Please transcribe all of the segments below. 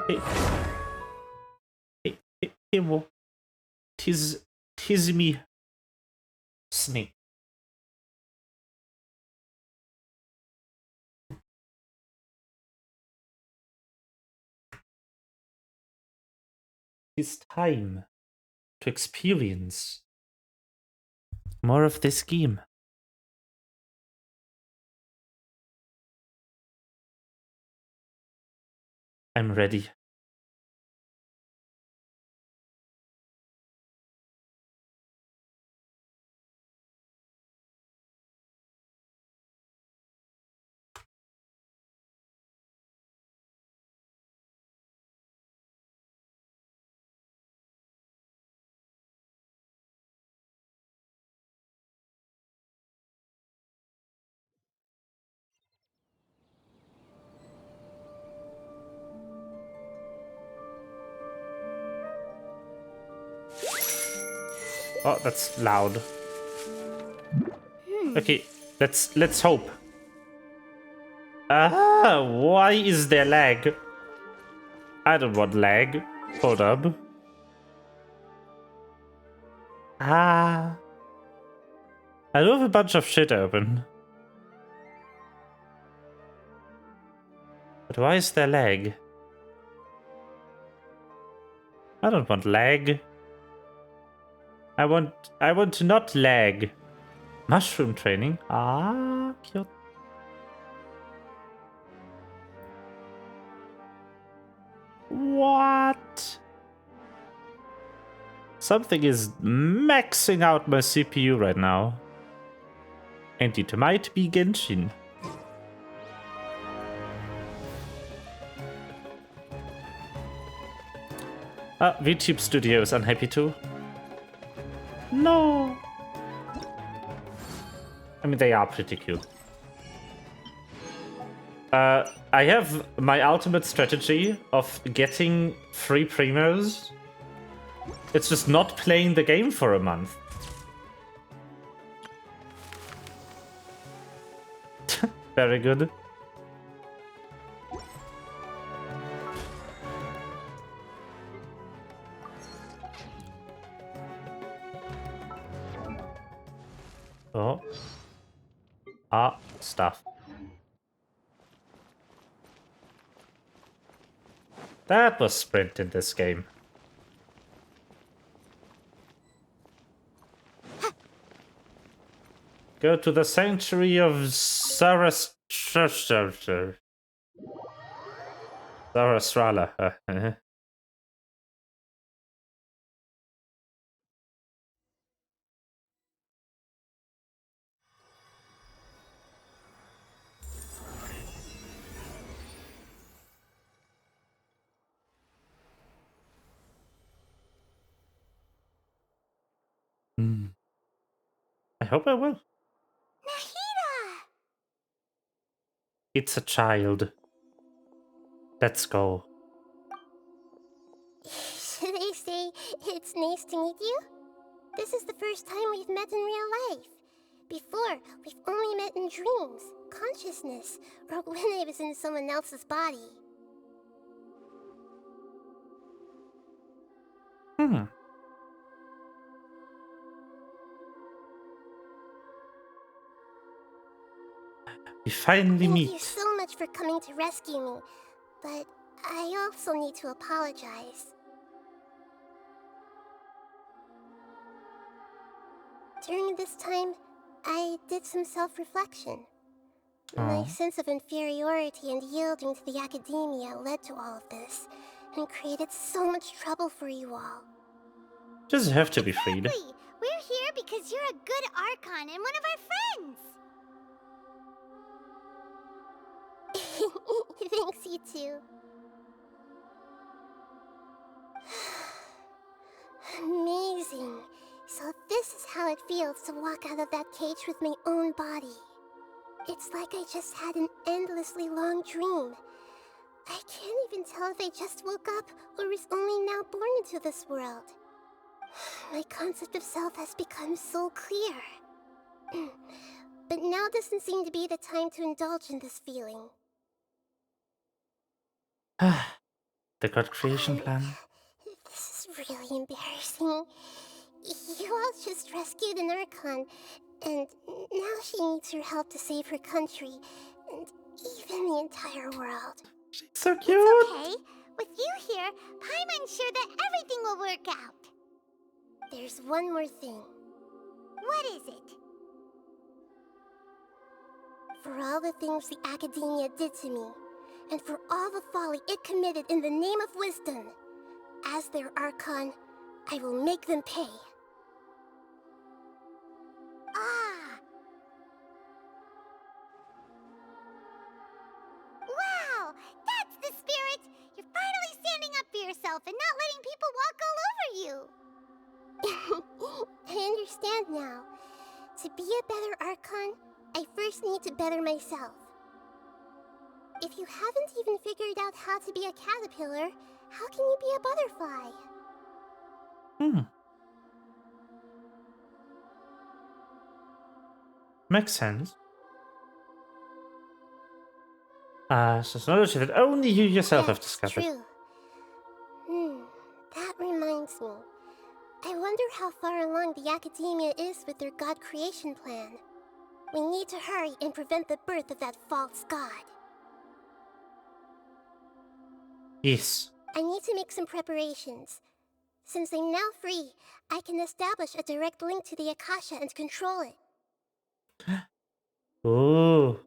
Hey, hey, tis me, Snake. It's time to experience more of this game. I'm ready. Oh, that's loud. Okay, let's hope. Ah, why is there lag? I don't want lag. Hold up. Ah. I do have a bunch of shit open. But why is there lag? I don't want lag. I want to not lag. Mushroom training. Ah, cute. What? Something is maxing out my CPU right now. And it might be Genshin. Ah, VTuber Studio is unhappy too. No. I mean, they are pretty cute. I have my ultimate strategy of getting free primos. It's just not playing the game for a month. Very good. Oh. Ah, stuff. That was sprint in this game. Go to the sanctuary of Sarasrala. I hope I will. Nahida! It's a child. Let's go. Should I say it's nice to meet you? This is the first time we've met in real life. Before, we've only met in dreams, consciousness, or when I was in someone else's body. We finally Thank you meet. so much for coming to rescue me, but I also need to apologize. During this time, I did some self-reflection. My Aw. sense of inferiority and yielding to the academia led to all of this, and created so much trouble for you all. Just have to be freed. Exactly! We're here because you're a good Archon and one of our friends! Thanks, you too. Amazing. So this is how it feels to walk out of that cage with my own body. It's like I just had an endlessly long dream. I can't even tell if I just woke up or was only now born into this world. My concept of self has become so clear. But now doesn't seem to be the time to indulge in this feeling. The God creation plan. This is really embarrassing. You all just rescued an Archon, and now she needs your help to save her country, and even the entire world. So cute! It's okay. With you here, Paimon's sure that everything will work out. There's one more thing. What is it? For all the things the Academia did to me, and for all the folly it committed in the name of wisdom, as their Archon, I will make them pay. Ah! Wow! That's the spirit! You're finally standing up for yourself and not letting people walk all over you! I understand now. To be a better Archon, I first need to better myself. If you haven't even figured out how to be a caterpillar, how can you be a butterfly? Makes sense. So knowledge that only you yourself have That's discovered. true. That reminds me. I wonder how far along the Academia is with their God creation plan. We need to hurry and prevent the birth of that false god. Yes. I need to make some preparations. Since I'm now free, I can establish a direct link to the Akasha and control it. Ooh.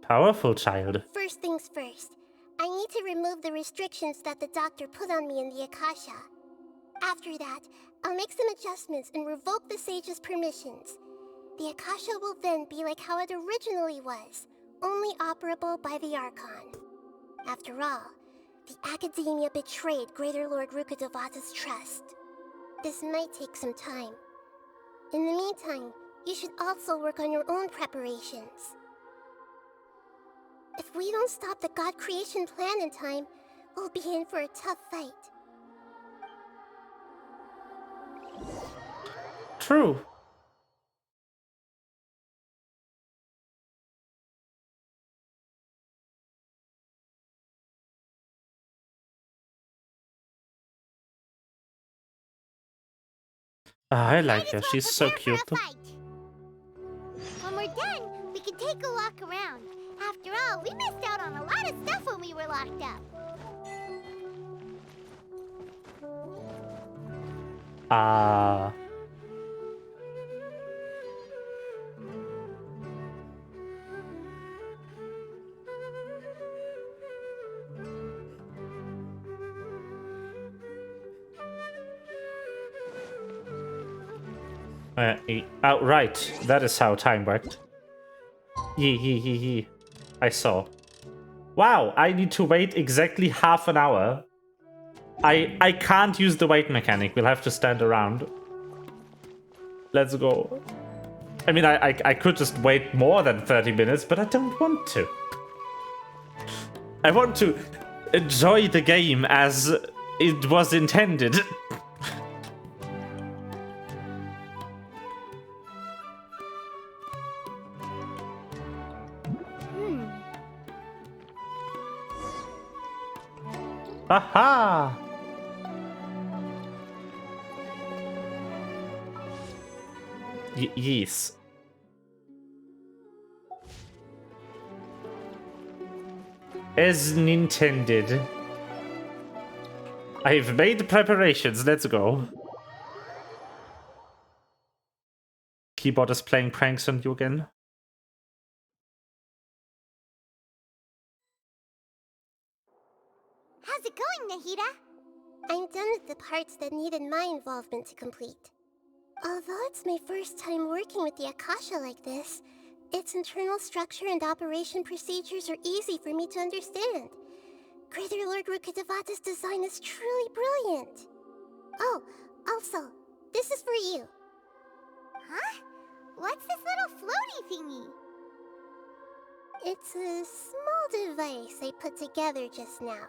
Powerful child. First things first, I need to remove the restrictions that the doctor put on me in the Akasha. After that, I'll make some adjustments and revoke the sage's permissions. The Akasha will then be like how it originally was, only operable by the Archon. After all, the Academia betrayed Greater Lord Rukkhadevata's trust. This might take some time. In the meantime, you should also work on your own preparations. If we don't stop the God creation plan in time, we'll be in for a tough fight. True. I like her. She's so cute. When we're done, we can take a walk around. After all, we missed out on a lot of stuff when we were locked up. Oh, right. That is how time worked. Yee. I saw. Wow, I need to wait exactly half an hour. I can't use the wait mechanic. We'll have to stand around. Let's go. I mean, I could just wait more than 30 minutes, but I don't want to. I want to enjoy the game as it was intended. Aha! Yes. As intended. I've made preparations. Let's go. Keyboard is playing pranks on you again. How's it going, Nahida? I'm done with the parts that needed my involvement to complete. Although it's my first time working with the Akasha like this, its internal structure and operation procedures are easy for me to understand. Greater Lord Rukkhadevata's design is truly brilliant. Oh, also, this is for you. Huh? What's this little floaty thingy? It's a small device I put together just now.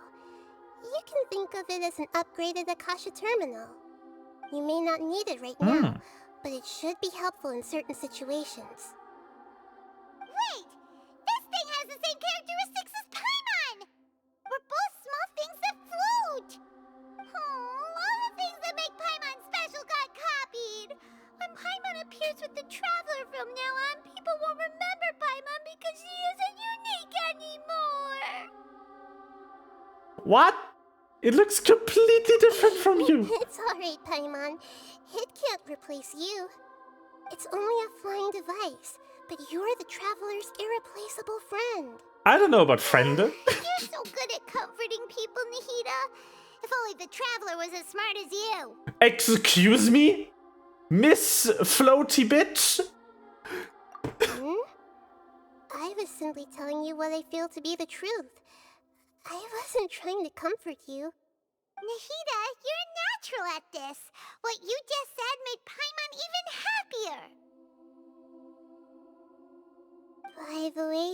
You can think of it as an upgraded Akasha terminal. You may not need it right now, but it should be helpful in certain situations. Wait! This thing has the same characteristics as Paimon! We're both small things that float! What? It looks completely different from you. It's alright, Paimon. It can't replace you. It's only a flying device, but you're the traveler's irreplaceable friend. I don't know about friend. You're so good at comforting people, Nahida. If only the traveler was as smart as you. Excuse me? Miss Floaty bitch? I was simply telling you what I feel to be the truth. I wasn't trying to comfort you. Nahida, you're natural at this. What you just said made Paimon even happier. By the way,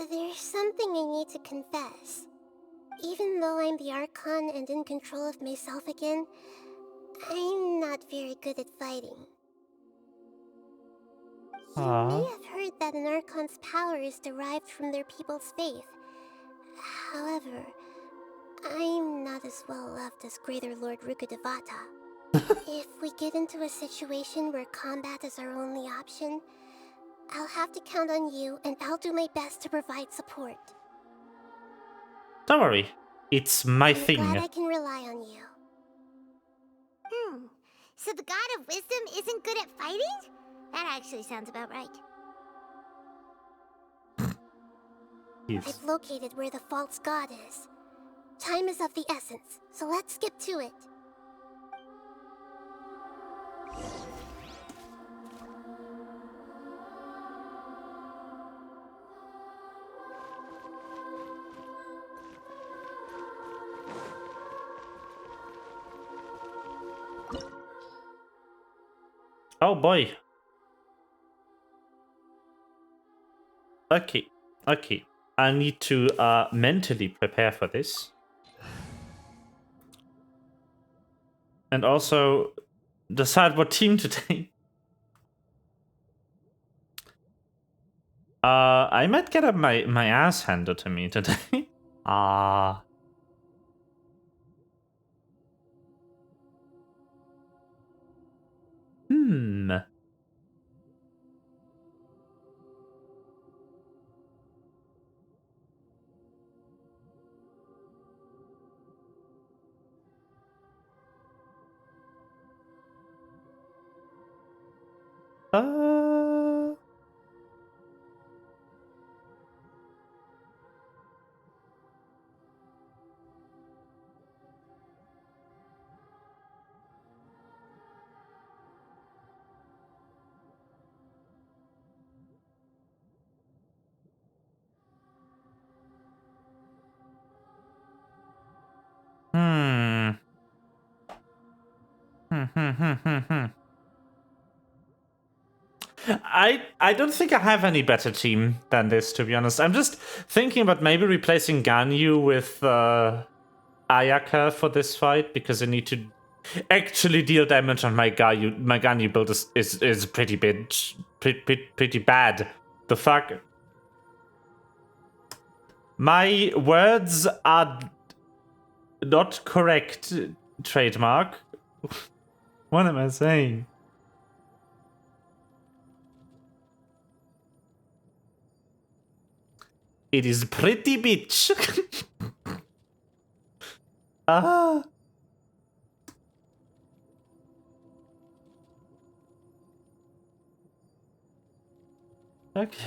there's something I need to confess. Even though I'm the Archon and in control of myself again, I'm not very good at fighting. You may have heard that an Archon's power is derived from their people's faith. However, I'm not as well loved as Greater Lord Rukkhadevata. If we get into a situation where combat is our only option, I'll have to count on you, and I'll do my best to provide support. Don't worry. It's my I'm thing. glad I can rely on you. So the God of Wisdom isn't good at fighting? That actually sounds about right. Yes. I've located where the false god is. Time is of the essence, so let's skip to it. Oh boy. Okay. I need to mentally prepare for this. And also decide what team to take. I might get up my ass handed to me today. I don't think I have any better team than this, to be honest. I'm just thinking about maybe replacing Ganyu with Ayaka for this fight, because I need to actually deal damage on my Ganyu. My Ganyu build is pretty pretty bad. The fuck? My words are not correct, trademark. What am I saying? It is pretty bitch. Okay.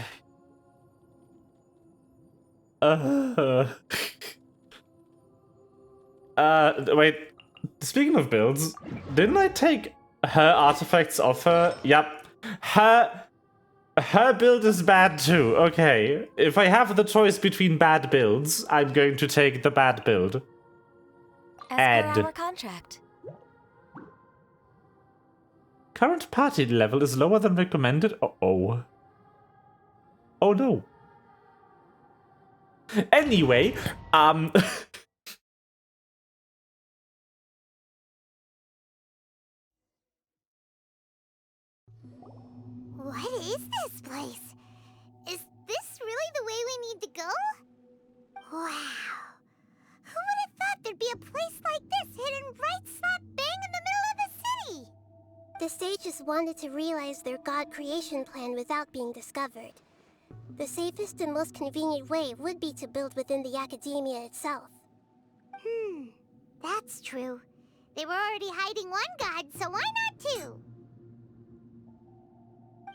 Wait. Speaking of builds, didn't I take her artifacts off her? Yep. Her build is bad too. Okay. If I have the choice between bad builds, I'm going to take the bad build. As per our contract. Current party level is lower than recommended. Uh-oh. Oh no. Anyway, What is this place? Is this really the way we need to go? Wow. Who would have thought there'd be a place like this hidden right slap bang in the middle of the city? The sages wanted to realize their god creation plan without being discovered. The safest and most convenient way would be to build within the academia itself. That's true. They were already hiding one god, so why not two?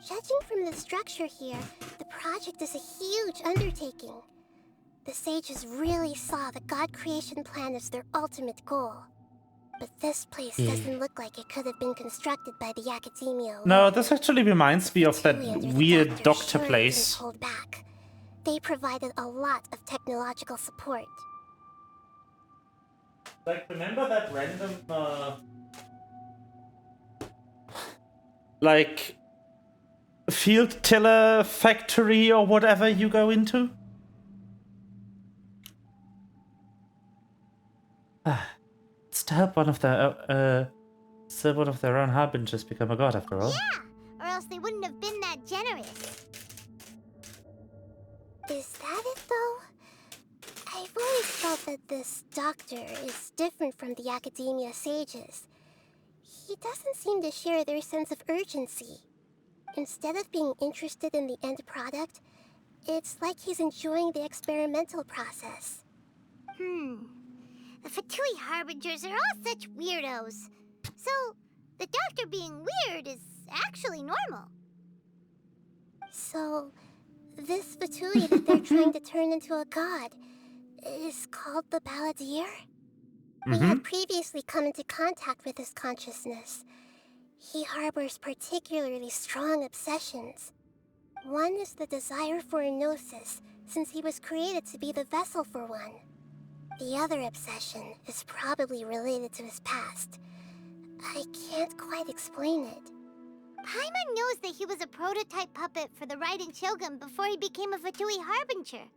Judging from the structure here, the project is a huge undertaking. The sages really saw the god creation plan as their ultimate goal. But this place doesn't look like it could have been constructed by the academia alone. No, this actually reminds me of that Two under the weird doctor surely place. didn't hold back. They provided a lot of technological support. Like, remember that random, like, field tiller factory or whatever you go into? It's to help one of their, so one of their own harbingers become a god after all. Yeah, or else they wouldn't have been that generous. Is that it, though? I've always felt that this doctor is different from the academia sages. He doesn't seem to share their sense of urgency. Instead of being interested in the end product, it's like he's enjoying the experimental process. The Fatui Harbingers are all such weirdos. So, the doctor being weird is actually normal. So, this Fatui that they're trying to turn into a god is called the Balladeer? We had previously come into contact with his consciousness. He harbors particularly strong obsessions. One is the desire for a gnosis, since he was created to be the vessel for one. The other obsession is probably related to his past. I can't quite explain it. Paimon knows that he was a prototype puppet for the Raiden Shogun before he became a Fatui Harbinger.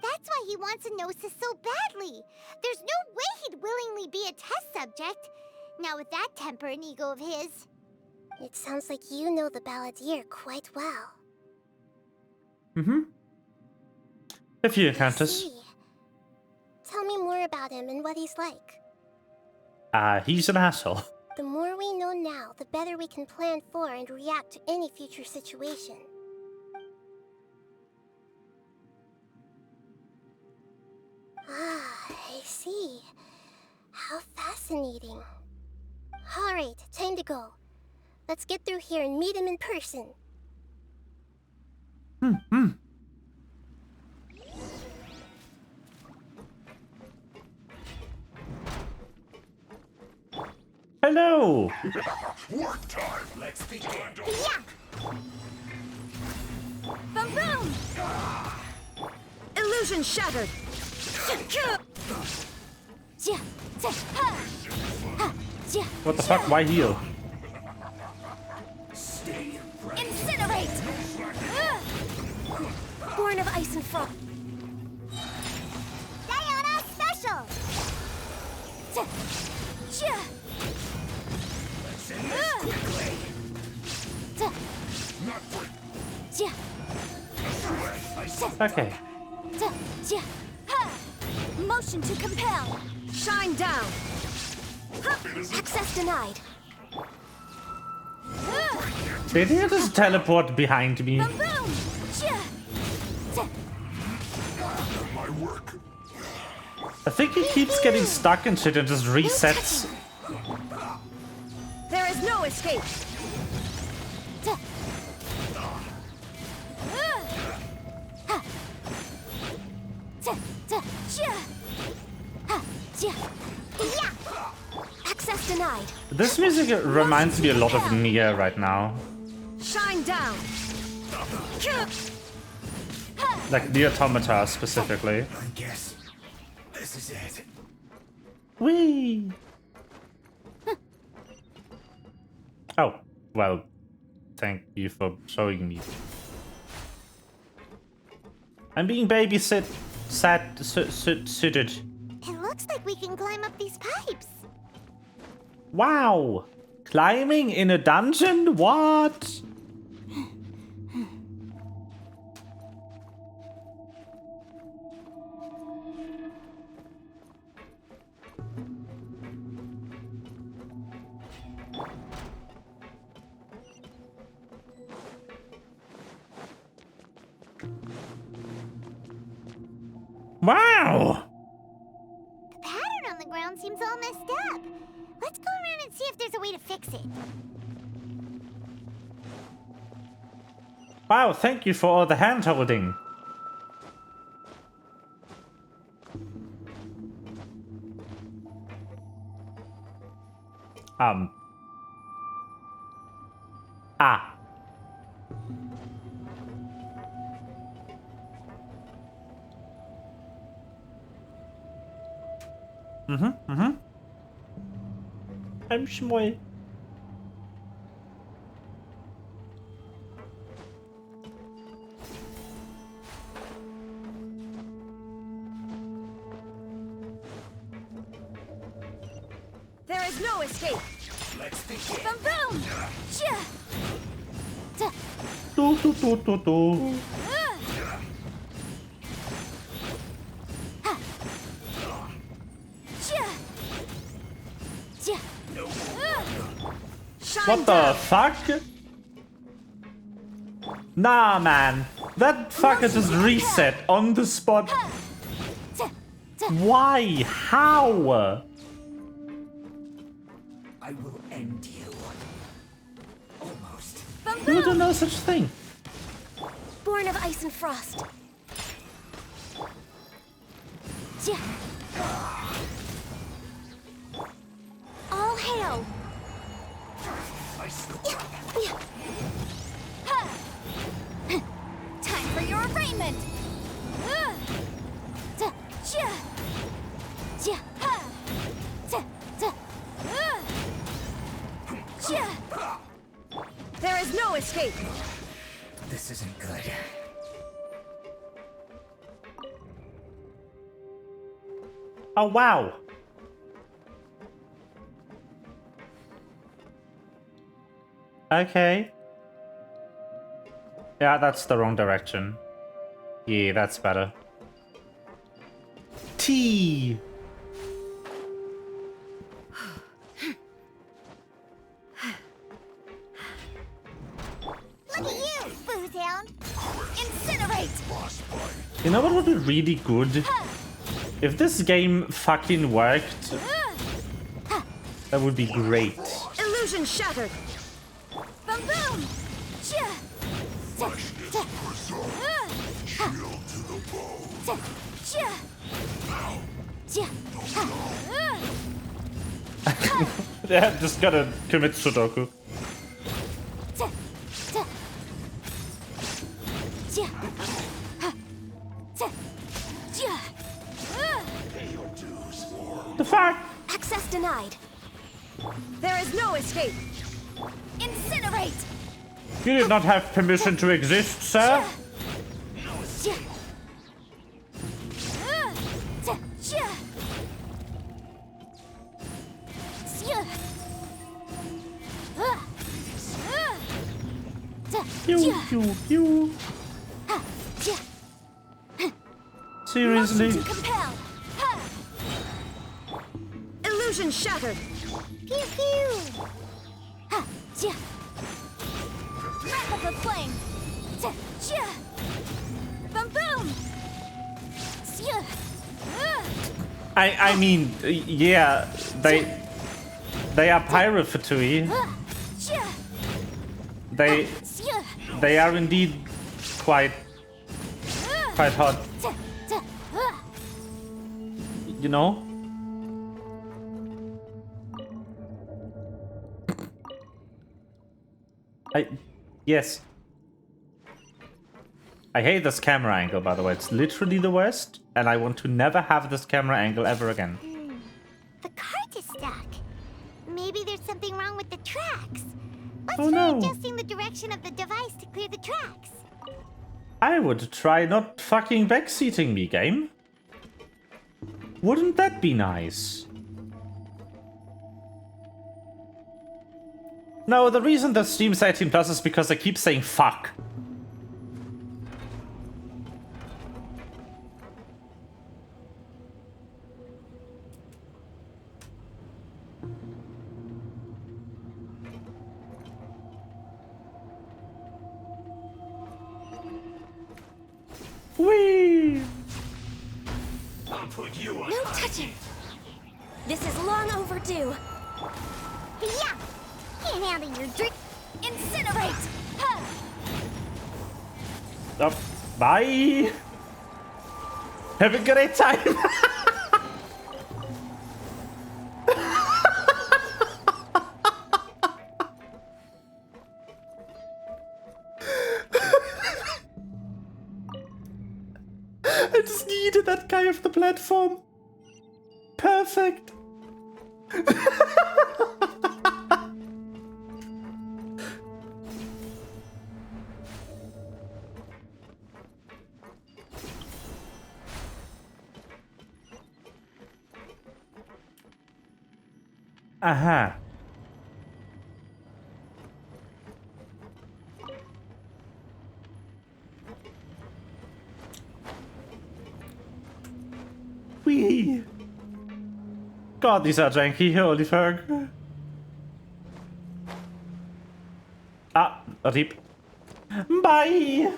That's why he wants a gnosis so badly. There's no way he'd willingly be a test subject. Not with that temper and ego of his. It sounds like you know the Balladeer quite well. A few I encounters. see. Tell me more about him and what he's like. He's an asshole. The more we know now, the better we can plan for and react to any future situation. Ah, I see. How fascinating. Alright, time to go. Let's get through here and meet him in person. Hello! Work time. Let's begin. Boom boom! Illusion shattered! What the fuck? Why heal? Incinerate! Born of ice and frost. Diana Special! Okay. Motion to compel. Shine down. Access denied. Did he just teleport behind me? Boom boom! My work. I think he keeps getting stuck and shit and just resets. There is no escape. Access denied. This music reminds me a lot of Nia right now. Shine down. Like the Automata specifically. I guess this is it. Whee! Oh, well, thank you for showing me. I'm being suited. It looks like we can climb up these pipes. Wow! Climbing in a dungeon? What? Wow! playground seems all messed up. Let's go around and see if there's a way to fix it. Wow, thank you for all the hand-holding. Ah. I'm small. There is no escape. Let's begin. Boom boom! Chia! Ta- Do, do, do, do, do. Chia! Chia! Shine What the down. fuck? Nah, man. That fucker just reset on the spot. Ta- ta- Why? How? I will end you. Almost. Boom You boom! don't know such thing. Born of ice and frost. Chia! All hail! Ice Ha! Time for your arraignment! Ta- chia! Chia! Ha! Ta- ta- chia! There is no escape. This isn't good. Oh, wow. Okay. Yeah, that's the wrong direction. Yeah, that's better. T. Look at you, Boozehound! Incinerate! Boss fight. You know what would be really good? If this game fucking worked, that would be great. Illusion shattered. Boom boom! Chia! Ta- ta- Shield to the bone. ta- chia! Chia! Ha! Yeah, just gotta commit Sudoku. Ta- ta- chia! Ha! Ta- chia! Pay your dues for The fuck? Access denied. There is no escape. Incinerate! You did not have permission to exist, sir. Chia! Ta- chia! Chia! Ta- Pew, chia! pew, pew. Ha! Chia! Seriously? Motion to compel! Ha! Illusion shattered. Pew pew! Ha! Chia! Wrap up the flame! Ta! Chia! Boom boom! Chia! I mean, yeah, they are pyrofatui. Chia! They Chia! they are indeed quite hot, Ta! Ta! you know. Yes. I hate this camera angle, by the way. It's literally the worst, and I want to never have this camera angle ever again. The cart is stuck. Maybe there's something wrong with the tracks. Let's Oh, try no. adjusting the direction of the device to clear the tracks. I would try not fucking backseating me, game. Wouldn't that be nice? No, the reason that Steam's 18 Plus is because I keep saying fuck. Whee! I'll put you on. No touching. This is long overdue. Yeah! Can't handle your drink. Incinerate! Huh. Oh, bye. Have a great time. I just needed that guy off the platform. Perfect. Aha. Wee. God, these are janky. Holy fuck. Ah, rip. Bye.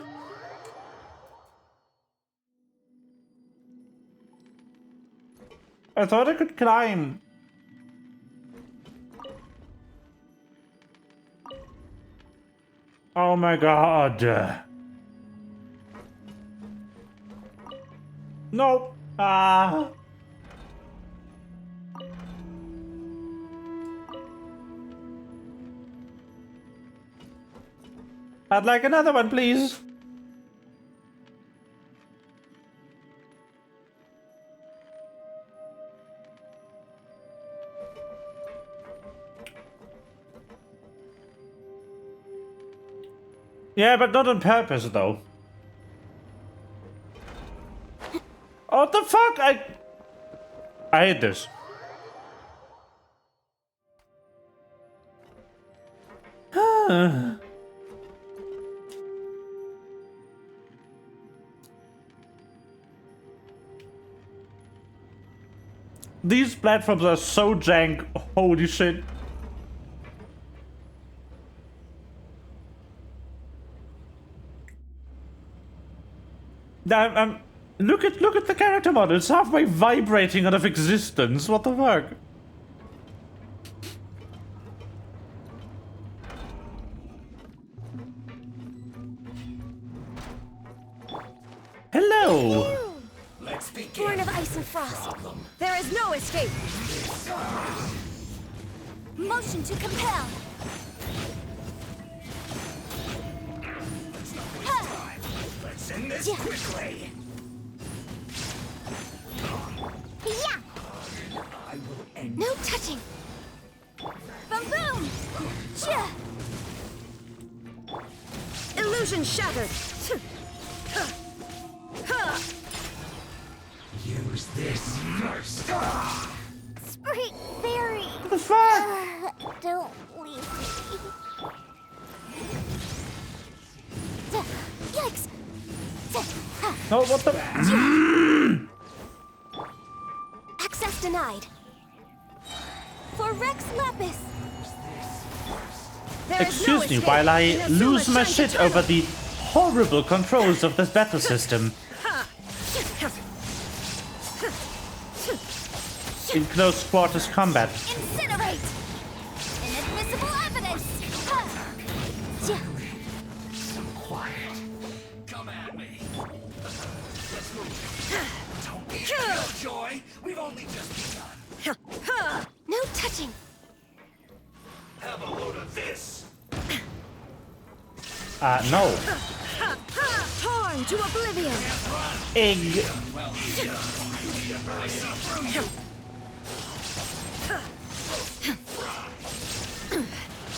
I thought I could climb. Oh my god. No. Ah. I'd like another one, please. Yeah, but not on purpose, though. Oh, what the fuck? I hate this. These platforms are so jank. Holy shit. Look at the character model. It's halfway vibrating out of existence. What the fuck? Hello. Let's begin. Born of ice and frost. There is no escape. Motion to compel. Let's end this quickly. Yeah! I will end. No touching. Boom boom. Chia. Illusion shattered. Use this first. Spring Fairy! What the fuck? Don't leave me. Yikes. No, what the? Access denied. For Rex Lapis. There is no Excuse me escape. while I Inazuma lose my Shanti shit Tunnel. over the horrible controls of this battle system. In close quarters combat. Incinerate. Inadmissible evidence. Chia. Quiet. Come at me. Let's move. Don't be killjoy. We've only just begun. No touching. Have a load of this. No. Torn to oblivion. Egg.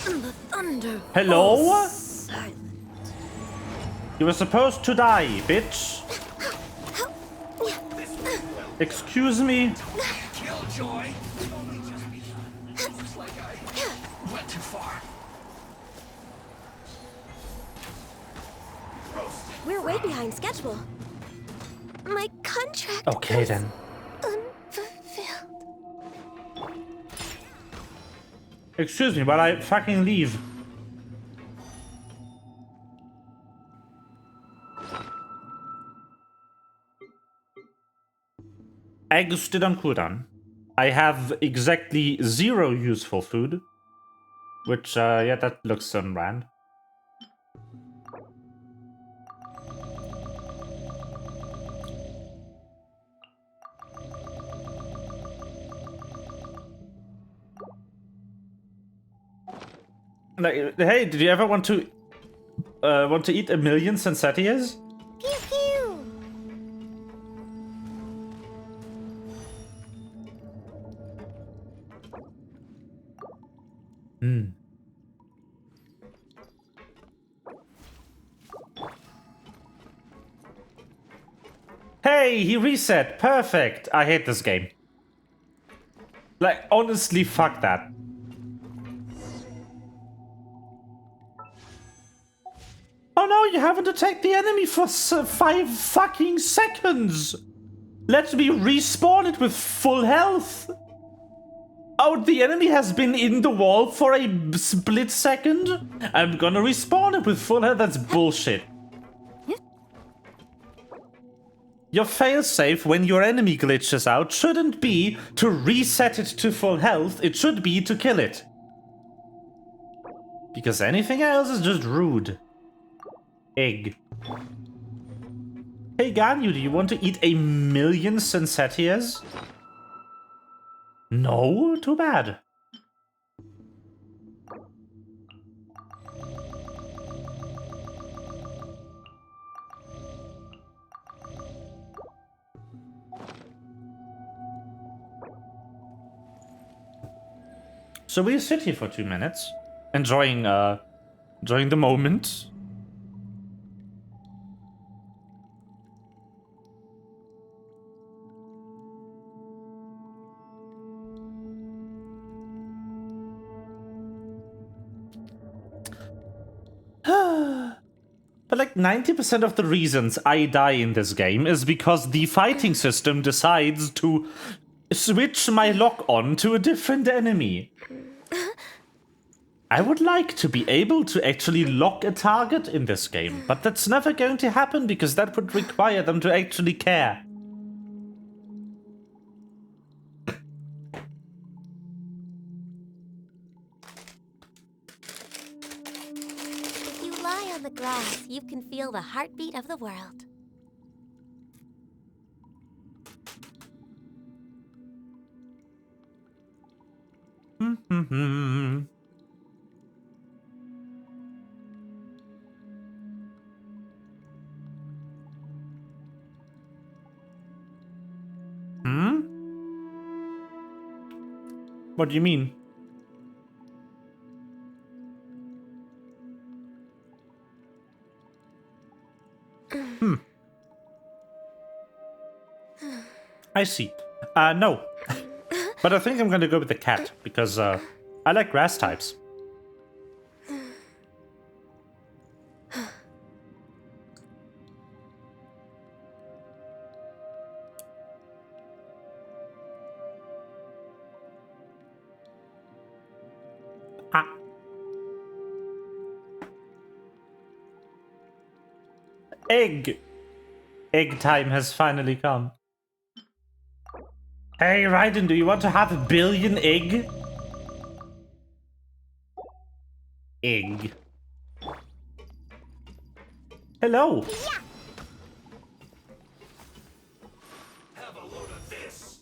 The thunder. Hello? falls silent. You were supposed to die, bitch. Excuse me? Killjoy. We've only just begun. Looks like I went too far. We're way behind schedule. My contract Okay is then. unfulfilled. Excuse me while I fucking leave. Eggs still on cooldown. I have exactly 0 useful food. Which, yeah, that looks unrand. Like, hey, did you ever want to eat 1,000,000 Sensatias? Pew pew! Hmm. Hey, he reset. Perfect. I hate this game. Like, honestly, fuck that. Oh no, you haven't attacked the enemy for 5 fucking seconds. Let me respawn it with full health. Oh, the enemy has been in the wall for a split second? I'm gonna respawn it with full health? That's bullshit. Your failsafe when your enemy glitches out shouldn't be to reset it to full health, it should be to kill it. Because anything else is just rude. Egg. Hey Ganyu, do you want to eat 1,000,000 Sensatias? No? Too bad. So we sit here for 2 minutes, enjoying the moment. But like 90% of the reasons I die in this game is because the fighting system decides to switch my lock on to a different enemy. I would like to be able to actually lock a target in this game, but that's never going to happen because that would require them to actually care. If you lie on the grass, you can feel the heartbeat of the world. What do you mean? I see. No. But I think I'm gonna go with the cat, because, I like grass types. Ah. Egg! Egg time has finally come. Hey, Raiden, do you want to have 1,000,000,000 egg? Egg. Hello! Have a load of this.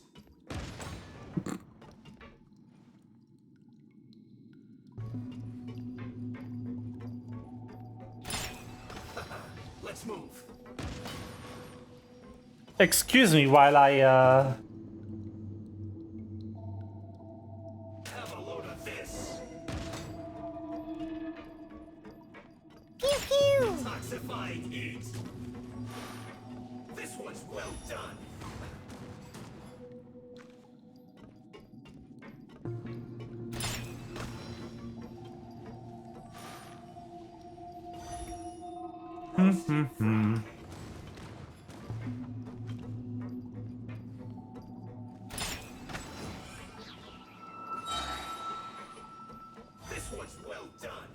Let's move. Excuse me while I, Have a load of this. Pew pew! Toxifying heat. This one's well done. This one's well done.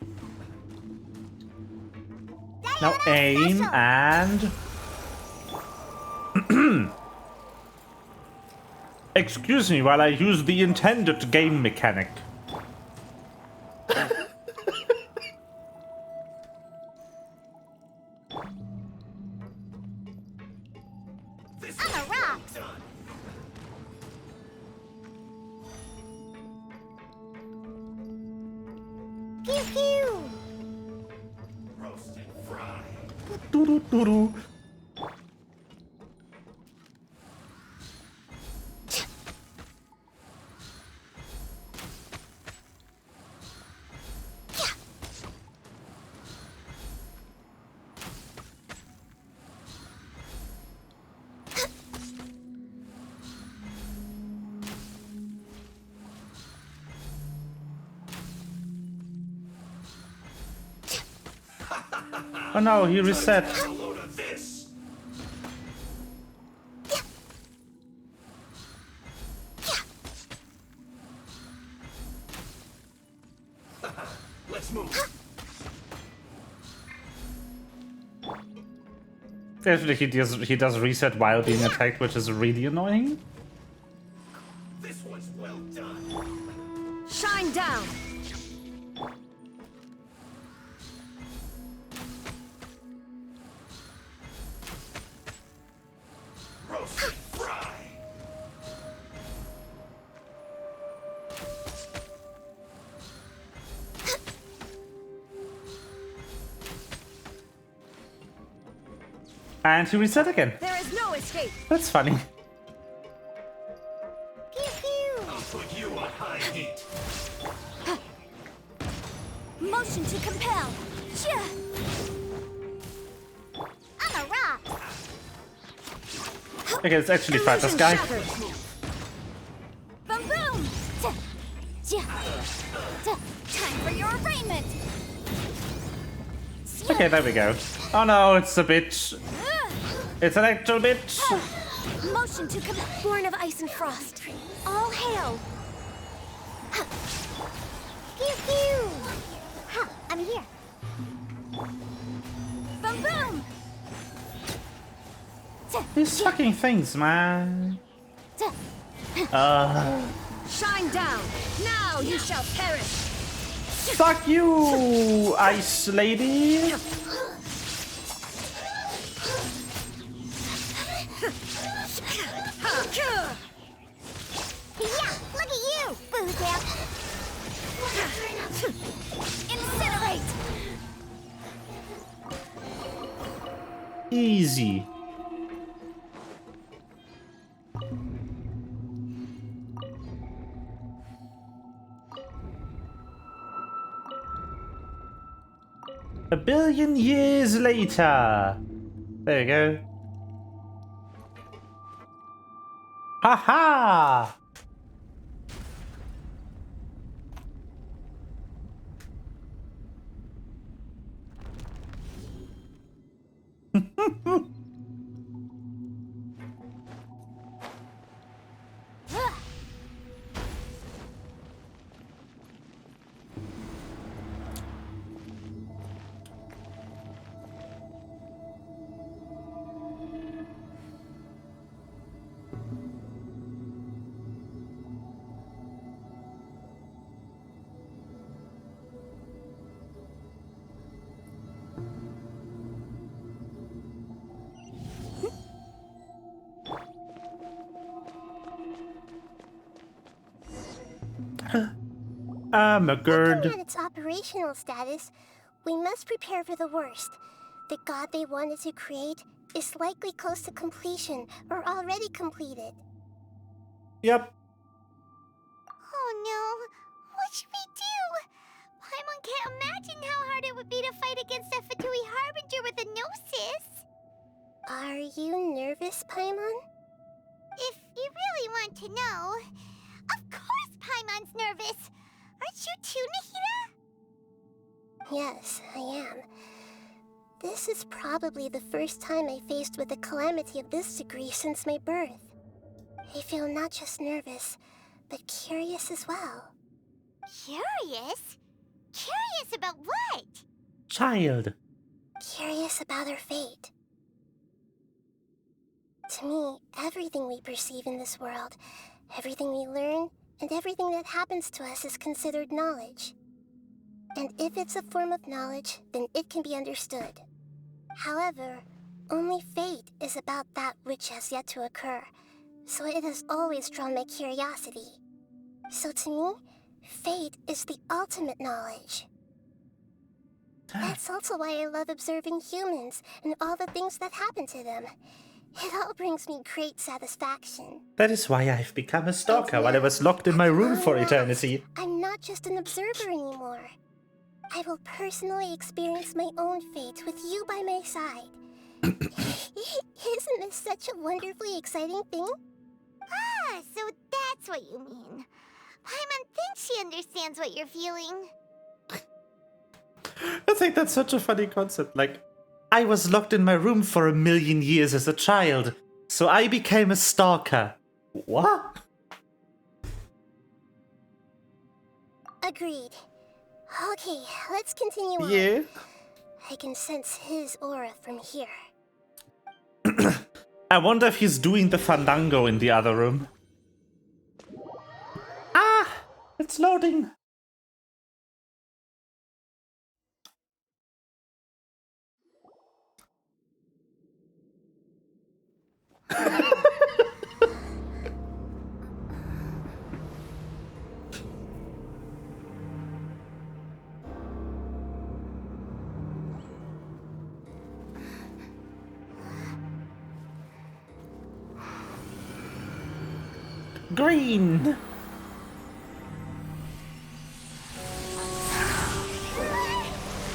now aim and... Excuse me while I use the intended game mechanic. This I'm a rock. done. Pew pew. Roast and fry. Doo-doo-doo-doo. Oh no, he reset. A load of this. Let's move. Actually, he does reset while being attacked, which is really annoying. This one's well done. Shine down. Roast and fry. And he reset again. There is no escape. That's funny. Pew pew. I'll put you on high heat. Motion to compel. Yeah. I'm a rock. Okay, let's actually fight this Illusion guy. shattered. Boom boom. Time for your arraignment. Okay, there we go. Oh no, it's a bitch. It's an actual bitch. Motion to compel. Born of ice and frost. All hail. Pew pew. Ha, I'm here. Boom boom. These fucking things, man. Shine down. Now you shall perish. Fuck you, ice lady. Yeah, look at you, Boo Tap. Incinerate. Easy. A billion years later. There we go. Haha! I'm a Looking gird. at its operational status, we must prepare for the worst. The god they wanted to create is likely close to completion or already completed. Yep. Oh no, what should we do? Paimon can't imagine how hard it would be to fight against a Fatui Harbinger with a Gnosis. Are you nervous, Paimon? If you really want to know, of course Paimon's nervous. Aren't you too, Nahida? Yes, I am. This is probably the first time I faced with a calamity of this degree since my birth. I feel not just nervous, but curious as well. Curious? Curious about what? Child. Curious about her fate. To me, everything we perceive in this world Everything we learn and everything that happens to us is considered knowledge. And if it's a form of knowledge, then it can be understood. However, only fate is about that which has yet to occur, so it has always drawn my curiosity. So to me, fate is the ultimate knowledge. That's also why I love observing humans and all the things that happen to them. It all brings me great satisfaction. That is why I've become a stalker while I was locked in my room for At eternity. last, I'm not just an observer anymore. I will personally experience my own fate with you by my side. Isn't this such a wonderfully exciting thing? Ah, so that's what you mean. Paimon thinks she understands what you're feeling. I think that's such a funny concept. Like, I was locked in my room for 1,000,000 years as a child, so I became a stalker. What? Agreed. Okay, let's continue on. Yeah. I can sense his aura from here. I wonder if he's doing the fandango in the other room. Ah! It's loading. Green.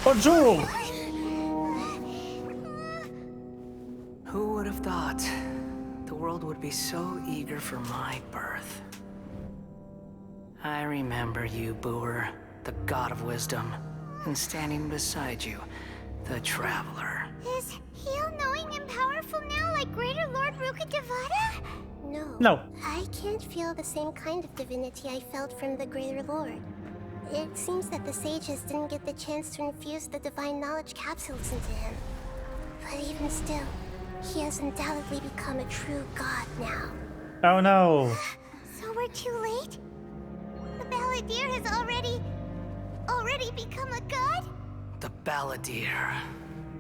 Bonjour. Who would have thought the world would be so eager for my birth? I remember you, Booer, the god of wisdom, and standing beside you, the traveler. Is he all-knowing and powerful now like Greater Lord Rukkhadevata? No. I can't feel the same kind of divinity I felt from the Greater Lord. It seems that the sages didn't get the chance to infuse the divine knowledge capsules into him. But even still, he has undoubtedly become a true god now. Oh no. So we're too late? The Balladeer has already become a god? The Balladeer.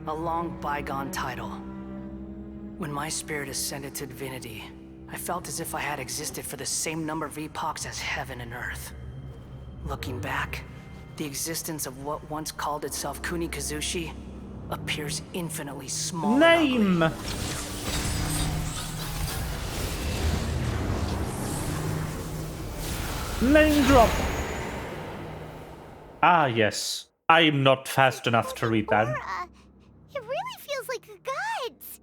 A long bygone title. When my spirit ascended to divinity, I felt as if I had existed for the same number of epochs as heaven and earth. Looking back, the existence of what once called itself Kunikazushi appears infinitely small. Name. And ugly. Name drop. Ah, yes. I'm not fast enough to read that. Aura. It really feels like the gods.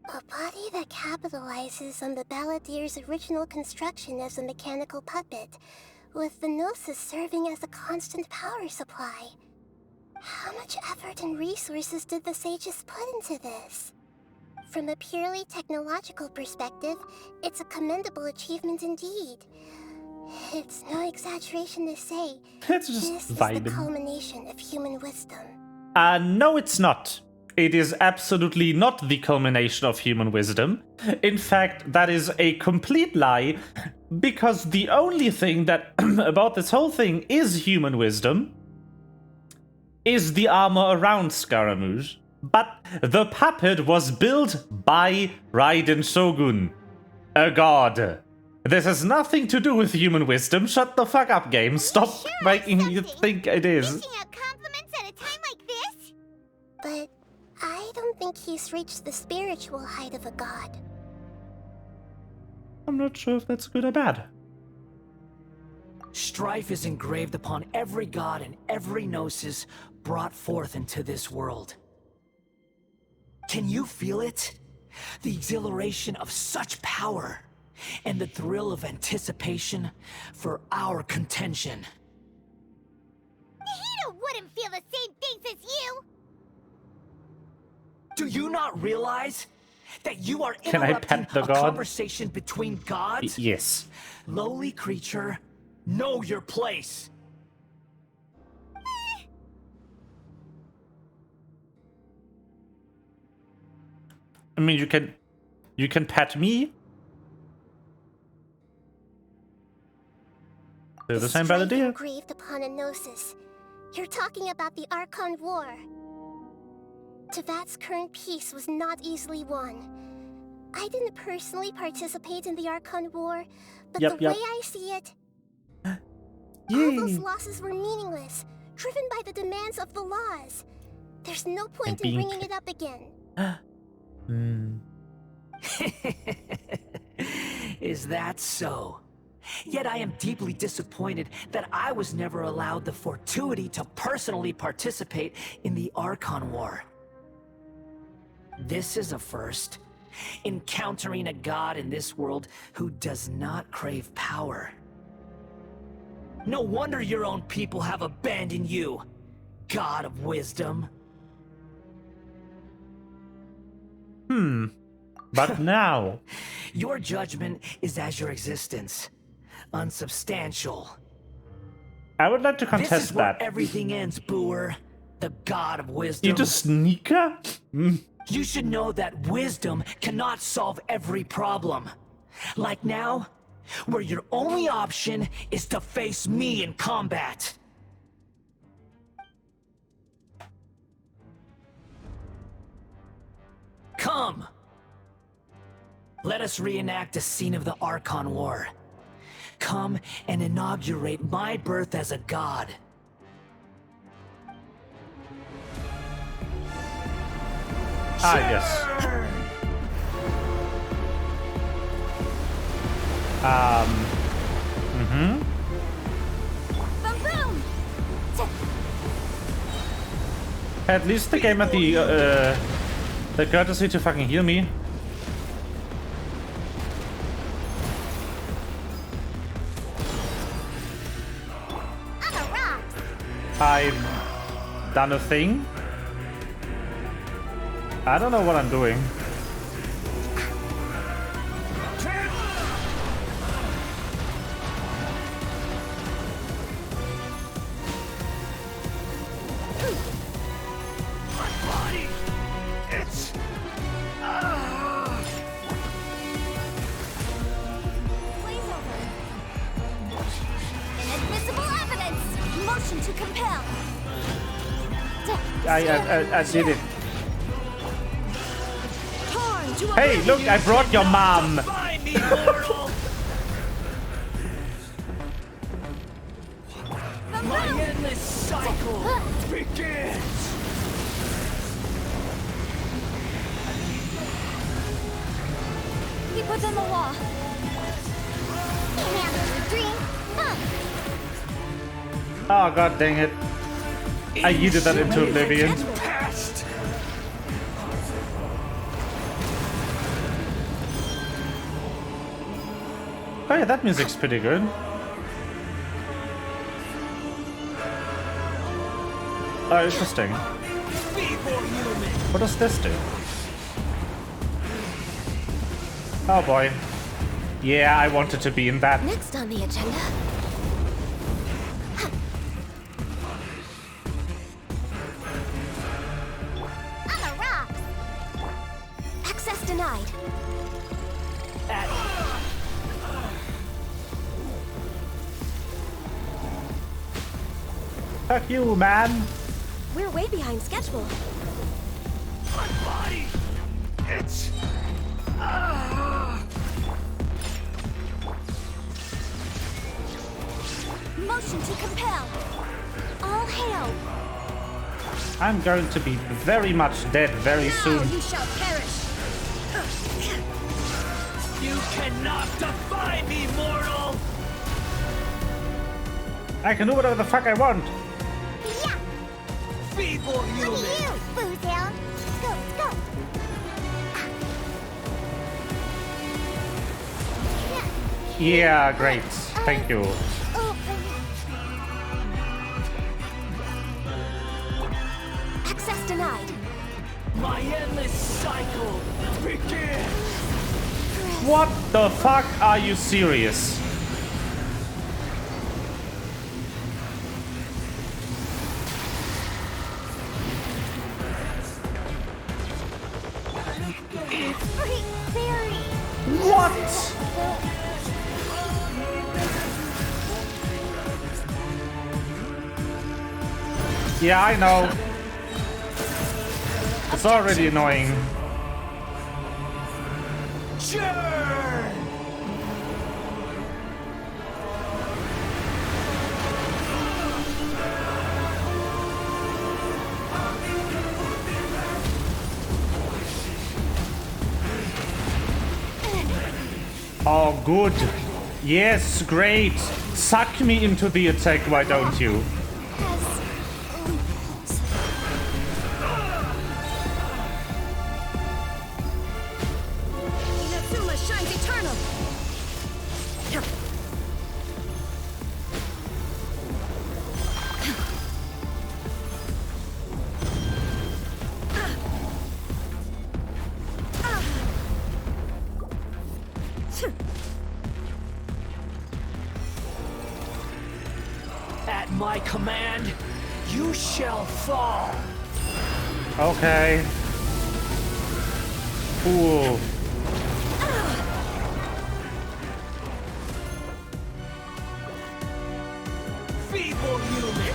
A body that capitalizes on the Balladeer's original construction as a mechanical puppet, with the Gnosis serving as a constant power supply. How much effort and resources did the sages put into this? From a purely technological perspective, it's a commendable achievement indeed. It's no exaggeration to say, It's just this is vibing. the culmination of human wisdom. No, it's not. It is absolutely not the culmination of human wisdom. In fact, that is a complete lie, because the only thing that about this whole thing is human wisdom is the armor around Scaramouche. But the puppet was built by Raiden Shogun, a god. This has nothing to do with human wisdom. Shut the fuck up, game. Stop Sure, making me something. think it is. Dishing out compliments at a time like this? But I don't think he's reached the spiritual height of a god. I'm not sure if that's good or bad. Strife is engraved upon every god and every gnosis brought forth into this world. Can you feel it? The exhilaration of such power, and the thrill of anticipation for our contention. Nahida wouldn't feel the same things as you. Do you not realize that you are Can I interrupting pet the a god? conversation between gods? Yes. Lowly creature, know your place. I mean, you can pet me. They're the same bad strife idea. engraved upon a gnosis. You're talking about the Archon War. Tevat's current peace was not easily won. I didn't personally participate in the Archon War, but Yep. way I see it, all those Yay! losses were meaningless, driven by the demands of the laws. There's no point in being bringing it up again. Is that so? Yet I am deeply disappointed that I was never allowed the fortuity to personally participate in the Archon War. This is a first. Encountering a god in this world who does not crave power. No wonder your own people have abandoned you, God of Wisdom. But now... Your judgment is as your existence. Unsubstantial. I would like to This contest is where that. everything ends, Booer. The God of Wisdom. You just sneaker? You should know that wisdom cannot solve every problem. Like now, where your only option is to face me in combat. Come! Let us reenact a scene of the Archon War. Come and inaugurate my birth as a god. Yes. Boom boom! At least the game had the courtesy to fucking heal me. I'm a rock! I've done a thing. I don't know what I'm doing. Blaze over. Inadmissible evidence! Motion to compel! I did it. Torn to Hey, look, I brought your mom. Find me, mortal! My endless cycle begins! Keep within the law. Can't handle your dream. Oh god dang it. I yeeted that into oblivion. Past! Oh yeah, that music's pretty good. Oh, interesting. What does this do? Oh boy. Yeah, I wanted to be in that. Next on the agenda. I'm a rock! Access denied. Fuck you, man. We're way behind schedule. My body! It's... Motion to compel! All hail! I'm going to be very much dead very Now soon. you shall perish. You cannot defy me, mortal! I can do whatever the fuck I want. Yeah! Feeble Look human! at you, Boozhound! Go, go! Yeah, great. Thank you. Oh, Access denied. My endless cycle begins! What the fuck? Are you serious? Freak fairy! What? Yeah, I know. It's already annoying. Oh, good. Yes, great. Suck me into the attack, why don't you? Inazuma shines eternal. At my command, you shall fall. Okay. Cool. Feeble human.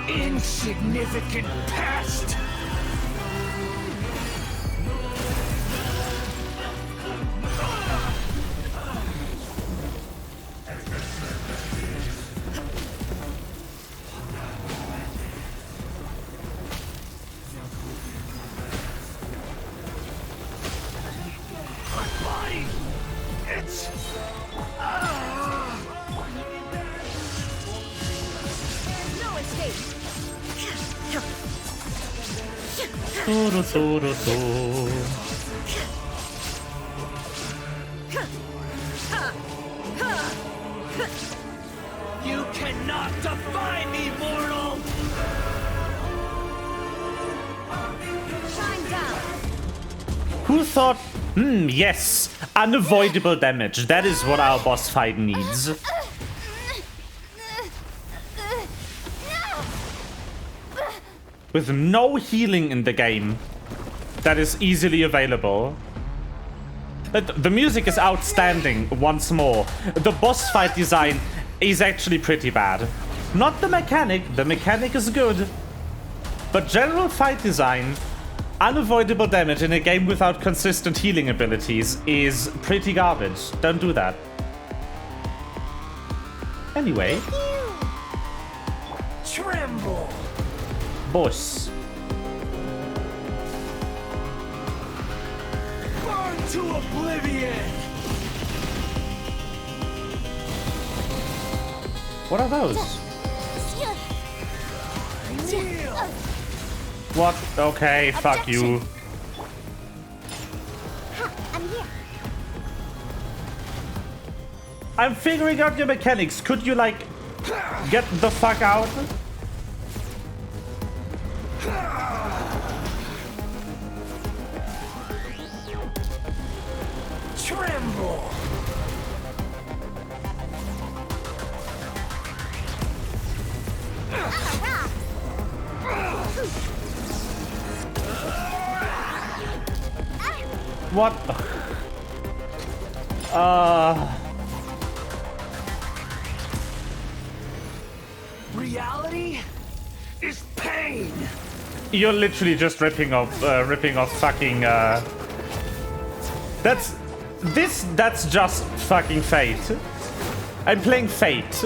Insignificant pest. My body. It's. No escape. You cannot defy me, mortal! Shine down. Who thought, yes, unavoidable damage. That is what our boss fight needs. With no healing in the game that is easily available. But the music is outstanding once more. The boss fight design is actually pretty bad. Not the mechanic is good. But general fight design, unavoidable damage in a game without consistent healing abilities is pretty garbage. Don't do that. Anyway. Tremble! Boss. Burn to oblivion! What are those? What? Okay, fuck you. I'm here. I'm figuring out your mechanics. Could you, like, get the fuck out? Tremble! What? Reality is pain! You're literally just ripping off fucking, That's just fucking Fate. I'm playing Fate.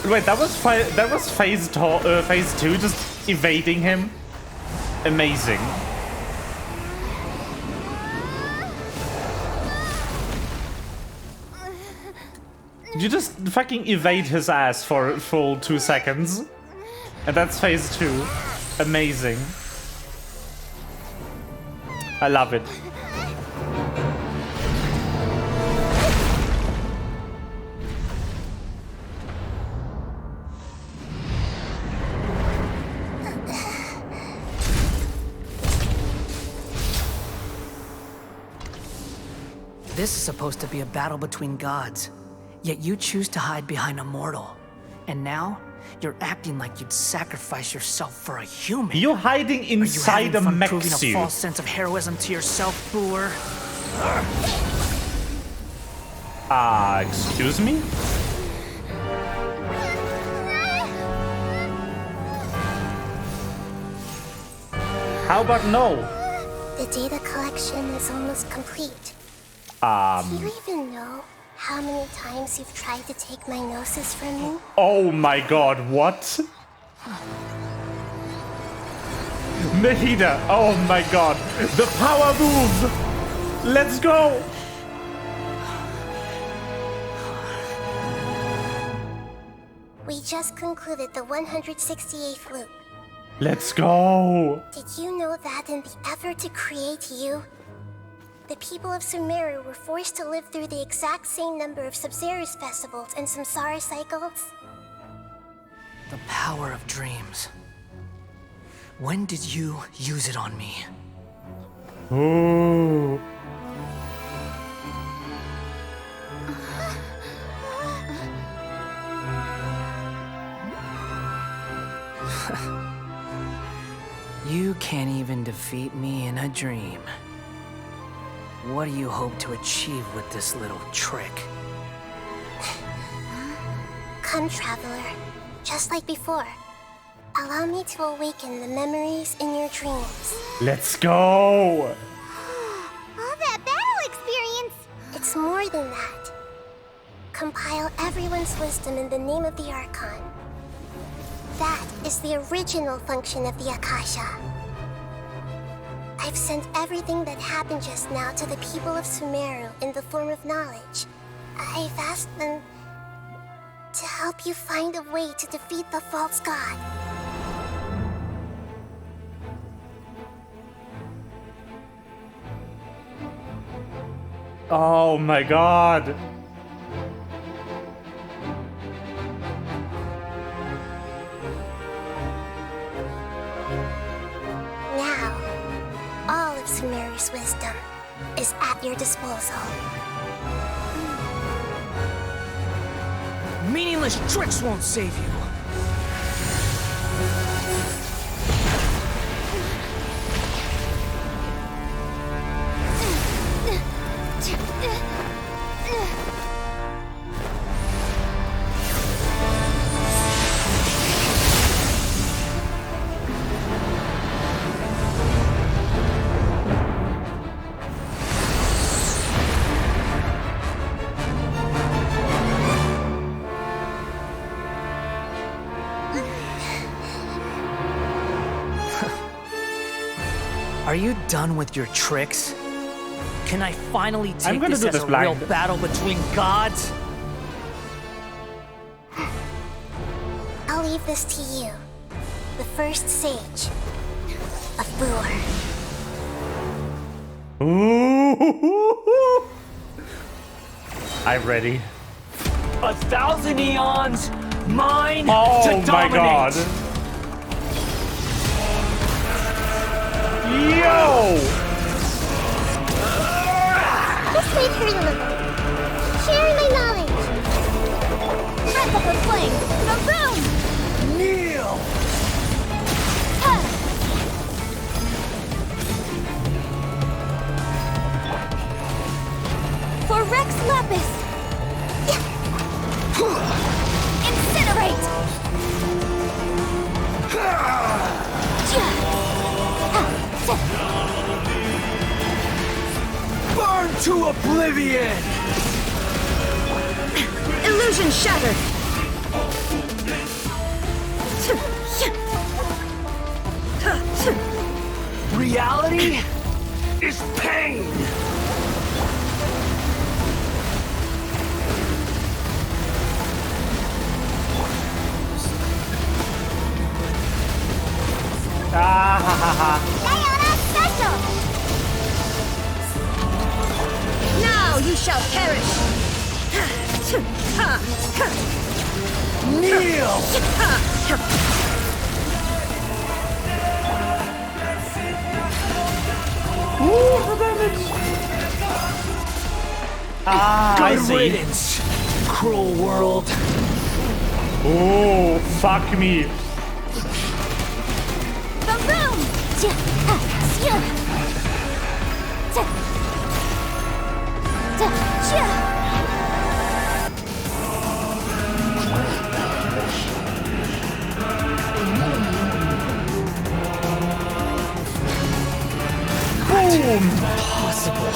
Wait, that was phase 2, just evading him. Amazing. You just fucking evade his ass for a full 2 seconds. And that's phase 2. Amazing. I love it. This is supposed to be a battle between gods. Yet you choose to hide behind a mortal. And now, you're acting like you'd sacrifice yourself for a human. You're hiding inside a mech proving a suit. false sense of heroism to yourself, Booer? Excuse me? How about no? The data collection is almost complete. Do you even know how many times you've tried to take my gnosis from me? Oh my god, what? Nahida, oh my god. The power move! Let's go! We just concluded the 168th loop. Let's go! Did you know that in the effort to create you, the people of Sumeru were forced to live through the exact same number of Sub-Zerus festivals and Samsara cycles? The power of dreams. When did you use it on me? Ooh. You can't even defeat me in a dream. What do you hope to achieve with this little trick? Come, Traveler. Just like before. Allow me to awaken the memories in your dreams. Let's go! All that battle experience! It's more than that. Compile everyone's wisdom in the name of the Archon. That is the original function of the Akasha. I've sent everything that happened just now to the people of Sumeru in the form of knowledge. I've asked them to help you find a way to defeat the false god. Oh my god! Now, all of Sumeru's wisdom is at your disposal. Meaningless tricks won't save you. Are you done with your tricks? Can I finally take this as a real battle between gods? I'll leave this to you, the first sage of Booer. Ooh. I'm ready. 1,000 eons, mine Oh to my dominate. god. Yo! Just wait for a little. Sharing my knowledge. Wrap up with flame! The boom! Kneel! For Rex Lapis! Incinerate! Burn to oblivion! Illusion shattered. Reality is pain! Ah ha ha ha. Diana Special! Now you shall perish. Kneel! Ah, I Good see. riddance! cruel world. Oh, fuck me. The room! Impossible.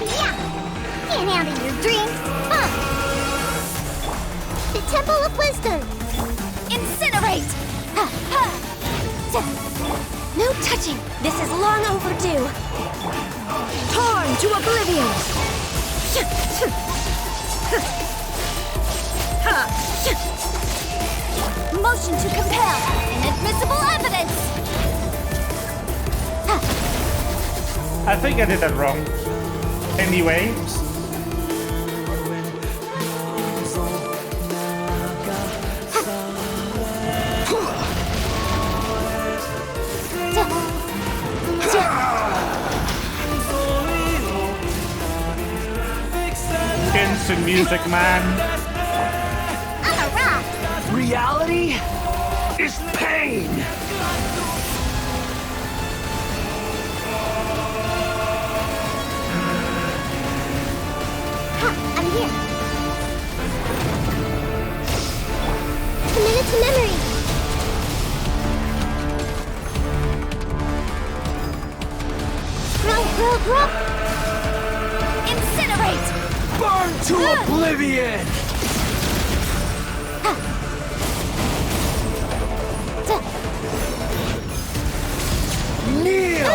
Yeah! Can't handle your dreams, huh? The Temple of Wisdom! Incinerate! No touching! This is long overdue! Torn to oblivion! Motion to compel! Inadmissible evidence! I think I did that wrong. Anyway. Genshin music, man. I'm a rock! Reality is pain. I'm here. Committed to memory! Grow! Incinerate! Burn to oblivion. Kneel.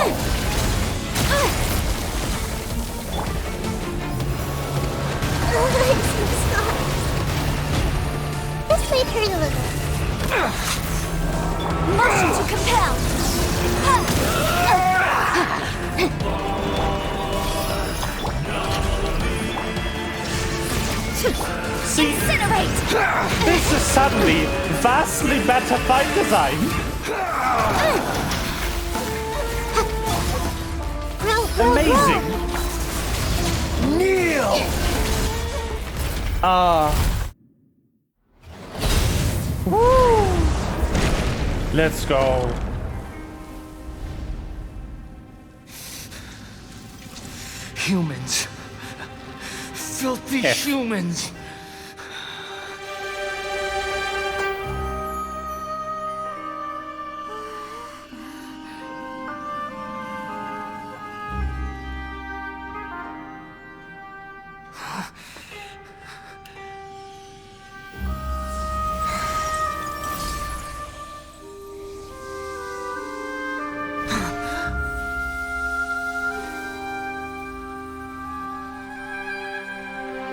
This might hurt a little. Motion to compel! See, Incinerate! this is suddenly vastly better fight design. Amazing. Kneel. Woo. Let's go. Humans. Filthy humans.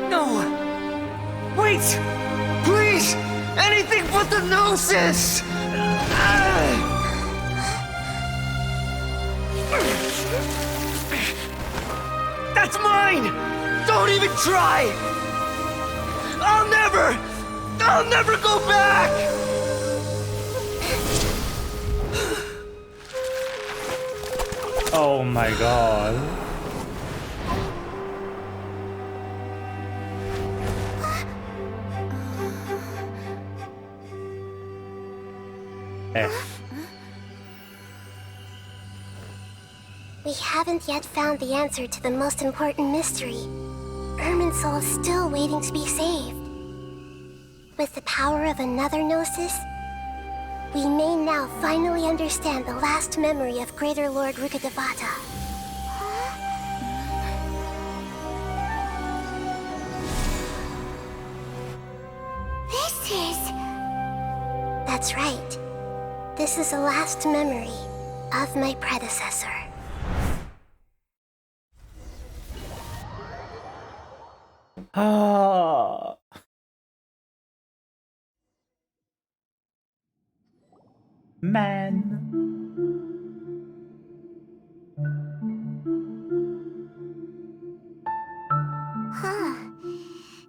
No! Wait! Please! Anything but the gnosis! That's mine! Don't even try! I'll never go back! Oh my god. F. We haven't yet found the answer to the most important mystery. Irminsul is still waiting to be saved. With the power of another Gnosis, we may now finally understand the last memory of Greater Lord Rukkhadevata. This is... That's right. This is the last memory of my predecessor. Ah. Man. Huh.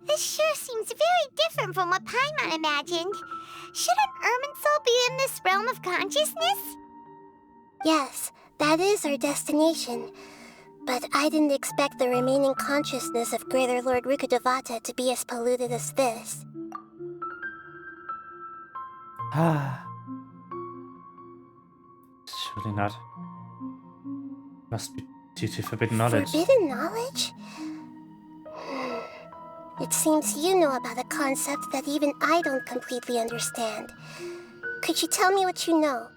This sure seems very different from what Paimon imagined. Shouldn't Irminsul be in this realm of consciousness? Yes, that is our destination. But I didn't expect the remaining consciousness of Greater Lord Rukkhadevata to be as polluted as this. Ah. Surely not. Must be due to forbidden knowledge. Forbidden knowledge? It seems you know about a concept that even I don't completely understand. Could you tell me what you know?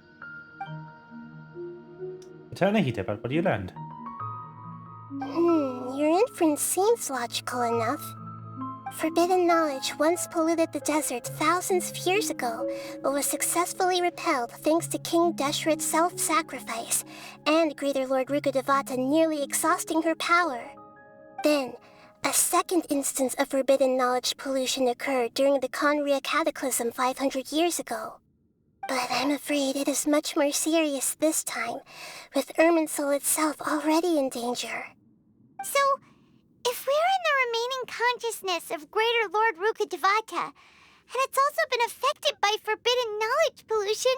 Tell Nahida about what you learned. Your inference seems logical enough. Forbidden knowledge once polluted the desert thousands of years ago, but was successfully repelled thanks to King Deshret's self-sacrifice and Greater Lord Rukkhadevata nearly exhausting her power. Then, a second instance of forbidden knowledge pollution occurred during the Conria Cataclysm 500 years ago. But I'm afraid it is much more serious this time, with Irminsul itself already in danger. So, if we're in the remaining consciousness of Greater Lord Rukkhadevata, and it's also been affected by forbidden knowledge pollution,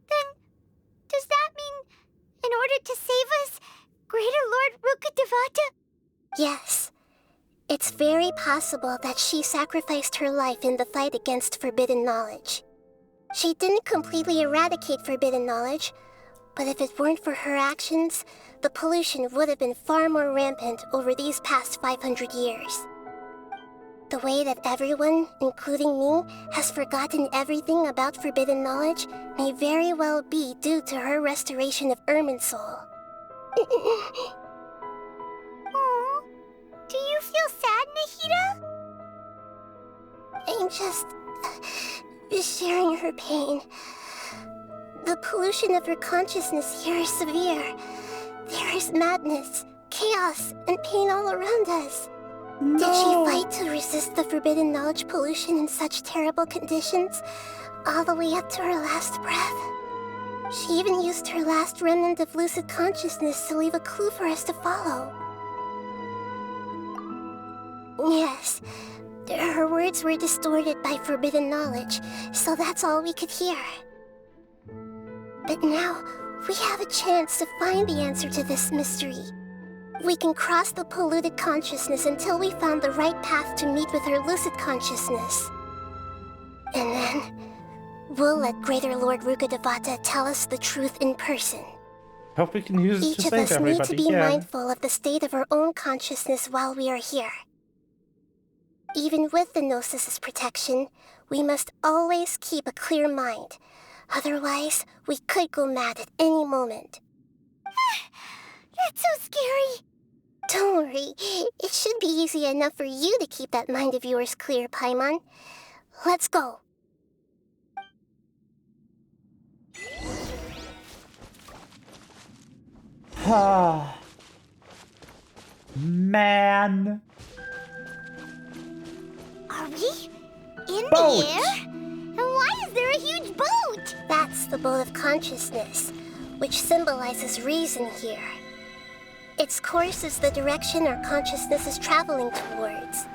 then does that mean, in order to save us, Greater Lord Rukkhadevata? Yes. It's very possible that she sacrificed her life in the fight against forbidden knowledge. She didn't completely eradicate forbidden knowledge, but if it weren't for her actions, the pollution would have been far more rampant over these past 500 years. The way that everyone, including me, has forgotten everything about forbidden knowledge may very well be due to her restoration of Irminsul. Aww. Do you feel sad, Nahida? I'm just sharing her pain. The pollution of her consciousness here is severe. There is madness, chaos, and pain all around us. No. Did she fight to resist the forbidden knowledge pollution in such terrible conditions, all the way up to her last breath? She even used her last remnant of lucid consciousness to leave a clue for us to follow. Yes, her words were distorted by forbidden knowledge, so that's all we could hear. But now, we have a chance to find the answer to this mystery. We can cross the polluted consciousness until we found the right path to meet with her lucid consciousness. And then, we'll let Greater Lord Rukkhadevata tell us the truth in person. Hope we can use it Each to of save us everybody. need to be Yeah. mindful of the state of our own consciousness while we are here. Even with the Gnosis' protection, we must always keep a clear mind. Otherwise, we could go mad at any moment. That's so scary. Don't worry, it should be easy enough for you to keep that mind of yours clear, Paimon. Let's go. Ah. Man. Are we in Boat. the air? And why is there a huge boat? That's the boat of consciousness, which symbolizes reason here. Its course is the direction our consciousness is traveling towards.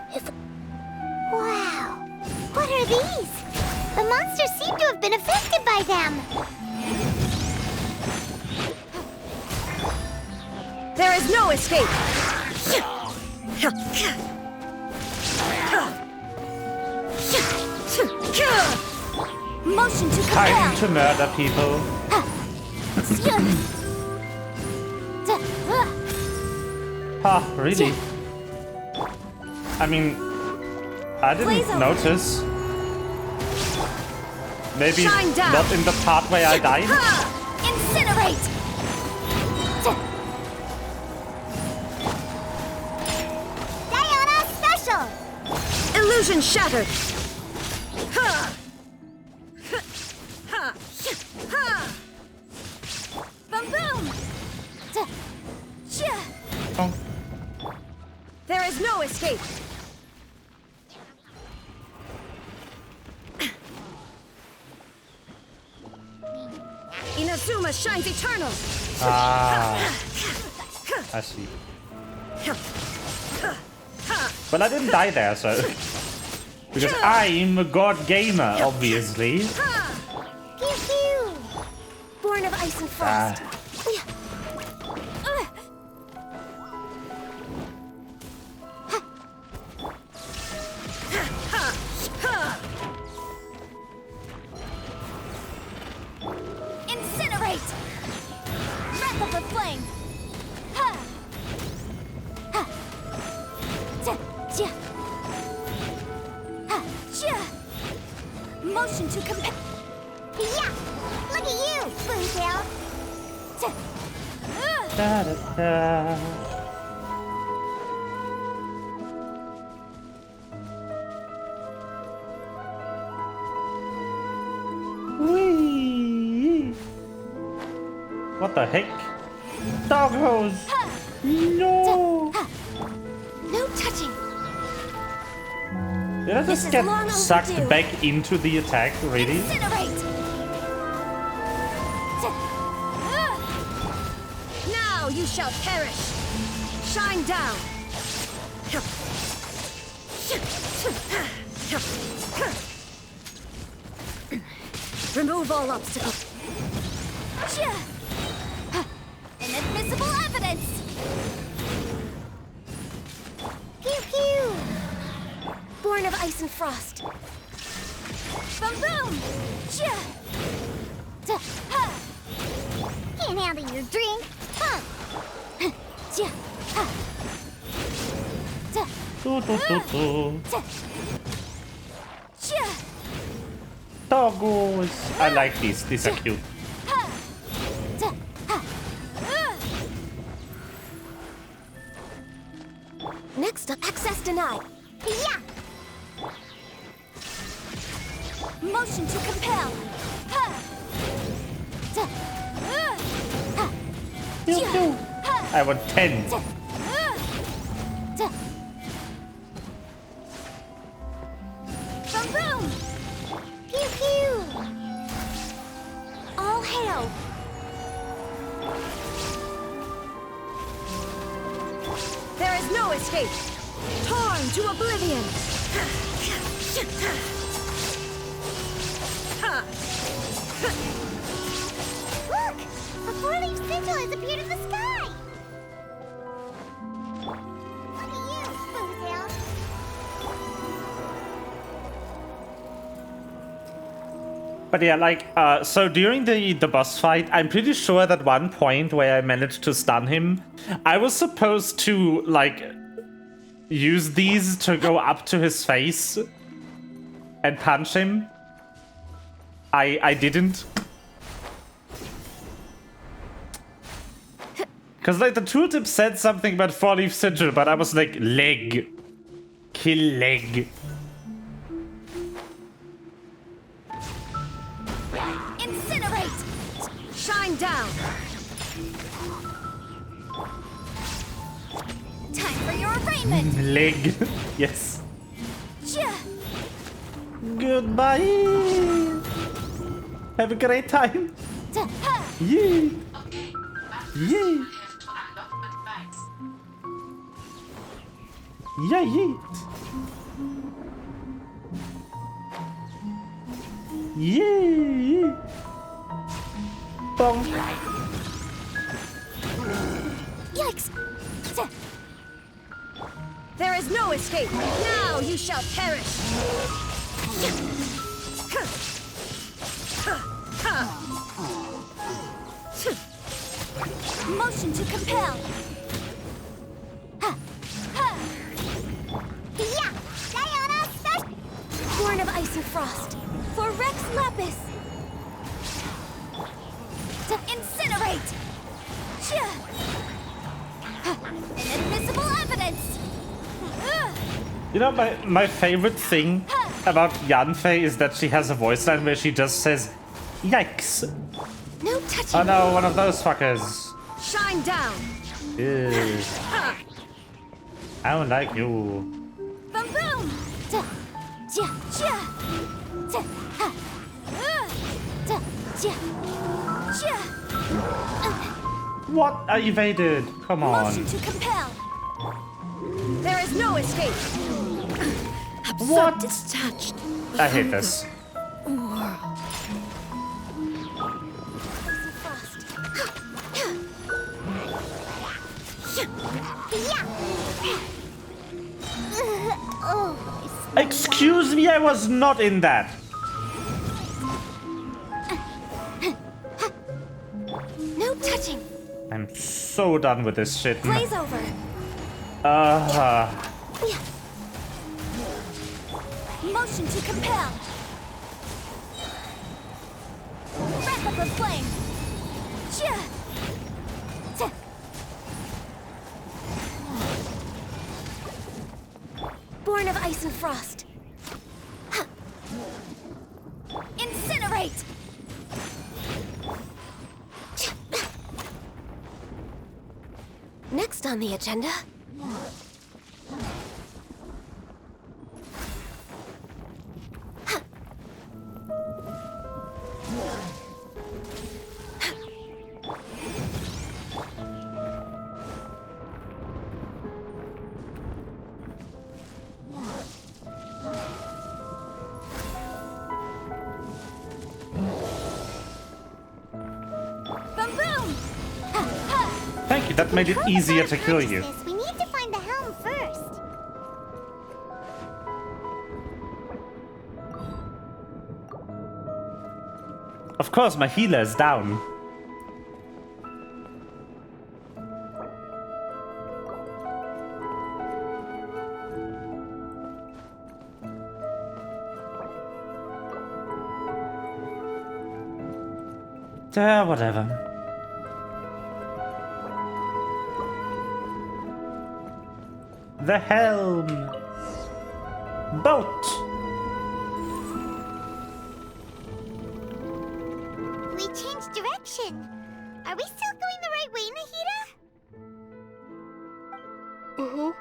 Wow. What are these? The monsters seem to have been affected by them. There is no escape. Motion to Time compel. to murder people. Ha, really? I mean, I didn't Blaze over. notice. Maybe Shine down. not in the part where I died. Incinerate! Diana Special! Illusion shattered. Boom boom. Oh. There is no escape. Inazuma shines eternal. Ah, I see. But I didn't die there, so... Because I'm a god gamer, obviously. Pew pew! Born of ice and frost. Ja. Ha. Ja. Motion to compare. Yeah! Look at you, Spoontail! Ja. Da, da, da. Whee! What the heck? Dog hose! No! No touching. Did I This just is get long sucked overdue. back into the attack already? Incinerate. Now you shall perish. Shine down. Remove all obstacles. Inadmissible evidence. Pew pew! Born of ice and frost. Boom boom. Can't handle your drink, huh? Do, do, do, do. Doggos! I like these. These are cute. Next up, access denied. Yeah! Motion to compel. Pew, pew. I want 10. Boom boom. Pew pew! All hail. There is no escape. Torn to oblivion. Look! A four-leaf sigil has appeared in the sky! Look at you, Spoontail! But yeah, like, so during the boss fight, I'm pretty sure that one point where I managed to stun him, I was supposed to, like, use these to go up to his face and punch him. I didn't. Because, like, the tooltip said something about four-leaf sigil, but I was like, leg. Kill leg. Incinerate. Shine down. Time for your arraignment. Leg. Yes. Ja. Goodbye. Have a great time. Yay. Yay. Yay. Yay. Bonk. Yikes. There is no escape. Now you shall perish. Motion to compel. Yeah! Sayonara, special! Born of ice and frost. For Rex Lapis. To incinerate. Inadmissible evidence. You know, my favorite thing about Yanfei is that she has a voice line where she just says, yikes. No touching. Oh no, one of those fuckers. Shine down. Ew. I don't like you. Boom boom. Ja. Ja. Ja. Ja. Ha. Ja. Ja. Ja. What? I evaded. Come on. Motion to compel. There is no escape. What? Detached. I hate this. Excuse me, I was not in that. No touching. I'm so done with this shit. Blaze over. Uh, Yeah. Motion to compel. Wrap up of flame. Chia. Tsa. Born of ice and frost. Ha. Incinerate. Next on the agenda. Thank you, that made it easier to kill you. We need to find the helm first. Of course, my healer is down. Whatever. The helm. Boat. We changed direction. Are we still going the right way, Nahida? Mm-hmm.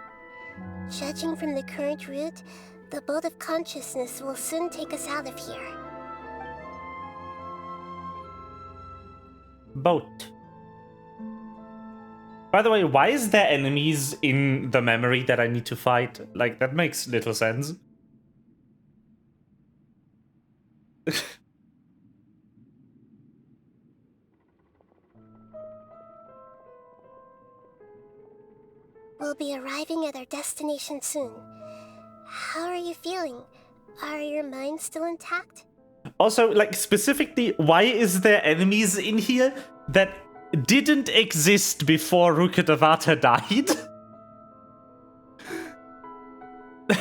Judging from the current route, the boat of consciousness will soon take us out of here. Boat. By the way, why is there enemies in the memory that I need to fight? Like, that makes little sense. We'll be arriving at our destination soon. How are you feeling? Are your minds still intact? Also, like, specifically, why is there enemies in here that didn't exist before Rukkhadevata died? It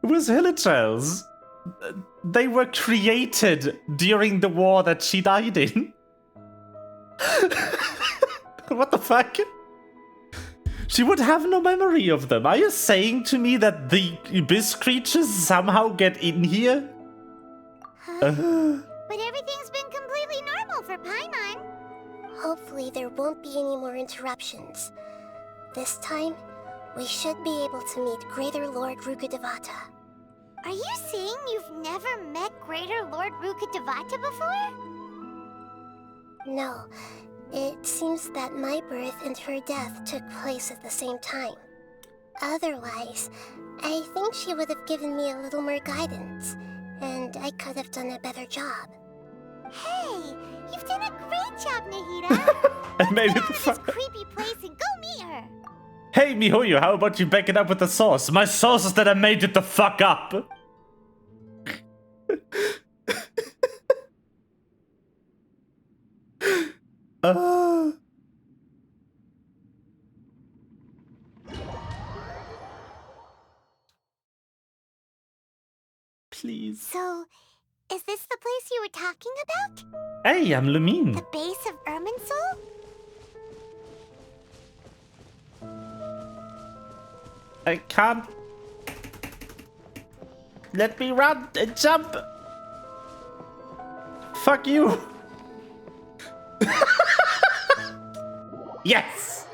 was Hilichurls. They were created during the war that she died in. What the fuck? She would have no memory of them. Are you saying to me that the abyss creatures somehow get in here? But everything's been completely normal for Paimon. Hopefully there won't be any more interruptions. This time, we should be able to meet Greater Lord Rukkhadevata. Are you saying you've never met Greater Lord Rukkhadevata before? No, it seems that my birth and her death took place at the same time. Otherwise, I think she would have given me a little more guidance, and I could have done a better job. Hey, you've done a great job, Nahida. I made it the This fuck. creepy place and go meet her. Hey, Mihoyo, how about you back it up with the sauce? My sauce is that I made it the fuck up. Please. So, is this the place you were talking about? Hey, I'm Lumine. The base of Irminsul? I can't. Let me run and jump. Fuck you. Yes.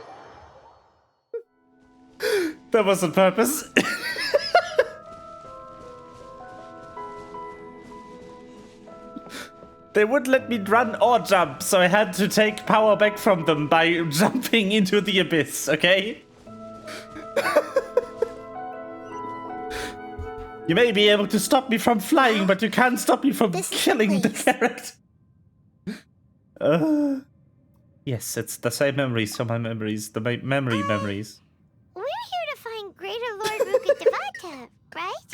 That was on purpose. They wouldn't let me run or jump, so I had to take power back from them by jumping into the abyss, okay? You may be able to stop me from flying, but you can't stop me from killing the character. Yes, it's the same memories, so my memories, the memories. We're here to find Greater Lord Rukkhadevata, right?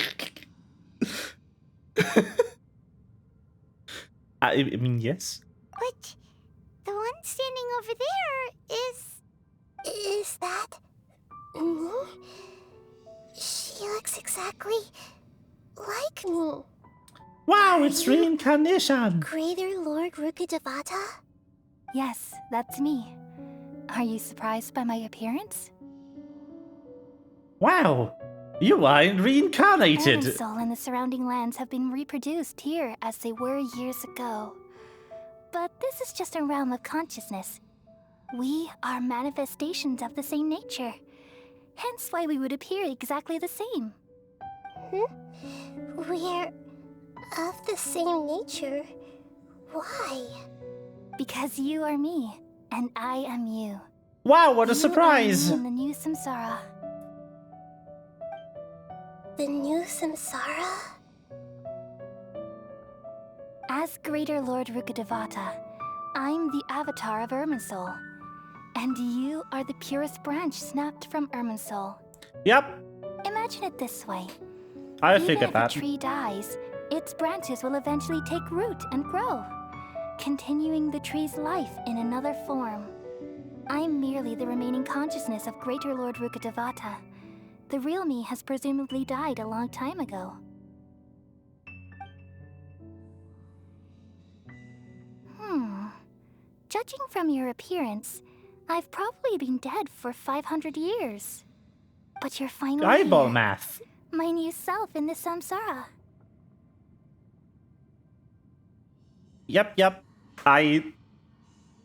I mean, yes. But the one standing over there is... Is that... me? She He looks exactly like me. Wow, it's reincarnation! Greater Lord Rukkhadevata? Yes, that's me. Are you surprised by my appearance? Wow, you are reincarnated! Irminsul and the surrounding lands have been reproduced here as they were years ago. But this is just a realm of consciousness. We are manifestations of the same nature. Hence why we would appear exactly the same. We're of the same nature. Why? Because you are me, and I am you. Wow, what a You surprise! are me in the new samsara. The new samsara? As Greater Lord Rukkhadevata, I'm the avatar of Irminsul. And you are the purest branch snapped from Irminsul. Yep, Imagine it this way. I Even figured if that. a tree dies, its branches will eventually take root and grow, continuing the tree's life in another form. I'm merely the remaining consciousness of Greater Lord Rukkhadevata. The real me has presumably died a long time ago. Judging from your appearance, I've probably been dead for 500 years. But you're finally Eyeball here. math. My new self in the samsara. Yep. I,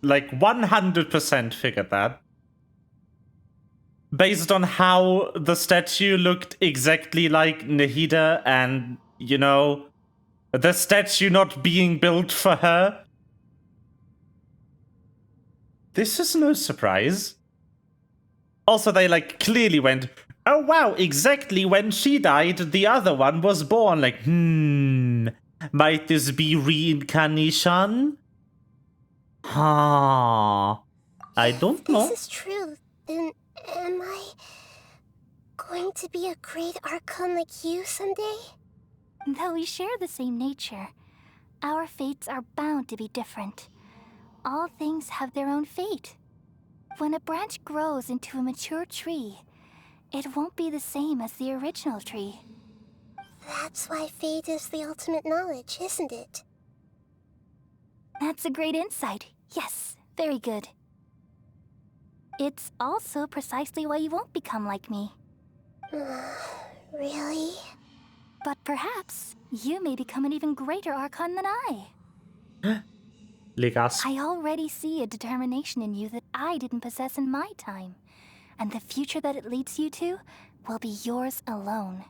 like, 100% figured that. Based on how the statue looked exactly like Nahida and, you know, the statue not being built for her. This is no surprise. Also, they, like, clearly went, oh wow, exactly when she died, the other one was born. Like, might this be reincarnation? Huh. I don't know. If this is true, then am I going to be a great Archon like you someday? Though we share the same nature, our fates are bound to be different. All things have their own fate. When a branch grows into a mature tree, it won't be the same as the original tree. That's why fate is the ultimate knowledge, isn't it? That's a great insight. Yes, very good. It's also precisely why you won't become like me. Really? But perhaps you may become an even greater Archon than I. Legas. I already see a determination in you that I didn't possess in my time. And the future that it leads you to will be yours alone.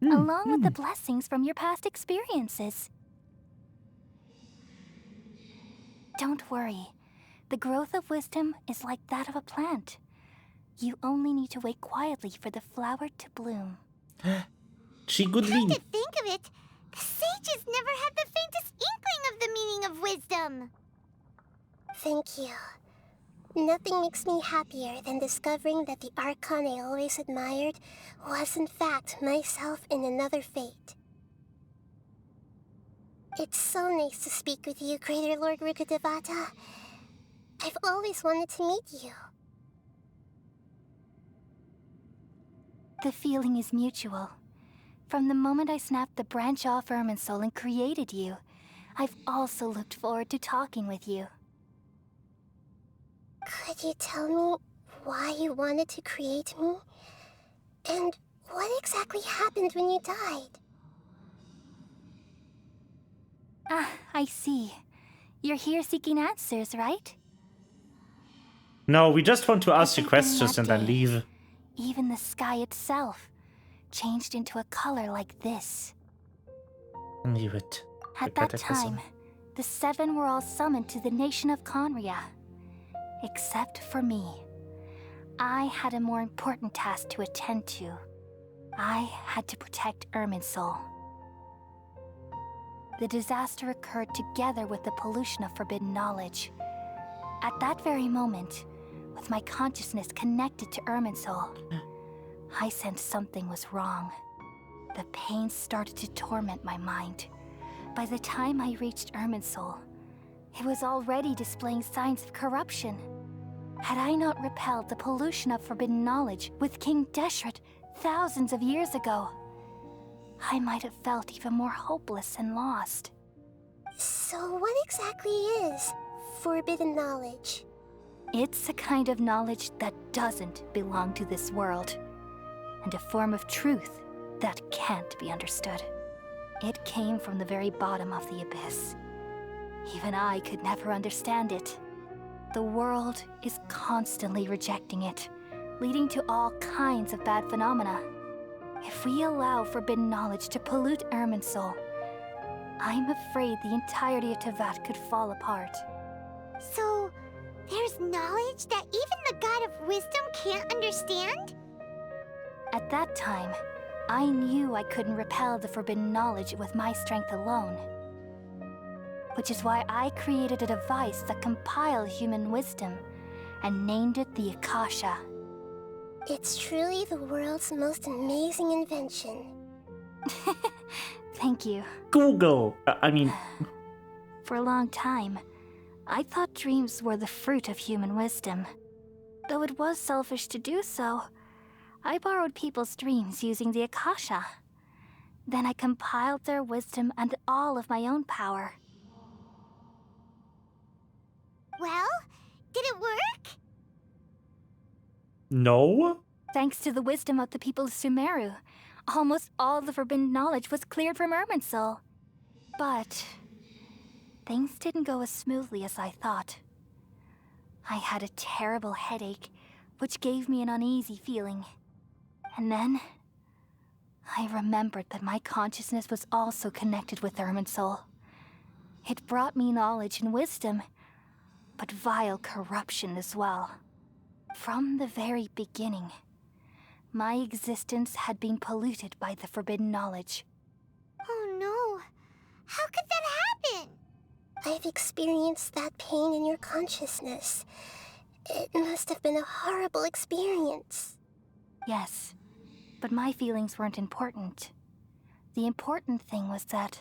Along with the blessings from your past experiences. Don't worry. The growth of wisdom is like that of a plant. You only need to wait quietly for the flower to bloom. She good Come lead. to think of it, the sages never had the faintest inkling of the meaning of wisdom. Thank you. Nothing makes me happier than discovering that the Archon I always admired was in fact myself in another fate. It's so nice to speak with you, Greater Lord Rukkhadevata. I've always wanted to meet you. The feeling is mutual. From the moment I snapped the branch off Irminsul and created you, I've also looked forward to talking with you. Could you tell me why you wanted to create me? And what exactly happened when you died? Ah, I see. You're here seeking answers, right? No, we just want to ask you think in questions that and then day, leave. Even the sky itself changed into a color like this. I knew it. At The that cataclysm. time, the seven were all summoned to the nation of Conria. Except for me. I had a more important task to attend to. I had to protect Irminsul. The disaster occurred together with the pollution of forbidden knowledge. At that very moment, with my consciousness connected to Irminsul, I sensed something was wrong. The pain started to torment my mind. By the time I reached Irminsul, it was already displaying signs of corruption. Had I not repelled the pollution of forbidden knowledge with King Deshret thousands of years ago, I might have felt even more hopeless and lost. So what exactly is forbidden knowledge? It's a kind of knowledge that doesn't belong to this world, and a form of truth that can't be understood. It came from the very bottom of the abyss. Even I could never understand it. The world is constantly rejecting it, leading to all kinds of bad phenomena. If we allow forbidden knowledge to pollute Irminsul, I'm afraid the entirety of Tevat could fall apart. So, there's knowledge that even the God of Wisdom can't understand? At that time, I knew I couldn't repel the forbidden knowledge with my strength alone. Which is why I created a device that compiled human wisdom and named it the Akasha. It's truly the world's most amazing invention. Thank you. Google. For a long time, I thought dreams were the fruit of human wisdom. Though it was selfish to do so, I borrowed people's dreams using the Akasha. Then I compiled their wisdom and all of my own power. Well, did it work? No? Thanks to the wisdom of the people of Sumeru, almost all the forbidden knowledge was cleared from Irminsul. But things didn't go as smoothly as I thought. I had a terrible headache, which gave me an uneasy feeling. And then I remembered that my consciousness was also connected with Irminsul. It brought me knowledge and wisdom, but vile corruption as well. From the very beginning, my existence had been polluted by the forbidden knowledge. Oh no. How could that happen? I've experienced that pain in your consciousness. It must have been a horrible experience. Yes, but my feelings weren't important. The important thing was that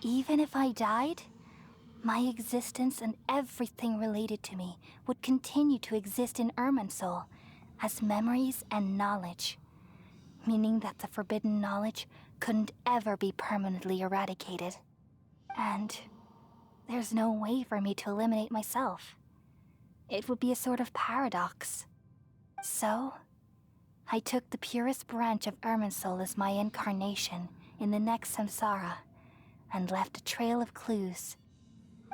even if I died, my existence and everything related to me would continue to exist in Irminsul as memories and knowledge, meaning that the forbidden knowledge couldn't ever be permanently eradicated. And there's no way for me to eliminate myself. It would be a sort of paradox. So, I took the purest branch of Irminsul as my incarnation in the next samsara and left a trail of clues,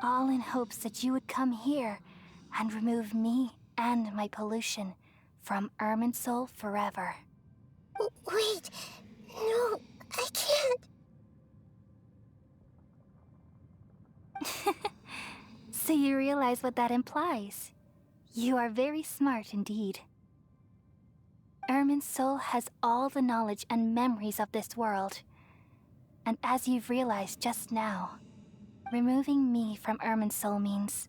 all in hopes that you would come here and remove me and my pollution from Irminsul forever. Wait, no, I can't. So you realize what that implies. You are very smart indeed. Irminsul has all the knowledge and memories of this world. And as you've realized just now, removing me from Irminsul means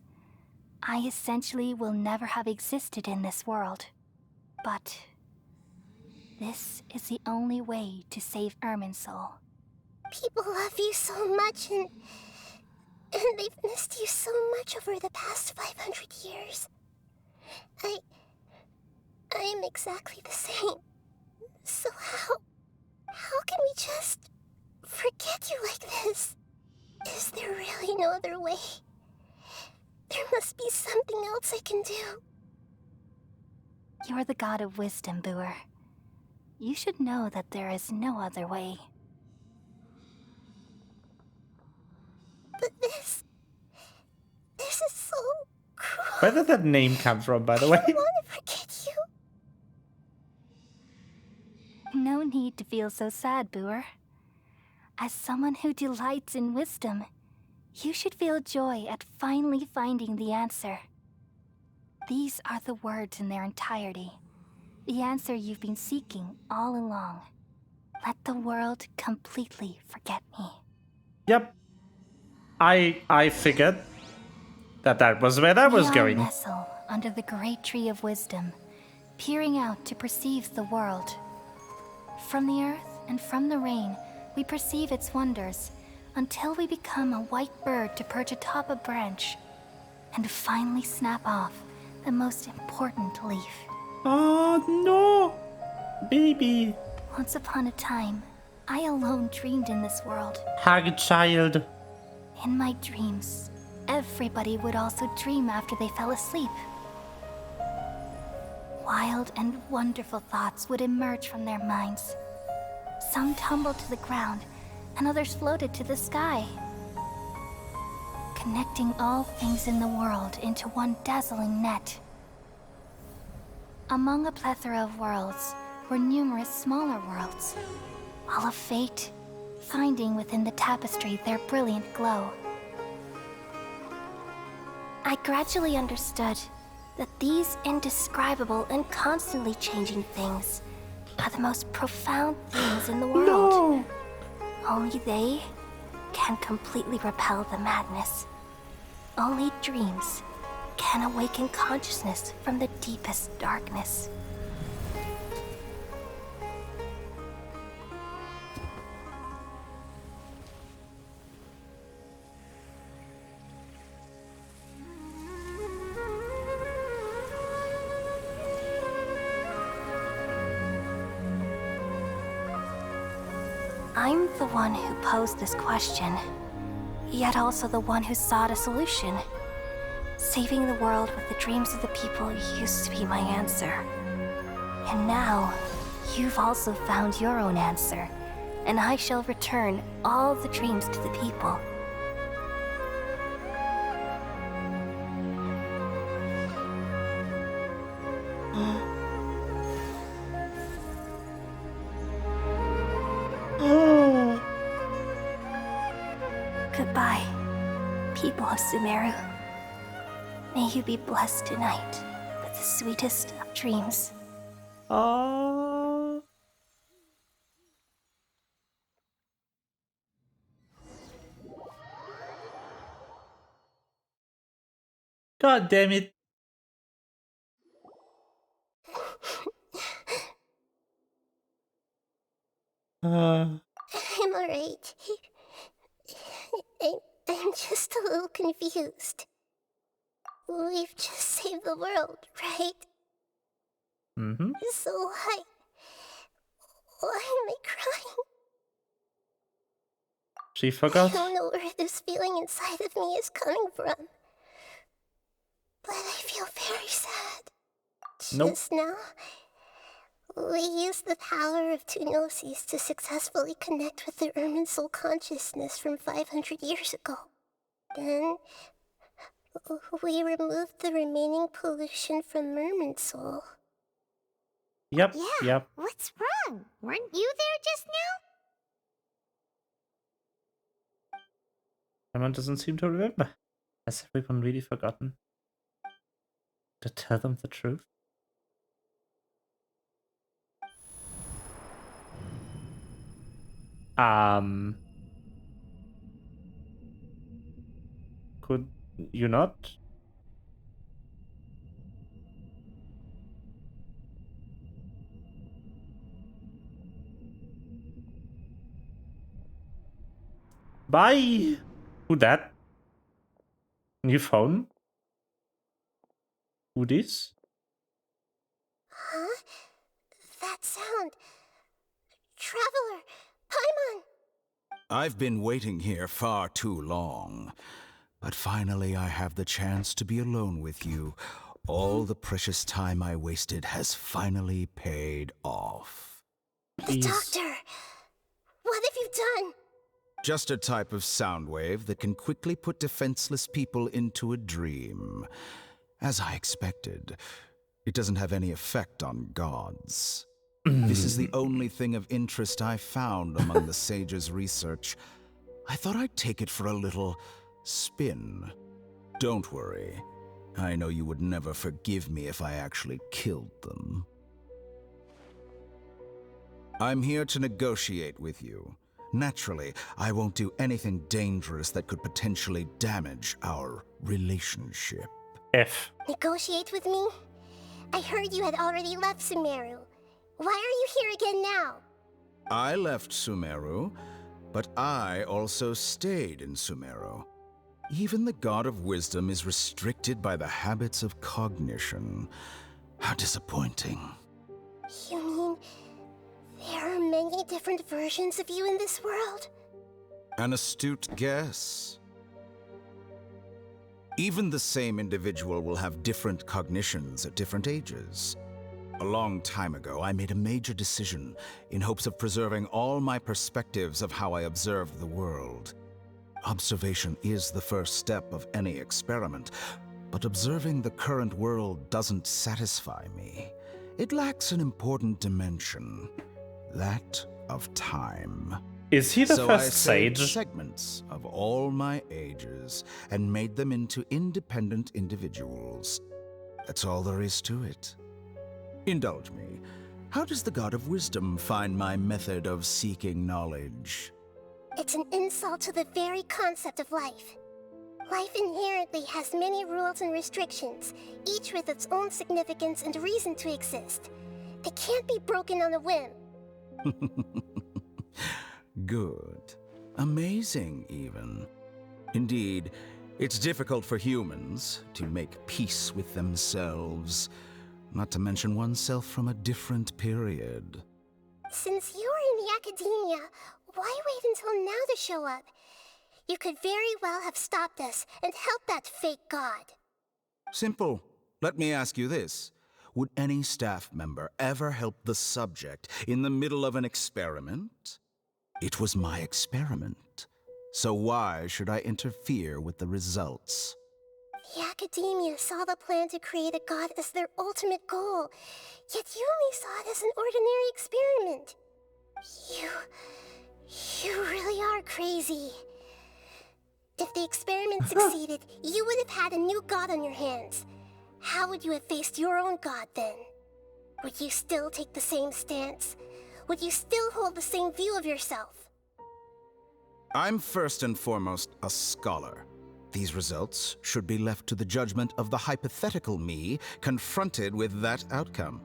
I essentially will never have existed in this world. But this is the only way to save Irminsul. People love you so much and they've missed you so much over the past 500 years. I am exactly the same. So how can we just forget you like this? Is there really no other way? There must be something else I can do. You're the god of wisdom, Booer. You should know that there is no other way. But this is so cruel. Where did that name come from, by the way? I don't want to forget you. No need to feel so sad, Booer. As someone who delights in wisdom, you should feel joy at finally finding the answer. These are the words in their entirety. The answer you've been seeking all along. Let the world completely forget me. Yep. I figured that was where that was We all going. nestle under the great tree of wisdom, peering out to perceive the world. From the earth and from the rain, we perceive its wonders until we become a white bird to perch atop a branch and finally snap off the most important leaf. Oh no! Baby! Once upon a time, I alone dreamed in this world. Hug child. In my dreams, everybody would also dream after they fell asleep. Wild and wonderful thoughts would emerge from their minds. Some tumbled to the ground, and others floated to the sky, connecting all things in the world into one dazzling net. Among a plethora of worlds were numerous smaller worlds, all of fate, finding within the tapestry their brilliant glow. I gradually understood that these indescribable and constantly changing things are the most profound things in the world. No! Only they can completely repel the madness. Only dreams can awaken consciousness from the deepest darkness. I'm the one who posed this question, yet also the one who sought a solution. Saving the world with the dreams of the people used to be my answer. And now, you've also found your own answer, and I shall return all the dreams to the people. Goodbye, people of Sumeru. May you be blessed tonight with the sweetest of dreams. Oh. God damn it. I'm alright. I'm just a little confused. We've just saved the world, right? Mm-hmm. So why am I crying? She I forgot. don't know where this feeling inside of me is coming from. But I feel very sad. Nope. Just now, we used the power of two gnosis to successfully connect with the Ermin soul consciousness from 500 years ago. Then, we removed the remaining pollution from Merman soul. Yep, Yeah, yep. what's wrong? Weren't you there just now? Everyone doesn't seem to remember. Has everyone really forgotten to tell them the truth? Could you not? Bye! Who that? New phone? Who this? Huh? That sound. Traveler! Paimon! I've been waiting here far too long. But finally I have the chance to be alone with you. All the precious time I wasted has finally paid off. The Please. doctor! What have you done? Just a type of sound wave that can quickly put defenseless people into a dream. As I expected, it doesn't have any effect on gods. This is the only thing of interest I found among the sage's research. I thought I'd take it for a little spin. Don't worry. I know you would never forgive me if I actually killed them. I'm here to negotiate with you. Naturally, I won't do anything dangerous that could potentially damage our relationship. F. Negotiate with me? I heard you had already left Sumeru. Why are you here again now? I left Sumeru, but I also stayed in Sumeru. Even the God of Wisdom is restricted by the habits of cognition. How disappointing. You mean there are many different versions of you in this world? An astute guess. Even the same individual will have different cognitions at different ages. A long time ago, I made a major decision in hopes of preserving all my perspectives of how I observed the world. Observation is the first step of any experiment, but observing the current world doesn't satisfy me. It lacks an important dimension, that of time. Is he the So I first saved sage? segments of all my ages and made them into independent individuals. That's all there is to it. Indulge me. How does the God of Wisdom find my method of seeking knowledge? It's an insult to the very concept of life. Life inherently has many rules and restrictions, each with its own significance and reason to exist. They can't be broken on a whim. Good. Amazing, even. Indeed, it's difficult for humans to make peace with themselves, not to mention oneself from a different period. Since you're in the academia, why wait until now to show up? You could very well have stopped us and helped that fake god. Simple. Let me ask you this. Would any staff member ever help the subject in the middle of an experiment? It was my experiment. So why should I interfere with the results? The academia saw the plan to create a god as their ultimate goal, yet you only saw it as an ordinary experiment. You really are crazy. If the experiment succeeded, you would have had a new god on your hands. How would you have faced your own god then? Would you still take the same stance? Would you still hold the same view of yourself? I'm first and foremost a scholar. These results should be left to the judgment of the hypothetical me confronted with that outcome.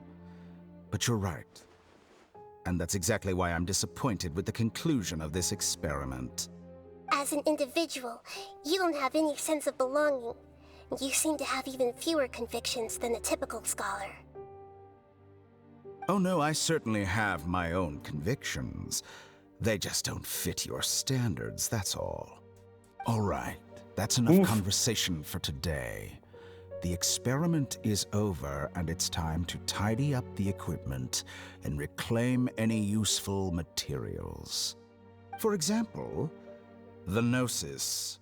But you're right. And that's exactly why I'm disappointed with the conclusion of this experiment. As an individual, you don't have any sense of belonging. You seem to have even fewer convictions than a typical scholar. Oh no, I certainly have my own convictions. They just don't fit your standards, that's all. All right, that's enough conversation for today. The experiment is over, and it's time to tidy up the equipment and reclaim any useful materials. For example, the Gnosis.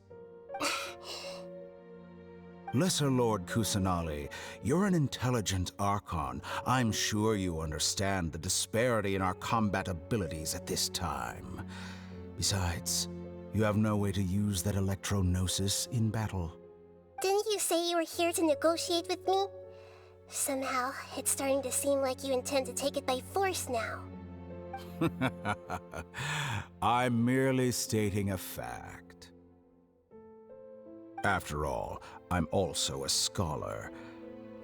Lesser Lord Kusanali, you're an intelligent Archon. I'm sure you understand the disparity in our combat abilities at this time. Besides, you have no way to use that Electro-Gnosis in battle. Didn't you say you were here to negotiate with me? Somehow, it's starting to seem like you intend to take it by force now. I'm merely stating a fact. After all, I'm also a scholar.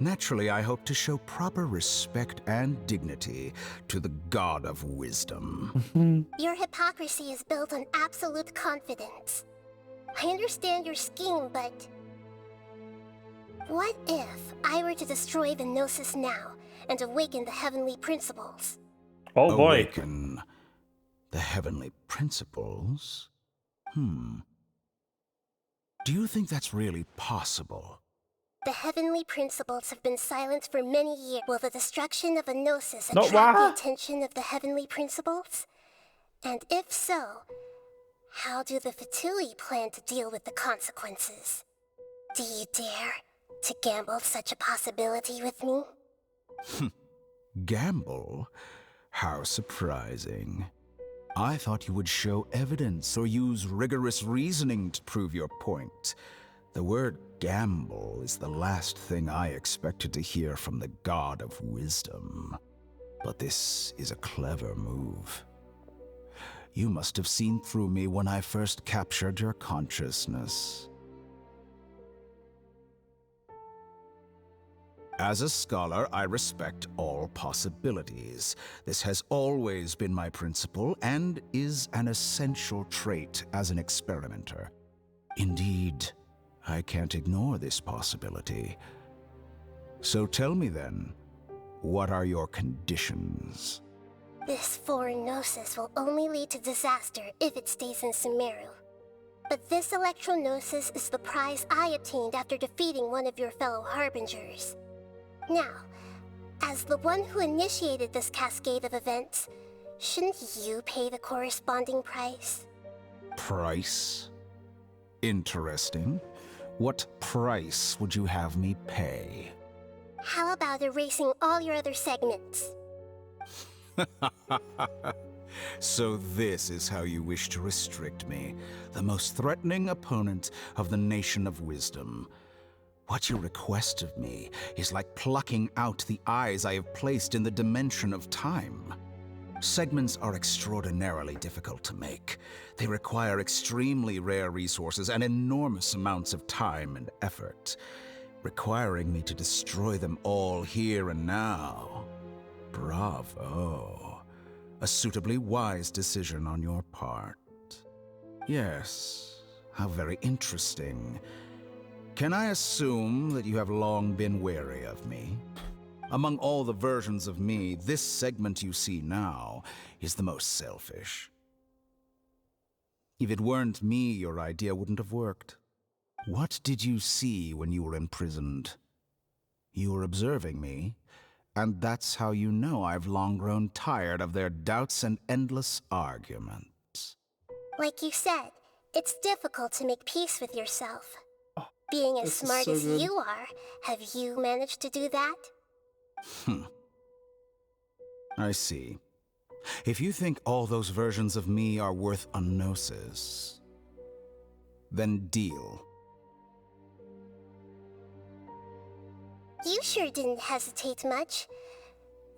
Naturally, I hope to show proper respect and dignity to the God of Wisdom. Your hypocrisy is built on absolute confidence. I understand your scheme, but... what if I were to destroy the Gnosis now and awaken the heavenly principles? Oh boy. Awaken the heavenly principles? Do you think that's really possible? The heavenly principles have been silent for many years. Will the destruction of a Gnosis No, attract the what? attention of the heavenly principles? And if so, how do the Fatui plan to deal with the consequences? Do you dare to gamble such a possibility with me? Gamble? How surprising. I thought you would show evidence or use rigorous reasoning to prove your point. The word gamble is the last thing I expected to hear from the God of Wisdom. But this is a clever move. You must have seen through me when I first captured your consciousness. As a scholar, I respect all possibilities. This has always been my principle and is an essential trait as an experimenter. Indeed, I can't ignore this possibility. So tell me then, what are your conditions? This foreign gnosis will only lead to disaster if it stays in Sumeru. But this electro-gnosis is the prize I obtained after defeating one of your fellow Harbingers. Now, as the one who initiated this cascade of events, shouldn't you pay the corresponding price? Price? Interesting. What price would you have me pay? How about erasing all your other segments? So this is how you wish to restrict me, the most threatening opponent of the Nation of Wisdom. What you request of me is like plucking out the eyes I have placed in the dimension of time. Segments are extraordinarily difficult to make. They require extremely rare resources and enormous amounts of time and effort, requiring me to destroy them all here and now. Bravo. A suitably wise decision on your part. Yes, how very interesting. Can I assume that you have long been wary of me? Among all the versions of me, this segment you see now is the most selfish. If it weren't me, your idea wouldn't have worked. What did you see when you were imprisoned? You were observing me, and that's how you know I've long grown tired of their doubts and endless arguments. Like you said, it's difficult to make peace with yourself. Being as smart as you are, have you managed to do that? I see. If you think all those versions of me are worth a gnosis, then deal. You sure didn't hesitate much.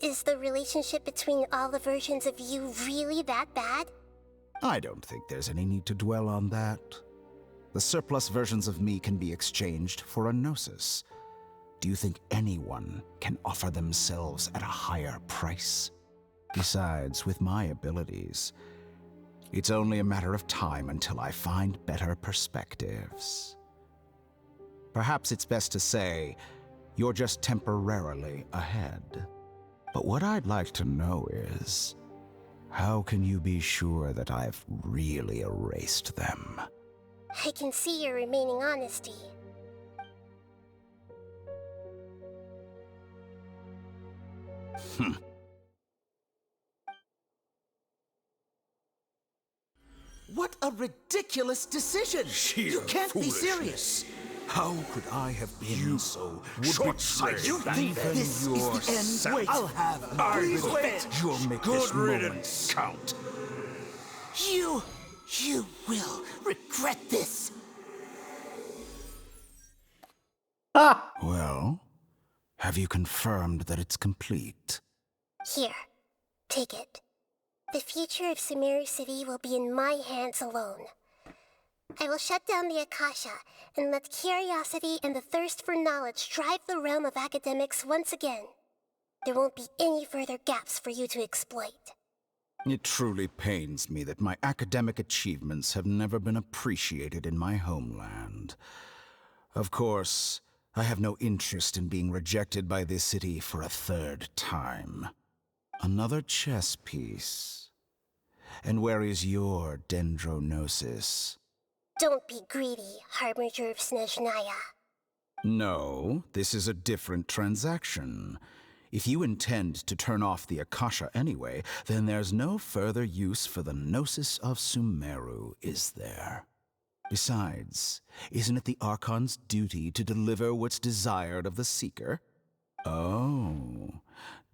Is the relationship between all the versions of you really that bad? I don't think there's any need to dwell on that. The surplus versions of me can be exchanged for a gnosis. Do you think anyone can offer themselves at a higher price? Besides, with my abilities, it's only a matter of time until I find better perspectives. Perhaps it's best to say, you're just temporarily ahead. But what I'd like to know is, how can you be sure that I've really erased them? I can see your remaining honesty. What a ridiculous decision! You can't be serious! How could I have been so short-sighted? You think this is the end? Wait, I'll have please wait! You'll make this moment count. You will regret this! Well, have you confirmed that it's complete? Here, take it. The future of Sumeru City will be in my hands alone. I will shut down the Akasha and let curiosity and the thirst for knowledge drive the realm of academics once again. There won't be any further gaps for you to exploit. It truly pains me that my academic achievements have never been appreciated in my homeland. Of course, I have no interest in being rejected by this city for a third time. Another chess piece. And where is your dendronosis? Don't be greedy, Harbinger of Snezhnaya. No, this is a different transaction. If you intend to turn off the Akasha anyway, then there's no further use for the Gnosis of Sumeru, is there? Besides, isn't it the Archon's duty to deliver what's desired of the Seeker? Oh,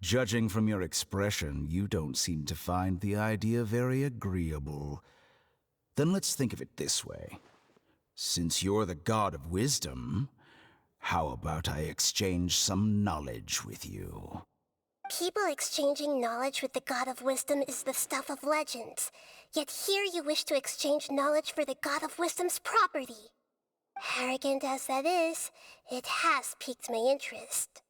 judging from your expression, you don't seem to find the idea very agreeable. Then let's think of it this way. Since you're the god of wisdom, how about I exchange some knowledge with you? People exchanging knowledge with the God of Wisdom is the stuff of legends. Yet here you wish to exchange knowledge for the God of Wisdom's property. Arrogant as that is, it has piqued my interest.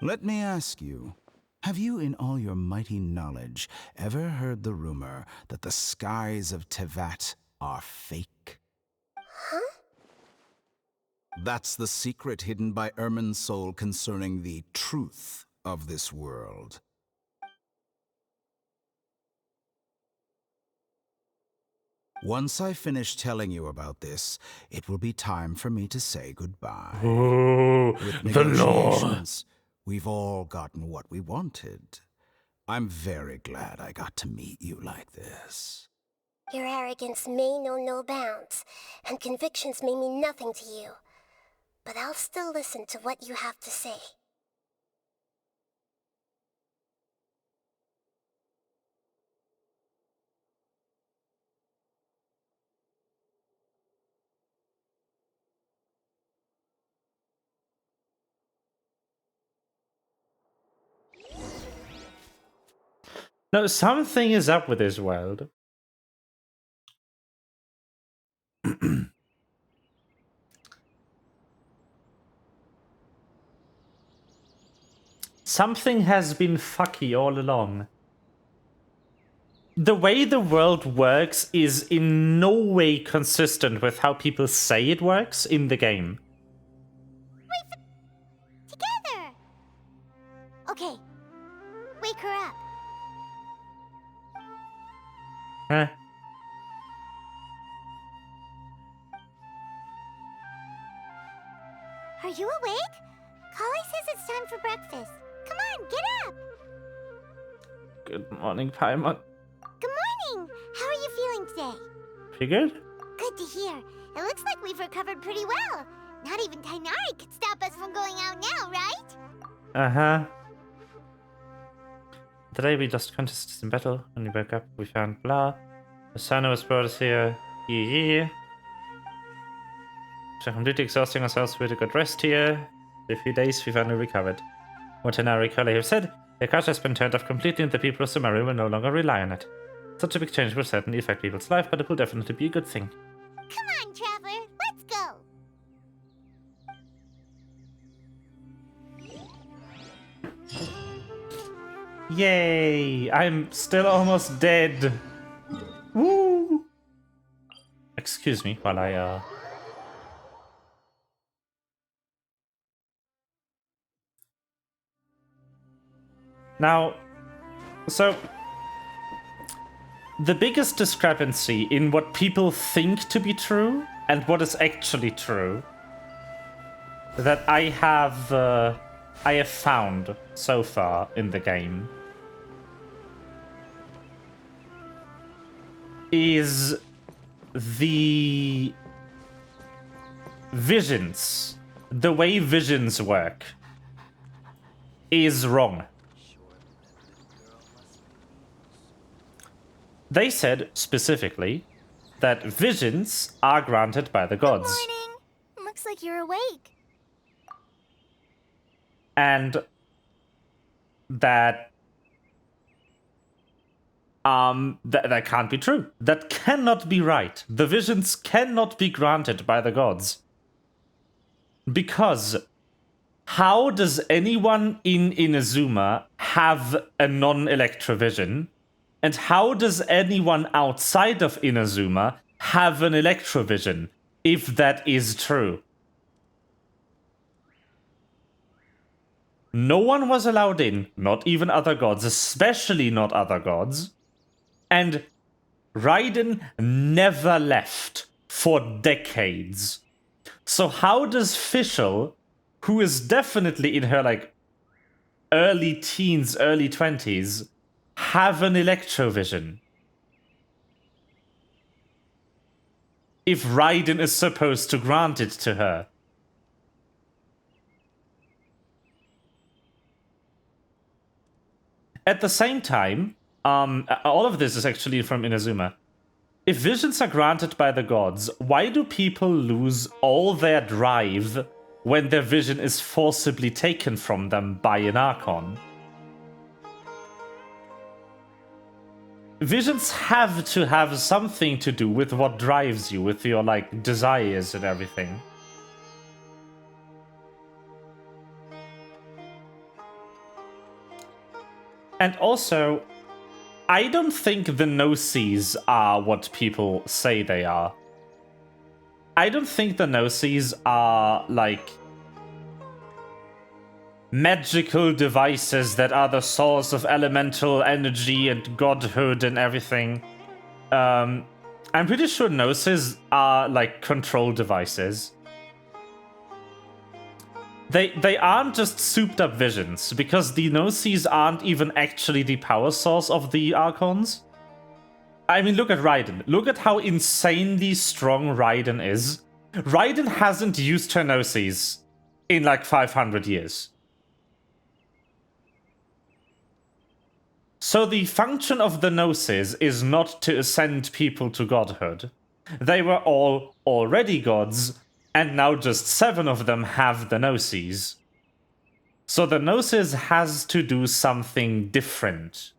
Let me ask you, have you in all your mighty knowledge ever heard the rumor that the skies of Tevat are fake? Huh? That's the secret hidden by Ermin's soul concerning the truth of this world. Once I finish telling you about this, it will be time for me to say goodbye. Ooh, With the law. negotiations, we've all gotten what we wanted. I'm very glad I got to meet you like this. Your arrogance may know no bounds, and convictions may mean nothing to you. But I'll still listen to what you have to say. No, something is up with this world. Something has been fucky all along. The way the world works is in no way consistent with how people say it works in the game. Together! Okay. Wake her up. Huh? Are you awake? Kali says it's time for breakfast. Come on, get up! Good morning, Paimon. Good morning! How are you feeling today? Pretty good? Good to hear. It looks like we've recovered pretty well. Not even Tainari could stop us from going out now, right? Uh-huh. Today we lost consciousness in battle. When we woke up, we found blah. The sun was brought us here. Yeah. After completely exhausting ourselves, we had a good rest here. For a few days, we finally recovered. What Tainari Kali have said, their culture has been turned off completely and the people of Sumeru will no longer rely on it. Such a big change will certainly affect people's life, but it will definitely be a good thing. Come on, Traveler, let's go! Yay! I'm still almost dead. Woo! Excuse me while I Now, so the biggest discrepancy in what people think to be true and what is actually true that I have found so far in the game is the visions. The way visions work is wrong. They said, specifically, that visions are granted by the gods. Morning! Looks like you're awake. And that that can't be true. That cannot be right. The visions cannot be granted by the gods. Because how does anyone in Inazuma have a non-electrovision? And how does anyone outside of Inazuma have an electrovision, if that is true? No one was allowed in, not even other gods, especially not other gods. And Raiden never left for decades. So how does Fischl, who is definitely in her like early teens, early 20s, have an electrovision? If Raiden is supposed to grant it to her. At the same time, all of this is actually from Inazuma. If visions are granted by the gods, why do people lose all their drive when their vision is forcibly taken from them by an Archon? Visions have to have something to do with what drives you, with your, like, desires and everything. And also, I don't think the Gnosis are what people say they are. I don't think the Gnosis are, like, magical devices that are the source of elemental energy and godhood and everything. I'm pretty sure Gnosis are, like, control devices. They aren't just souped up visions, because the Gnosis aren't even actually the power source of the Archons. I mean, look at Raiden. Look at how insanely strong Raiden is. Raiden hasn't used her Gnosis in like 500 years. So the function of the Gnosis is not to ascend people to godhood. They were all already gods, and now just 7 of them have the Gnosis. So the Gnosis has to do something different.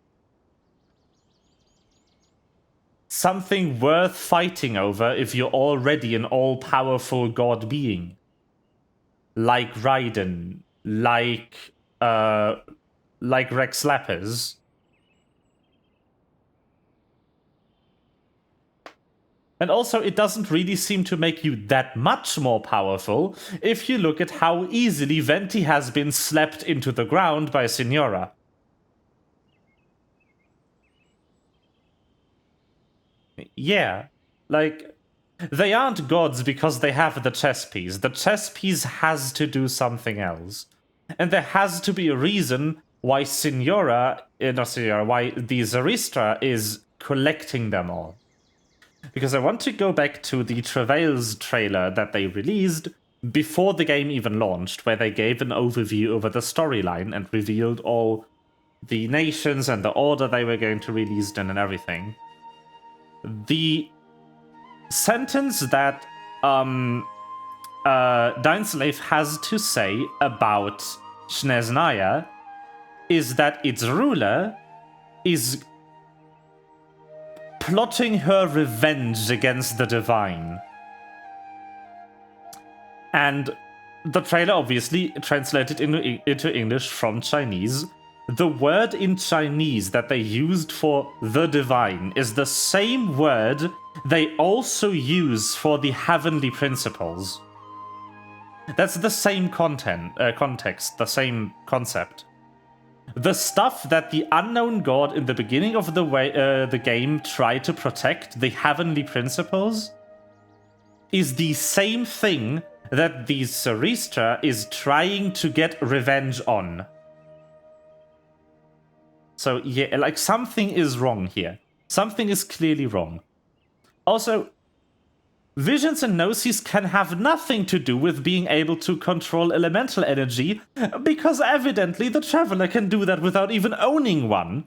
Something worth fighting over if you're already an all-powerful god being. Like Raiden, like Rex Lapis. And also, it doesn't really seem to make you that much more powerful if you look at how easily Venti has been slapped into the ground by Signora. Yeah, like, they aren't gods because they have the chess piece. The chess piece has to do something else. And there has to be a reason why why the Zaristra is collecting them all. Because I want to go back to the Travails trailer that they released before the game even launched, where they gave an overview over the storyline and revealed all the nations and the order they were going to release in and everything. The sentence that Dainsleif has to say about Snezhnaya is that its ruler is plotting her revenge against the divine. And the trailer obviously translated into English from Chinese. The word in Chinese that they used for the divine is the same word they also use for the heavenly principles. That's the same context, the same concept. The stuff that the unknown god in the beginning of the game tried to protect, the heavenly principles, is the same thing that the Zaristra is trying to get revenge on. So yeah, like, something is wrong here. Something is clearly wrong. Also, visions and gnosis can have nothing to do with being able to control elemental energy, because evidently the Traveler can do that without even owning one,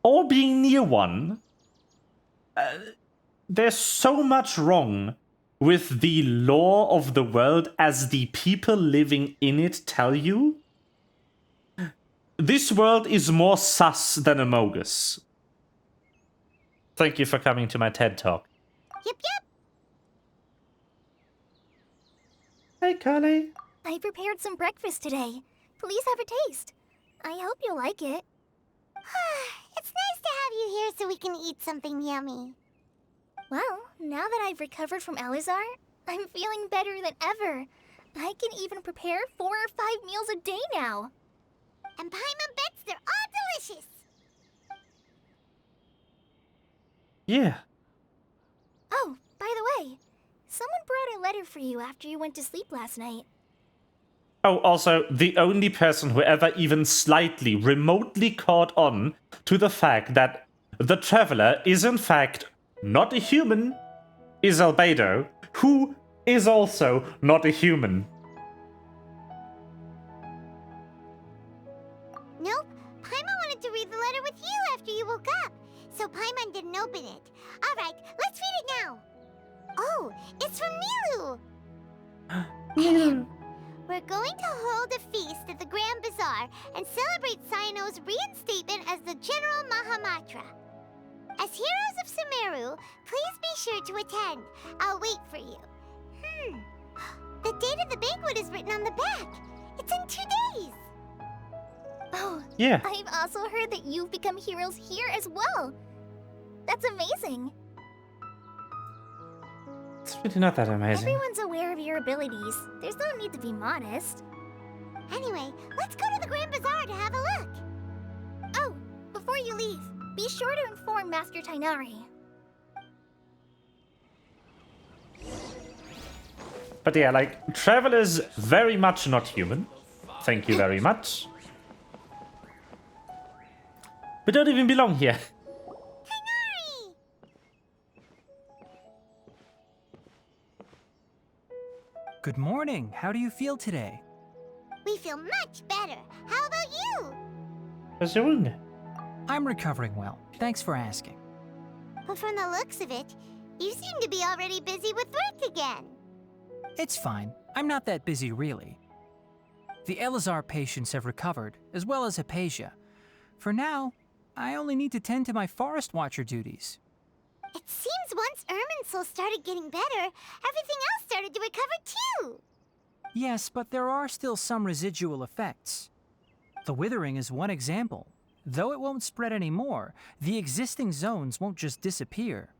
or being near one. There's so much wrong with the lore of the world as the people living in it tell you. This world is more sus than Amogus. Thank you for coming to my TED Talk. Yep, yep. Hey, Carly. I prepared some breakfast today. Please have a taste. I hope you'll like it. It's nice to have you here so we can eat something yummy. Well, now that I've recovered from Elazar, I'm feeling better than ever. I can even prepare 4 or 5 meals a day now. And Paimon bets they're all delicious. Yeah. Oh, by the way, someone brought a letter for you after you went to sleep last night. Oh, also, the only person who ever even slightly, remotely caught on to the fact that the Traveler is in fact not a human is Albedo, who is also not a human. Nope, Paimon wanted to read the letter with you after you woke up, so Paimon didn't open it. Alright, let's read it now. Oh, it's from Nilu! We're going to hold a feast at the Grand Bazaar and celebrate Cyano's reinstatement as the General Mahamatra. As heroes of Sumeru, please be sure to attend. I'll wait for you. The date of the banquet is written on the back. It's in 2 days. Oh, Yeah. I've also heard that you've become heroes here as well. That's amazing. It's Really not that amazing. Everyone's aware of your abilities. There's no need to be modest. Anyway, let's go to the Grand Bazaar to have a look. Oh, before you leave, be sure to inform Master Tainari. But yeah, like, travel is very much not human. Thank you very much. We don't even belong here. Tainari! Good morning. How do you feel today? We feel much better. How about you? How's your wound? I'm recovering well. Thanks for asking. But from the looks of it, you seem to be already busy with work again. It's fine. I'm not that busy, really. The Elazar patients have recovered, as well as Hypatia. For now, I only need to tend to my Forest Watcher duties. It seems once Irminsul started getting better, everything else started to recover too. Yes, but there are still some residual effects. The withering is one example. Though it won't spread anymore, the existing zones won't just disappear.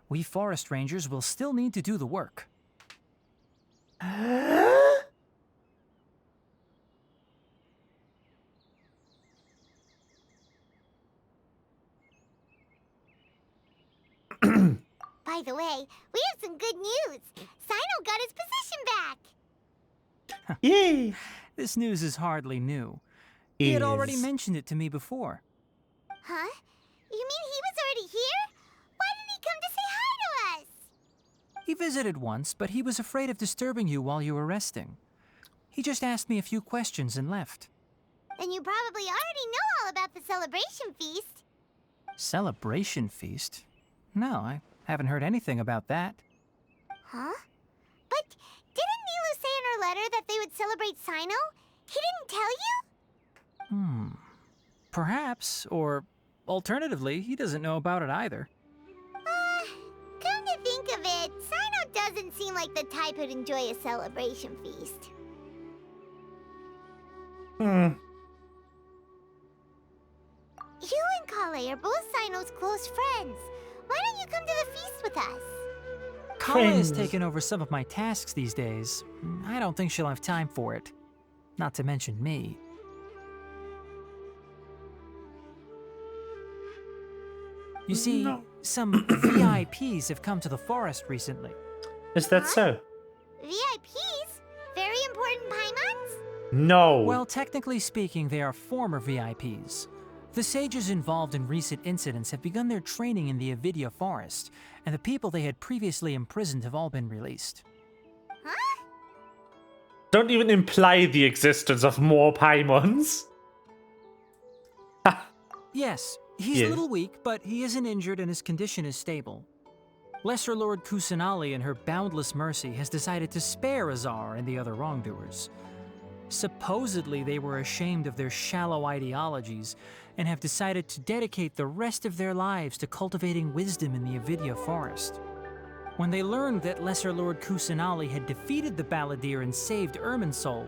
We forest rangers will still need to do the work. By the way, we have some good news. Sino got his position back. Yay! This news is hardly new. He had already mentioned it to me before. Huh? You mean he was already here? Why didn't he come to say hi to us? He visited once, but he was afraid of disturbing you while you were resting. He just asked me a few questions and left. Then you probably already know all about the celebration feast. Celebration feast? No, I haven't heard anything about that. Huh? But didn't Nilu say in her letter that they would celebrate Sino? He didn't tell you? Perhaps, or alternatively, he doesn't know about it either. Come to think of it, Sino doesn't seem like the type who'd enjoy a celebration feast. You and Kale are both Sino's close friends. Why don't you come to the feast with us? Kala has taken over some of my tasks these days. I don't think she'll have time for it. Not to mention me. You see, some VIPs have come to the forest recently. Is that so? VIPs? Very important Paimons? No. Well, technically speaking, they are former VIPs. The sages involved in recent incidents have begun their training in the Avidia forest, and the people they had previously imprisoned have all been released. Huh? Don't even imply the existence of more Paimons. Yes, he's a little weak, but he isn't injured and his condition is stable. Lesser Lord Kusanali, in her boundless mercy, has decided to spare Azar and the other wrongdoers. Supposedly, they were ashamed of their shallow ideologies and have decided to dedicate the rest of their lives to cultivating wisdom in the Avidia forest. When they learned that Lesser Lord Kusanali had defeated the Balladeer and saved Irminsul,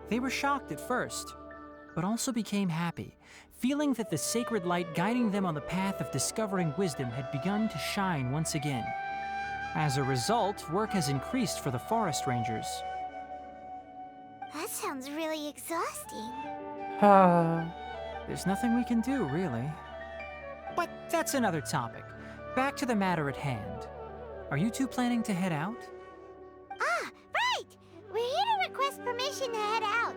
they were shocked at first, but also became happy, feeling that the sacred light guiding them on the path of discovering wisdom had begun to shine once again. As a result, work has increased for the forest rangers. That sounds really exhausting. There's nothing we can do, really. But that's another topic. Back to the matter at hand. Are you two planning to head out? Ah, right! We're here to request permission to head out.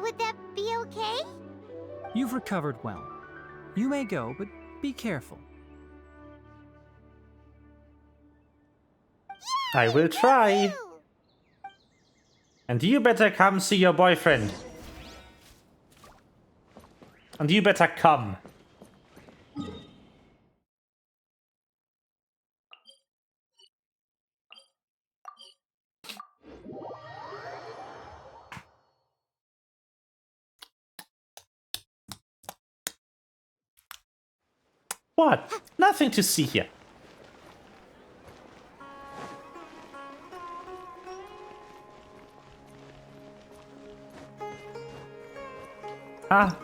Would that be okay? You've recovered well. You may go, but be careful. I will try. And you better come see your boyfriend. And you better come. What? Nothing to see here. Ah.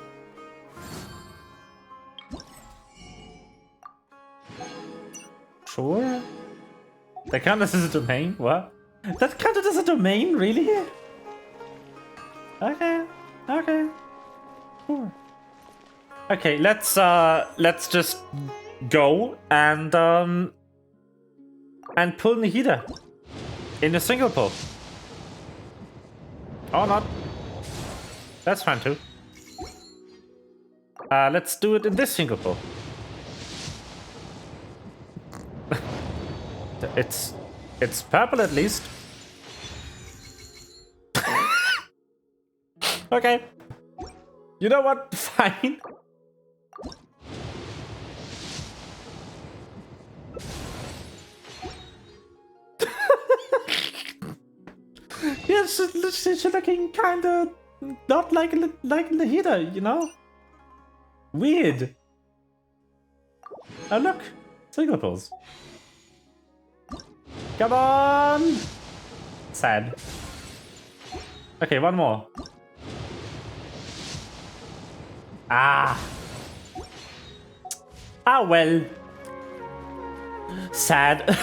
Sure. That counted as a domain? What? That counted as a domain? Really? Okay. Okay. Cool. Okay, let's just go and pull Nihida in a single pull. Or not. That's fine too. Let's do it in this single pull. It's purple at least. Okay. You know what? Fine. Yeah, she's looking kinda not like Nahida, you know? Weird. Oh look, single pulls. Come on! Sad. Okay, one more. Ah. Ah well. Sad.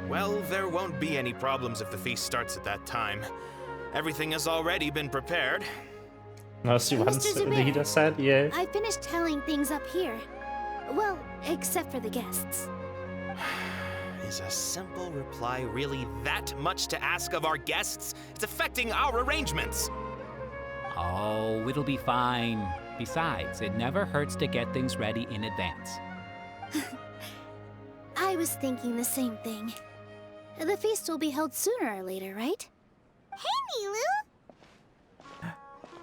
Well, there won't be any problems if the feast starts at that time. Everything has already been prepared. No, she once Nahida said, yeah. I finished telling things up here. Well, except for the guests. Is a simple reply really that much to ask of our guests? It's affecting our arrangements. Oh, it'll be fine. Besides, it never hurts to get things ready in advance. I was thinking the same thing. The feast will be held sooner or later, right? Hey, Nilu!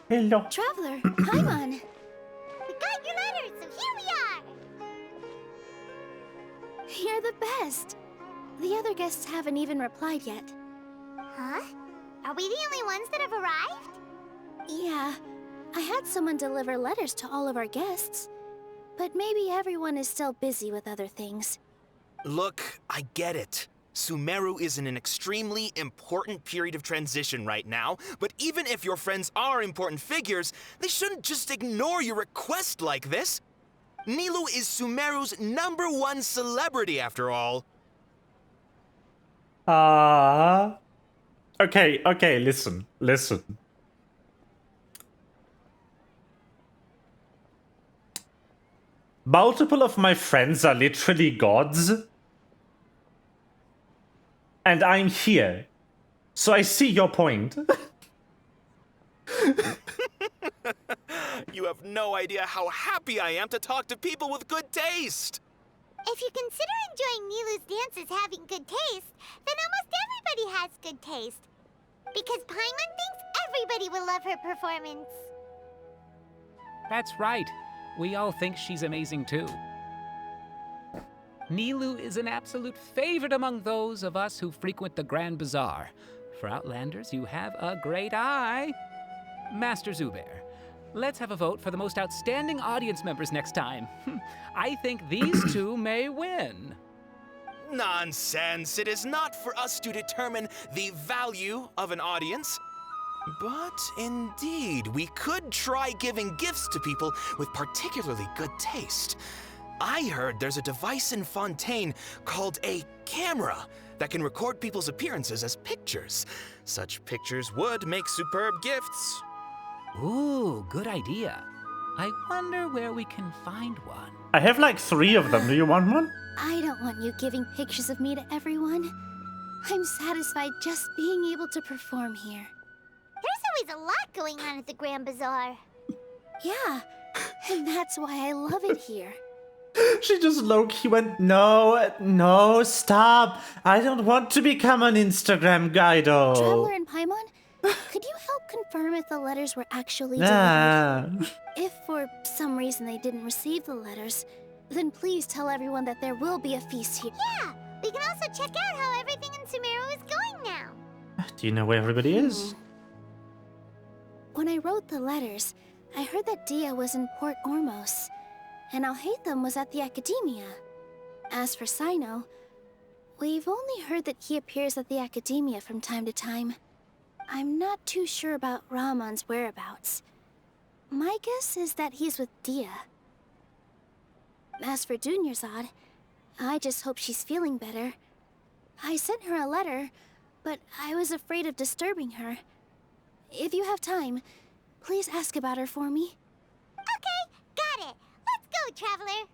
Hello. Traveler, Paimon! We got your letters, so here we are! You're the best! The other guests haven't even replied yet. Huh? Are we the only ones that have arrived? Yeah. I had someone deliver letters to all of our guests. But maybe everyone is still busy with other things. Look, I get it. Sumeru is in an extremely important period of transition right now, but even if your friends are important figures, they shouldn't just ignore your request like this. Nilou is Sumeru's #1 celebrity after all. Okay, listen. Multiple of my friends are literally gods. And I'm here. So I see your point. You have no idea how happy I am to talk to people with good taste. If you consider enjoying Nilu's dances having good taste, then almost everybody has good taste. Because Paimon thinks everybody will love her performance. That's right. We all think she's amazing too. Nilou is an absolute favorite among those of us who frequent the Grand Bazaar. For Outlanders, you have a great eye. Master Zubair, let's have a vote for the most outstanding audience members next time. I think these two may win. Nonsense! It is not for us to determine the value of an audience. But indeed, we could try giving gifts to people with particularly good taste. I heard there's a device in Fontaine called a camera that can record people's appearances as pictures. Such pictures would make superb gifts. Ooh, good idea. I wonder where we can find one. I have like 3 of them. Do you want one? I don't want you giving pictures of me to everyone. I'm satisfied just being able to perform here. There's always a lot going on at the Grand Bazaar. Yeah, and that's why I love it here. She just low-key went, no, stop. I don't want to become an Instagram guido. Traveler and Paimon, could you help confirm if the letters were actually delivered? If for some reason they didn't receive the letters, then please tell everyone that there will be a feast here. Yeah, we can also check out how everything in Sumeru is going now. Do you know where everybody is? When I wrote the letters, I heard that Dia was in Port Ormos, and Alhaitham was at the Academia. As for Sino, we've only heard that he appears at the Academia from time to time. I'm not too sure about Ramon's whereabouts. My guess is that he's with Dia. As for Dunyarzad, I just hope she's feeling better. I sent her a letter, but I was afraid of disturbing her. If you have time, please ask about her for me. Okay, got it. Let's go, Traveler.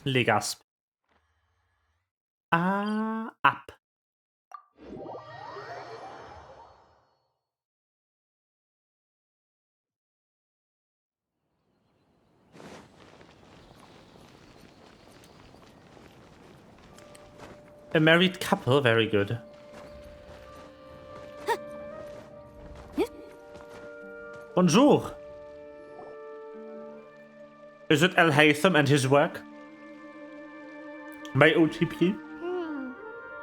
Legasp. Up. A married couple, very good. Bonjour. Is it Al Haytham and his work? My OTP?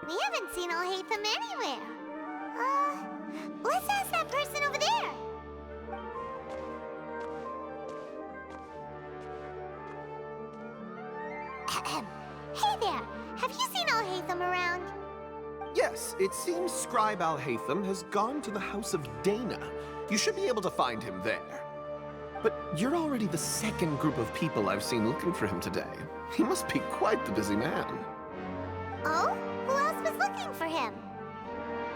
We haven't seen Al Haytham anywhere. Let's ask that person over there. Hey there, have you seen Al Haytham around? Yes, it seems Scribe Al Haytham has gone to the House of Dana. You should be able to find him there. But you're already the second group of people I've seen looking for him today. He must be quite the busy man. Oh? Who else was looking for him?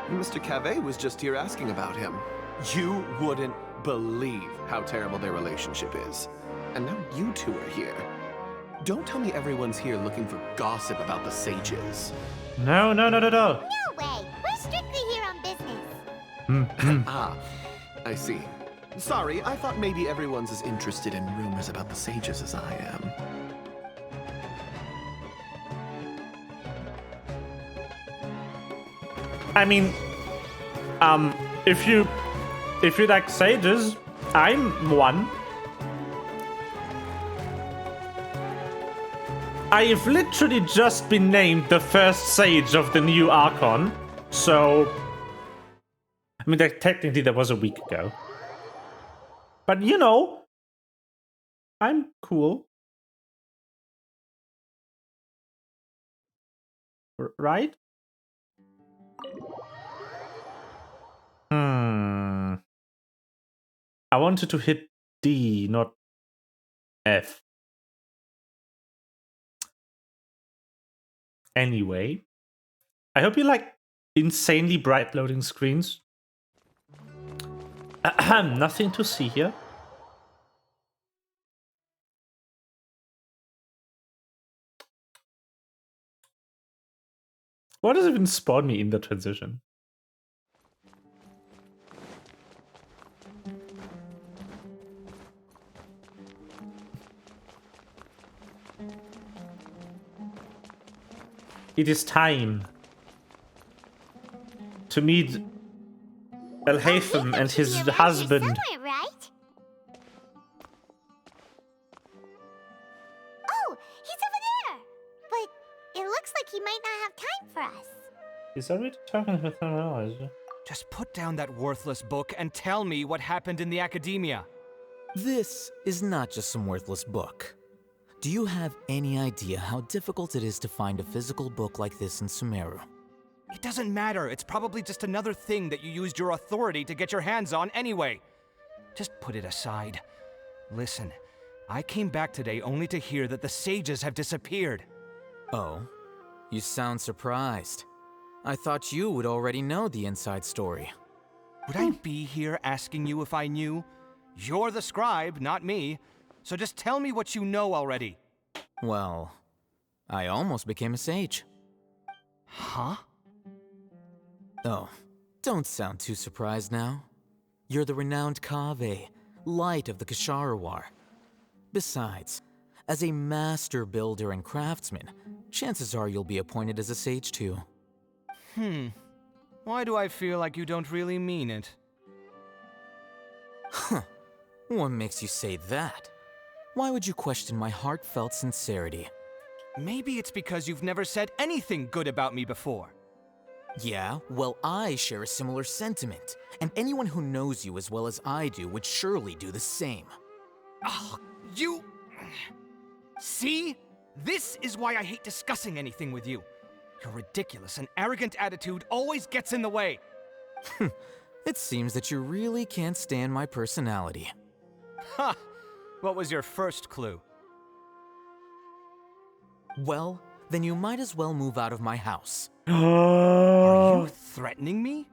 Mr. Cave was just here asking about him. You wouldn't believe how terrible their relationship is. And now you two are here. Don't tell me everyone's here looking for gossip about the sages. No. No way! We're strictly here on business. Ah, I see. Sorry, I thought maybe everyone's as interested in rumors about the sages as I am. I mean, if you like sages, I'm one. I've literally just been named the first sage of the new Archon, so I mean, technically that was a week ago. But you know, I'm cool. Right? I wanted to hit D, not F. Anyway, I hope you like insanely bright loading screens. Nothing to see here. What does even spawn me in the transition? It is time to meet Al Haytham and his husband. Somewhere, right? Oh, he's over there. But it looks like he might not have time for us. He's already talking with someone else. Just put down that worthless book and tell me what happened in the academia. This is not just some worthless book. Do you have any idea how difficult it is to find a physical book like this in Sumeru? It doesn't matter. It's probably just another thing that you used your authority to get your hands on anyway. Just put it aside. Listen, I came back today only to hear that the sages have disappeared. Oh, you sound surprised. I thought you would already know the inside story. Would I be here asking you if I knew? You're the scribe, not me. So just tell me what you know already. Well, I almost became a sage. Huh? Oh, don't sound too surprised now. You're the renowned Kaveh, light of the Ksharawar. Besides, as a master builder and craftsman, chances are you'll be appointed as a sage too. Why do I feel like you don't really mean it? Huh. What makes you say that? Why would you question my heartfelt sincerity? Maybe it's because you've never said anything good about me before. Yeah, well, I share a similar sentiment, and anyone who knows you as well as I do would surely do the same. Oh, you... See? This is why I hate discussing anything with you. Your ridiculous and arrogant attitude always gets in the way. It seems that you really can't stand my personality. Ha! What was your first clue? Well, then you might as well move out of my house. Are you threatening me?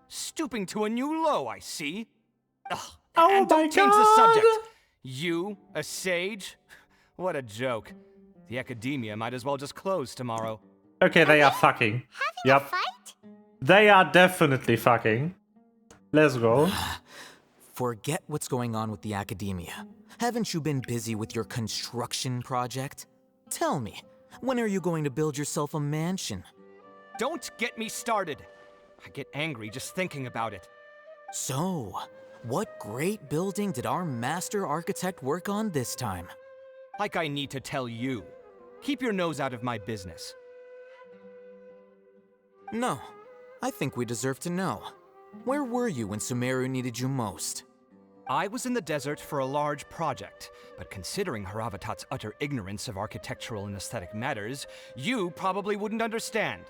Stooping to a new low, I see. Ugh, and don't change the subject. You, a sage? What a joke. The academia might as well just close tomorrow. Okay, they are fucking. Yep. They are definitely fucking. Let's go. Forget what's going on with the academia. Haven't you been busy with your construction project? Tell me, when are you going to build yourself a mansion? Don't get me started. I get angry just thinking about it. So, what great building did our master architect work on this time? Like I need to tell you. Keep your nose out of my business. No, I think we deserve to know. Where were you when Sumeru needed you most? I was in the desert for a large project, but considering Haravatat's utter ignorance of architectural and aesthetic matters, you probably wouldn't understand.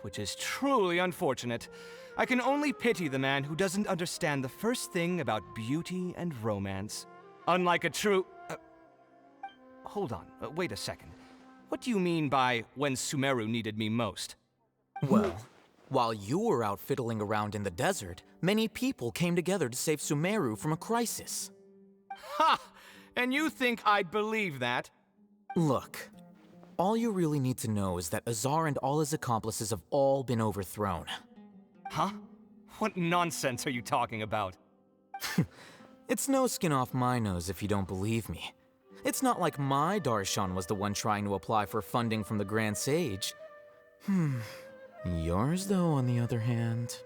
Which is truly unfortunate. I can only pity the man who doesn't understand the first thing about beauty and romance. Unlike a true... hold on, wait a second. What do you mean by when Sumeru needed me most? Well, while you were out fiddling around in the desert, many people came together to save Sumeru from a crisis. Ha! And you think I'd believe that? Look, all you really need to know is that Azar and all his accomplices have all been overthrown. Huh? What nonsense are you talking about? It's no skin off my nose if you don't believe me. It's not like my Darshan was the one trying to apply for funding from the Grand Sage. Yours, though, on the other hand...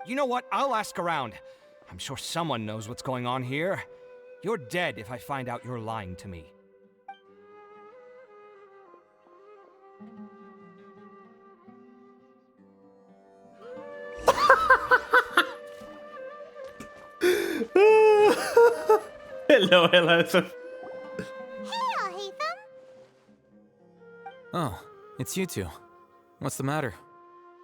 You know what? I'll ask around. I'm sure someone knows what's going on here. You're dead if I find out you're lying to me. Hello, hello. Hey, Alhaitham. Oh, it's you two. What's the matter?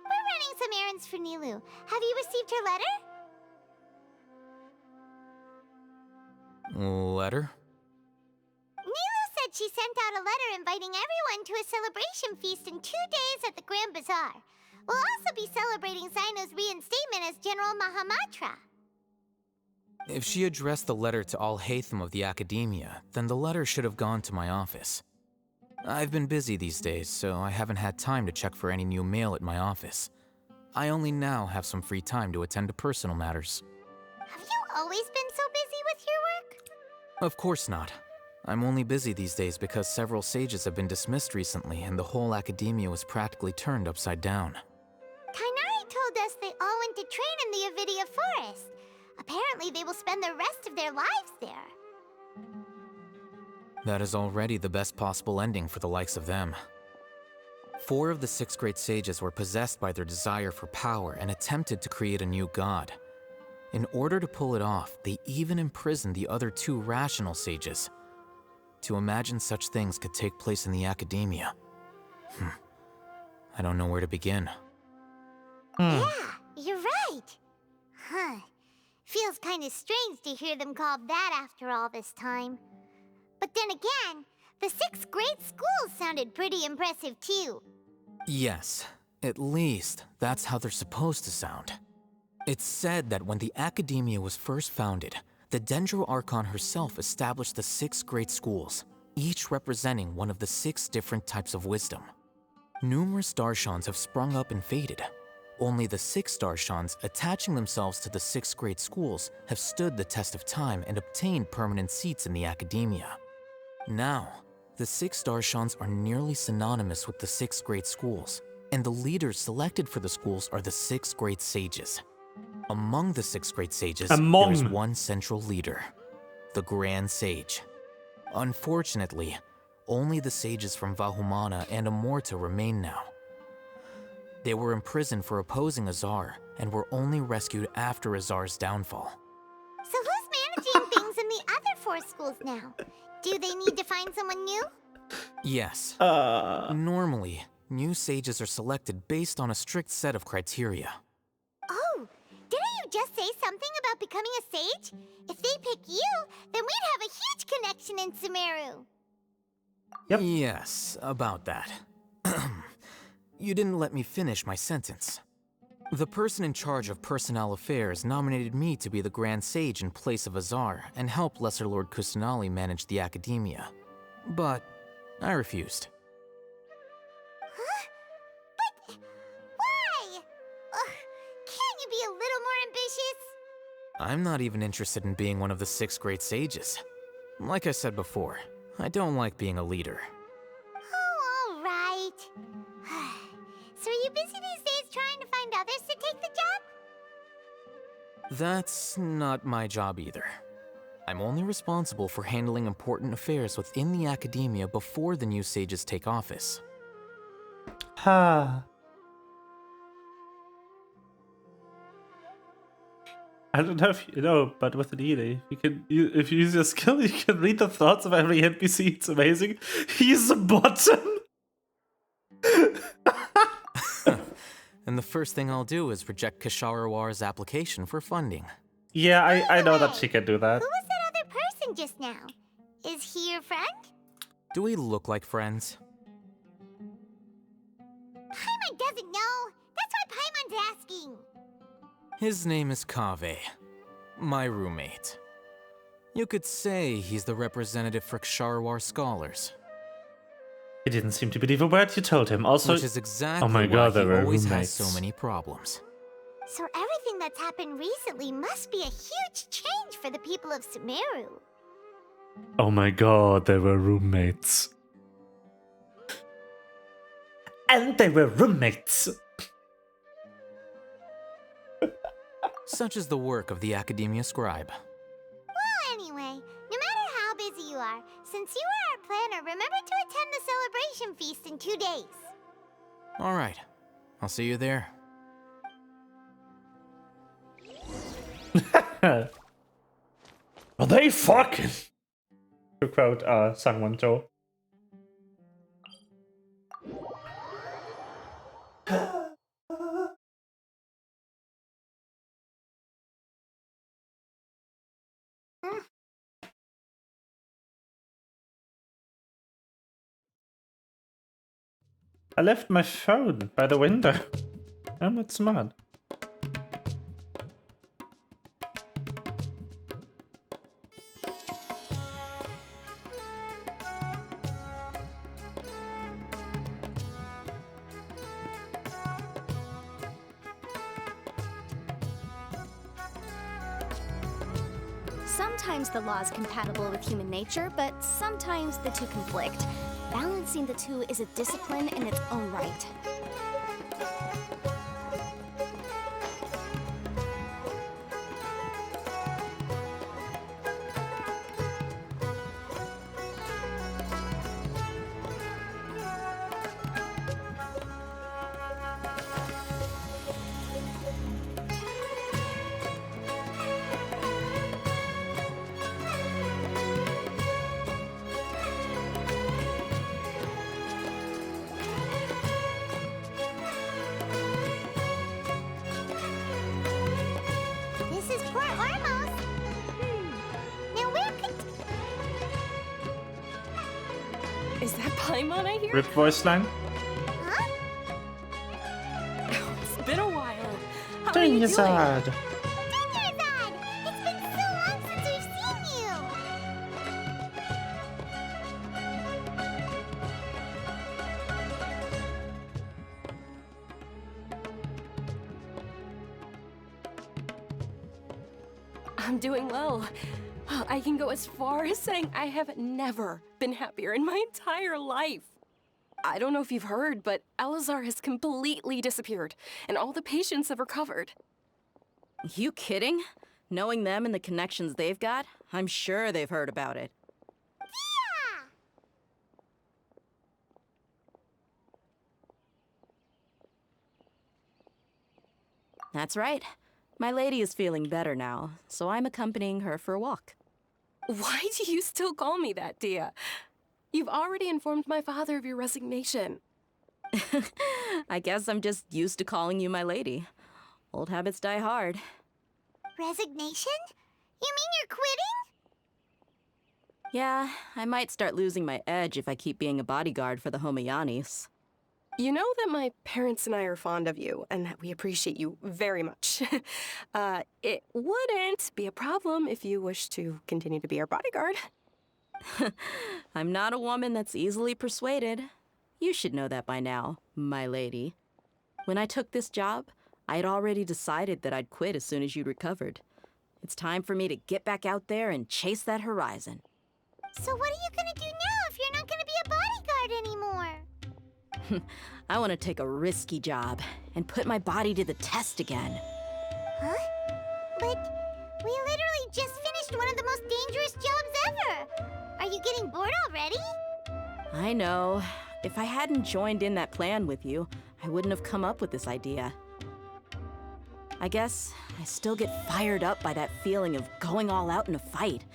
We're running some errands for Nilu. Have you received her letter? Letter? Nilu said she sent out a letter inviting everyone to a celebration feast in 2 days at the Grand Bazaar. We'll also be celebrating Zaino's reinstatement as General Mahamatra. If she addressed the letter to Alhaitham of the Academia, then the letter should have gone to my office. I've been busy these days, so I haven't had time to check for any new mail at my office. I only now have some free time to attend to personal matters. Have you always been so busy with your work? Of course not. I'm only busy these days because several sages have been dismissed recently and the whole Academia was practically turned upside down. Kainari told us they all went to train in the Avidia Forest. Apparently they will spend the rest of their lives there. That is already the best possible ending for the likes of them. 4 of the 6 great sages were possessed by their desire for power and attempted to create a new god. In order to pull it off, they even imprisoned the other 2 rational sages. To imagine such things could take place in the Academia. I don't know where to begin. Yeah, you're right. Huh. Feels kind of strange to hear them called that after all this time. But then again, the 6 great schools sounded pretty impressive too. Yes, at least that's how they're supposed to sound. It's said that when the Academia was first founded, the Dendro Archon herself established the 6 great schools, each representing one of the 6 different types of wisdom. Numerous Darshans have sprung up and faded. Only the 6 Darshans attaching themselves to the 6 great schools have stood the test of time and obtained permanent seats in the Academia. Now, the 6 Darshans are nearly synonymous with the 6 great schools, and the leaders selected for the schools are the 6 great sages. Among the 6 great sages, there is one central leader, the Grand Sage. Unfortunately, only the sages from Vahumana and Amorta remain now. They were imprisoned for opposing Azar, and were only rescued after Azar's downfall. So who's managing things in the other 4 schools now? Do they need to find someone new? Yes. Normally, new sages are selected based on a strict set of criteria. Oh, didn't you just say something about becoming a sage? If they pick you, then we'd have a huge connection in Sumeru. Yep. Yes, about that. You didn't let me finish my sentence. The person in charge of personnel affairs nominated me to be the Grand Sage in place of Azar and help Lesser Lord Kusanali manage the academia. But I refused. Huh? But why? Ugh, can't you be a little more ambitious? I'm not even interested in being one of the 6 great sages. Like I said before, I don't like being a leader. Oh, all right. So are you busy these days trying to find others to take the job? That's not my job either. I'm only responsible for handling important affairs within the academia before the new sages take office. Ha. I don't know if you know, but with an Ine, if you use your skill, you can read the thoughts of every NPC. It's amazing. He's a bottom. And the first thing I'll do is reject Kasharawar's application for funding. Yeah, I know that she can do that. Who was that other person just now? Is he your friend? Do we look like friends? Paimon doesn't know. That's why Paimon's asking. His name is Kaveh, my roommate. You could say he's the representative for Ksharawar scholars. He didn't seem to believe a word you told him. Also, which is exactly oh my God, why he they were always roommates. has so many problems. So everything that's happened recently must be a huge change for the people of Sumeru. Oh my God, they were roommates. And they were roommates. Such is the work of the Academia Scribe. Well, anyway, no matter how busy you are, since you are our planner, remember to attend the celebration feast in 2 days. All right, I'll see you there. Are they fucking? To quote Sangwon-jo. I left my phone by the window. I'm not smart. Sometimes the law is compatible with human nature, but sometimes the two conflict. Balancing the two is a discipline in its own right. This is Port Ormos. Now where could... Is that Paimon I hear? Rip voice line. Huh? It's been a while. How are you doing? Dinyazad. Dinyarzad! It's been so long since we've seen you! I'm doing well. I can go as far as saying I have never been happier in my entire life. I don't know if you've heard, but Elazar has completely disappeared, and all the patients have recovered. You kidding? Knowing them and the connections they've got, I'm sure they've heard about it. Yeah! That's right. My lady is feeling better now, so I'm accompanying her for a walk. Why do you still call me that, Dia? You've already informed my father of your resignation. I guess I'm just used to calling you my lady. Old habits die hard. Resignation? You mean you're quitting? Yeah, I might start losing my edge if I keep being a bodyguard for the Homayanis. You know that my parents and I are fond of you, and that we appreciate you very much. It wouldn't be a problem if you wish to continue to be our bodyguard. I'm not a woman that's easily persuaded. You should know that by now, my lady. When I took this job, I'd already decided that I'd quit as soon as you'd recovered. It's time for me to get back out there and chase that horizon. So what are you gonna do now if you're not gonna be a bodyguard anymore? I want to take a risky job and put my body to the test again. Huh? But we literally just finished one of the most dangerous jobs ever. Are you getting bored already? I know. If I hadn't joined in that plan with you, I wouldn't have come up with this idea. I guess I still get fired up by that feeling of going all out in a fight.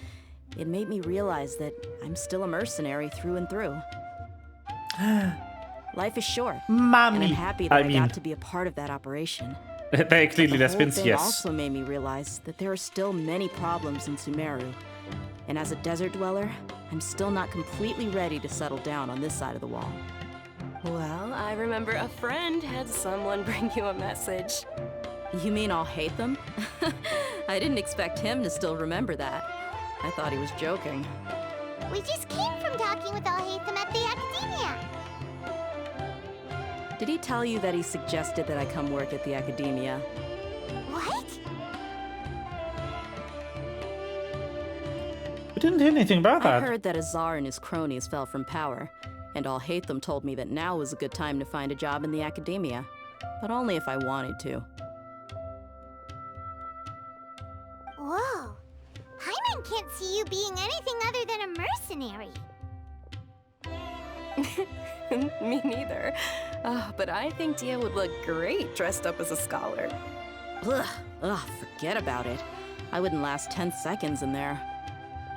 It made me realize that I'm still a mercenary through and through. Life is short, Mommy. and I'm happy that I got to be a part of that operation. Very clearly, The that's been whole thing yes. also made me realize that there are still many problems in Sumeru. And as a desert dweller, I'm still not completely ready to settle down on this side of the wall. Well, I remember a friend had someone bring you a message. You mean I'll hate them? I didn't expect him to still remember that. I thought he was joking. We just came from talking with Alhaitham at the Academia. Did he tell you that he suggested that I come work at the Academia? What? We didn't hear anything about I that. heard that Azar and his cronies fell from power, and Alhaitham told me that now was a good time to find a job in the Academia, but only if I wanted to. Whoa. Paimon can't see you being anything other than a mercenary. Me neither. But I think Dia would look great dressed up as a scholar. Ugh, forget about it. I wouldn't last 10 seconds in there.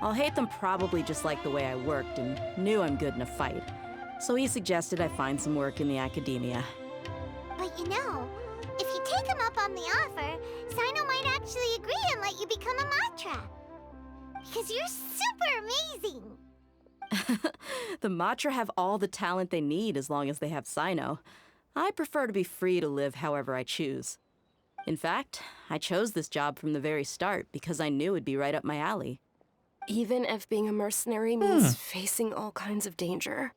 Alhaitham probably just liked the way I worked and knew I'm good in a fight. So he suggested I find some work in the Academia. But you know, if you take him up on the offer, Sino might actually agree and let you become a Matra. Because you're super amazing! The Matra have all the talent they need as long as they have Sino. I prefer to be free to live however I choose. In fact, I chose this job from the very start because I knew it'd be right up my alley. Even if being a mercenary means facing all kinds of danger.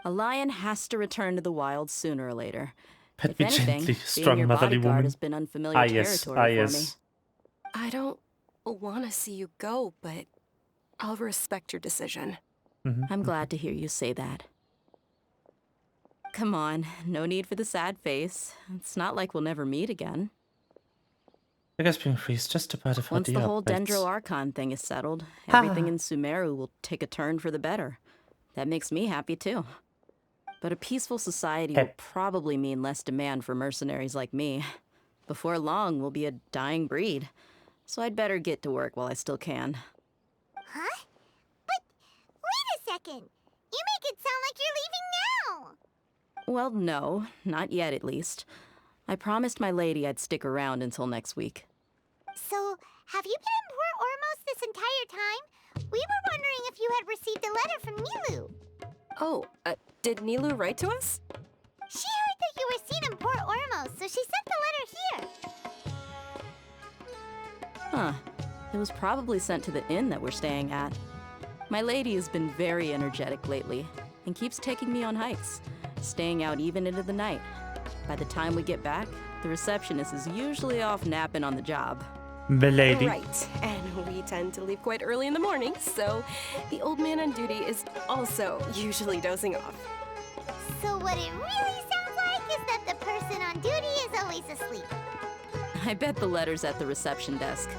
A lion has to return to the wild sooner or later. Pet If me anything, gently, being strong your motherly bodyguard woman. has been unfamiliar territory for me. I don't want to see you go, but I'll respect your decision. I'm glad to hear you say that. Come on, no need for the sad face. It's not like we'll never meet again. I guess being free is just about a Once the whole Dendro Archon thing is settled, everything in Sumeru will take a turn for the better. That makes me happy too. But a peaceful society will probably mean less demand for mercenaries like me. Before long, we'll be a dying breed. So I'd better get to work while I still can. Huh? But wait a second! You make it sound like you're leaving now! Well, no, not yet at least. I promised my lady I'd stick around until next week. So, have you been in Port Ormos this entire time? We were wondering if you had received a letter from Nilu. Oh, did Nilu write to us? She heard that you were seen in Port Ormos, so she sent the letter here. Huh. It was probably sent to the inn that we're staying at. My lady has been very energetic lately and keeps taking me on hikes, staying out even into the night. By the time we get back, the receptionist is usually off napping on the job. Milady. Right, and we tend to leave quite early in the morning, so the old man on duty is also usually dozing off. So what it really sounds like is that the person on duty is always asleep. I bet the letter's at the reception desk.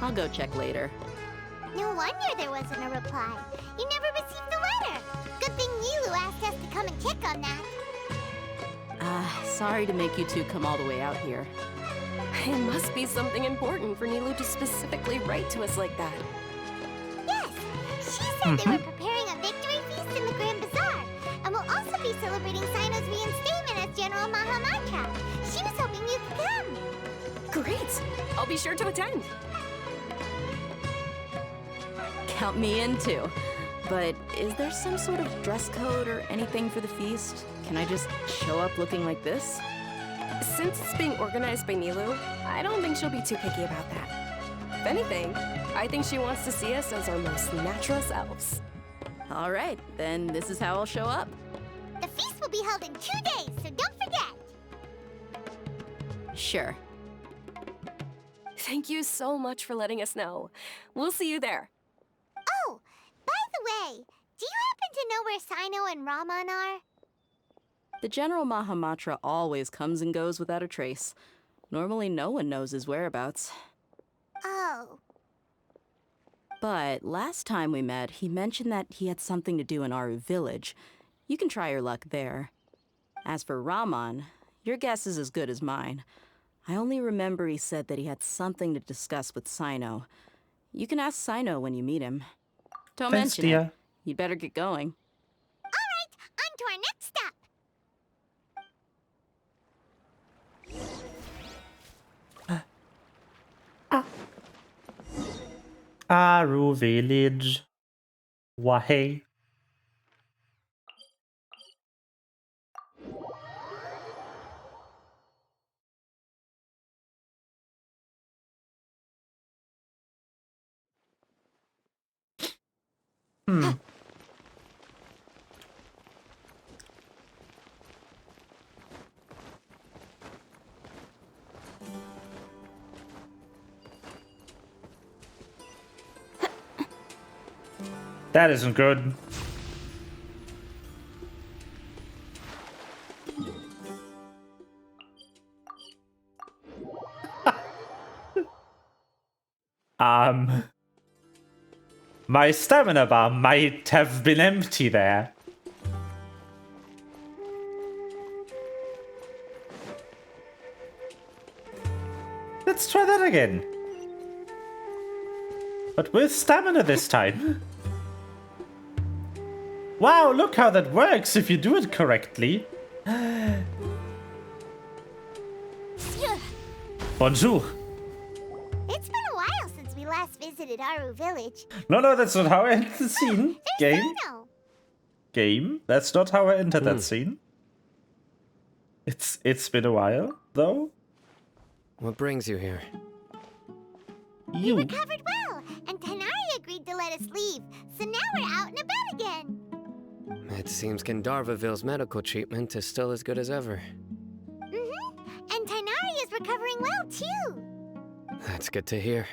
I'll go check later. No wonder there wasn't a reply. You never received the letter. Good thing Nilu asked us to come and check on that. Sorry to make you two come all the way out here. It must be something important for Nilu to specifically write to us like that. Yes, she said they were preparing a victory feast in the Grand Bazaar, and will also be celebrating Sino's reinstatement General Mahamatra. She was hoping you could come. Great! I'll be sure to attend. Count me in too. But is there some sort of dress code or anything for the feast? Can I just show up looking like this? Since it's being organized by Nilu, I don't think she'll be too picky about that. If anything, I think she wants to see us as our most natural selves. All right, then this is how I'll show up. The feast will be held in 2 days, so don't forget. Sure. Thank you so much for letting us know. We'll see you there. Oh, by the way, do you happen to know where Sino and Raman are? The General Mahamatra always comes and goes without a trace. Normally no one knows his whereabouts. Oh. But last time we met, he mentioned that he had something to do in Aru village. You can try your luck there. As for Raman, your guess is as good as mine. I only remember he said that he had something to discuss with Sino. You can ask Sino when you meet him. Don't Thanks, mention dear. it. You'd better get going. All right, on to our next stop. Aru village. Wahey. That isn't good. My stamina bar might have been empty there. Let's try that again. But with stamina this time. Wow, look how that works if you do it correctly. Bonjour. It's been a while since we last visited Aru village. No, that's not how I entered the scene. Game. Sino. Game. That's not how I entered that scene. It's been a while, though. What brings you here? We recovered well, and Tanari agreed to let us leave, so now we're out and about again. It seems Gandharvaville's medical treatment is still as good as ever. And Tanari is recovering well, too. That's good to hear.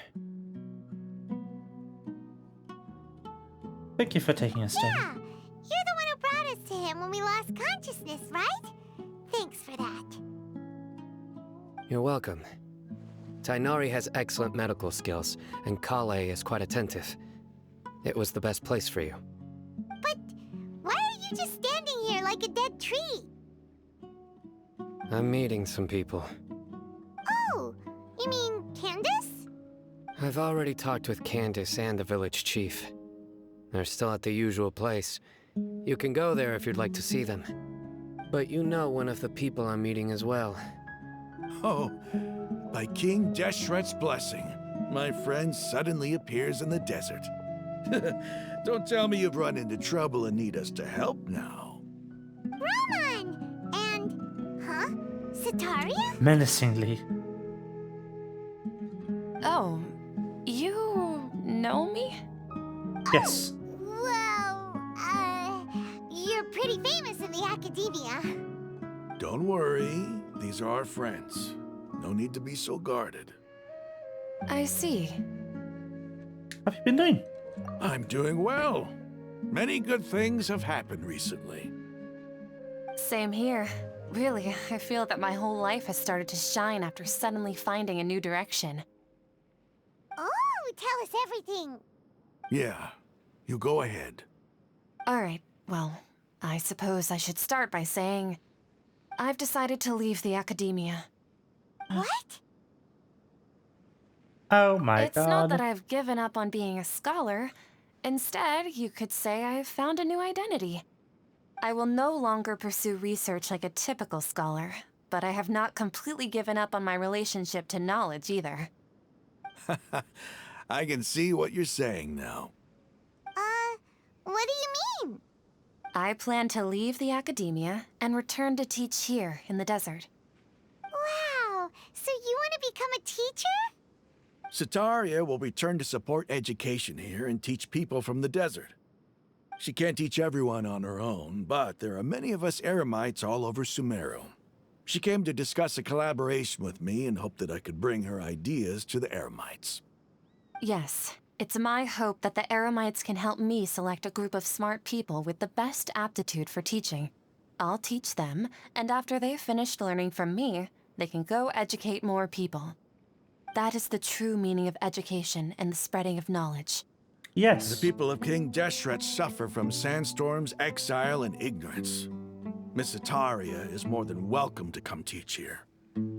Thank you for taking us down. Yeah, you're the one who brought us to him when we lost consciousness, right? Thanks for that. You're welcome. Tainari has excellent medical skills, and Kale is quite attentive. It was the best place for you. But why are you just standing here like a dead tree? I'm meeting some people. Oh, you mean Candace? I've already talked with Candace and the village chief. They're still at the usual place. You can go there if you'd like to see them. But you know one of the people I'm meeting as well. Oh, by King Deshret's blessing, my friend suddenly appears in the desert. Don't tell me you've run into trouble and need us to help now. Raman! And... huh? Sataria? Menacingly. Oh, you know me? Yes. Well, you're pretty famous in the academia. Don't worry, these are our friends. No need to be so guarded. I see. What have you been doing? I'm doing well. Many good things have happened recently. Same here. Really, I feel that my whole life has started to shine after suddenly finding a new direction. Oh, tell us everything. Yeah, you go ahead. Alright, well, I suppose I should start by saying I've decided to leave the academia. What? Oh my It's god. not that I've given up on being a scholar. Instead, you could say I've found a new identity. I will no longer pursue research like a typical scholar, but I have not completely given up on my relationship to knowledge either. I can see what you're saying now. What do you mean? I plan to leave the academia and return to teach here in the desert. Wow, so you want to become a teacher? Sataria will return to support education here and teach people from the desert. She can't teach everyone on her own, but there are many of us Eremites all over Sumeru. She came to discuss a collaboration with me and hoped that I could bring her ideas to the Eremites. Yes, it's my hope that the Eremites can help me select a group of smart people with the best aptitude for teaching. I'll teach them, and after they've finished learning from me, they can go educate more people. That is the true meaning of education and the spreading of knowledge. Yes. The people of King Deshret suffer from sandstorms, exile, and ignorance. Miss Ataria is more than welcome to come teach here.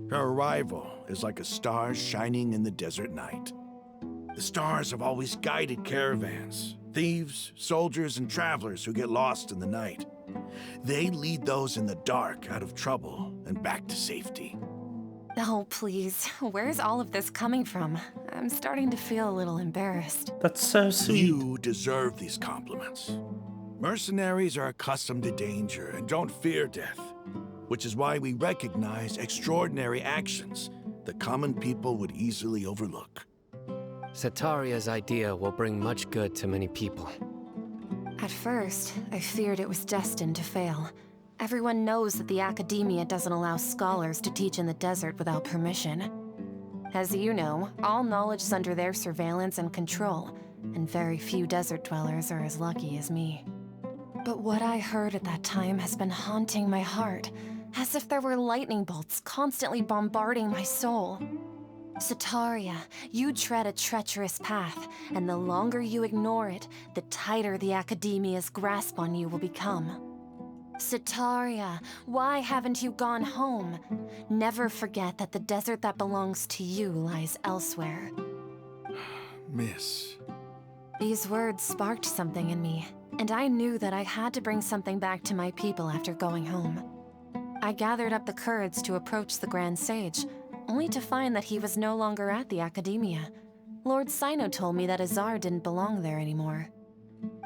Her arrival is like a star shining in the desert night. The stars have always guided caravans, thieves, soldiers, and travelers who get lost in the night. They lead those in the dark out of trouble and back to safety. Oh, please. Where's all of this coming from? I'm starting to feel a little embarrassed. That's so sweet. You deserve these compliments. Mercenaries are accustomed to danger and don't fear death, which is why we recognize extraordinary actions that common people would easily overlook. Sataria's idea will bring much good to many people. At first, I feared it was destined to fail. Everyone knows that the academia doesn't allow scholars to teach in the desert without permission. As you know, all knowledge is under their surveillance and control, and very few desert dwellers are as lucky as me. But what I heard at that time has been haunting my heart, as if there were lightning bolts constantly bombarding my soul. Sataria, you tread a treacherous path, and the longer you ignore it, the tighter the academia's grasp on you will become. Sataria, why haven't you gone home? Never forget that the desert that belongs to you lies elsewhere. Miss. These words sparked something in me, and I knew that I had to bring something back to my people after going home. I gathered up the courage to approach the Grand Sage, only to find that he was no longer at the academia. Lord Sino told me that Azar didn't belong there anymore.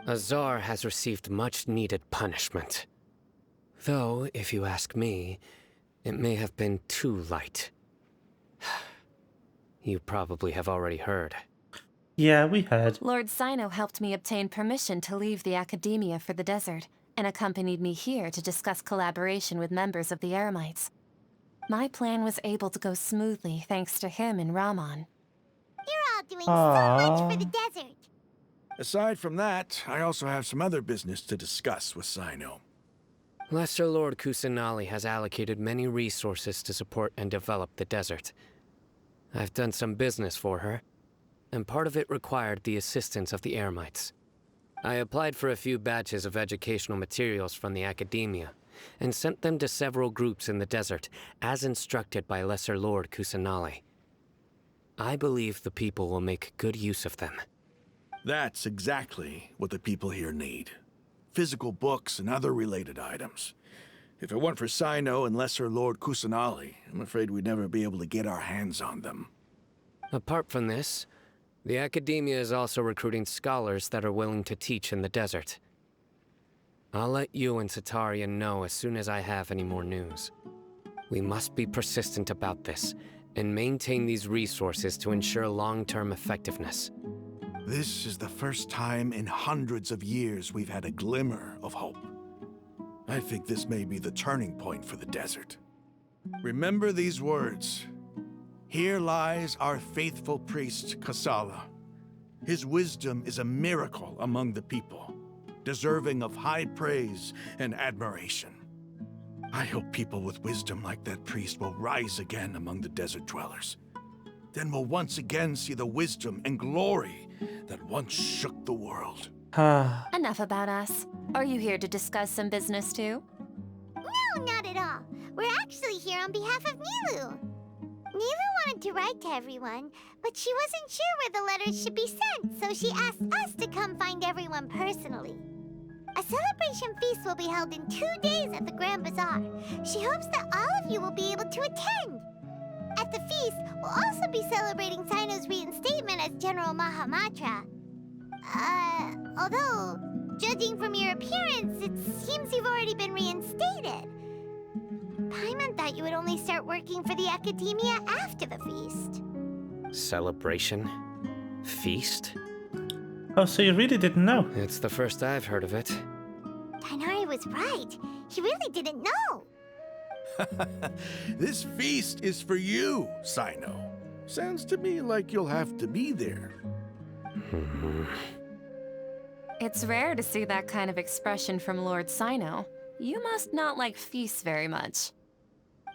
Azar has received much-needed punishment. Though, if you ask me, it may have been too light. You probably have already heard. Yeah, we heard. Lord Sino helped me obtain permission to leave the academia for the desert, and accompanied me here to discuss collaboration with members of the Eremites. My plan was able to go smoothly thanks to him and Rahman. You're all doing so much for the desert. Aside from that, I also have some other business to discuss with Sino. Lesser Lord Kusanali has allocated many resources to support and develop the desert. I've done some business for her, and part of it required the assistance of the Eremites. I applied for a few batches of educational materials from the academia, and sent them to several groups in the desert, as instructed by Lesser Lord Kusanali. I believe the people will make good use of them. That's exactly what the people here need. Physical books and other related items. If it weren't for Sino and Lesser Lord Kusanali, I'm afraid we'd never be able to get our hands on them. Apart from this, the academia is also recruiting scholars that are willing to teach in the desert. I'll let you and Sataria know as soon as I have any more news. We must be persistent about this, and maintain these resources to ensure long-term effectiveness. This is the first time in hundreds of years we've had a glimmer of hope. I think this may be the turning point for the desert. Remember these words. Here lies our faithful priest, Kasala. His wisdom is a miracle among the people, deserving of high praise and admiration. I hope people with wisdom like that priest will rise again among the desert dwellers. Then we'll once again see the wisdom and glory that once shook the world. Enough about us. Are you here to discuss some business too? No, not at all. We're actually here on behalf of Nilu. Nilu wanted to write to everyone, but she wasn't sure where the letters should be sent, so she asked us to come find everyone personally. A celebration feast will be held in 2 days at the Grand Bazaar. She hopes that all of you will be able to attend. At the feast, we'll also be celebrating Sino's reinstatement as General Mahamatra. Although, judging from your appearance, it seems you've already been reinstated. Paimon thought you would only start working for the Academia after the feast. Celebration? Feast? Oh, so you really didn't know? It's the first I've heard of it. Tainari was right. He really didn't know. This feast is for you, Sino. Sounds to me like you'll have to be there. It's rare to see that kind of expression from Lord Sino. You must not like feasts very much.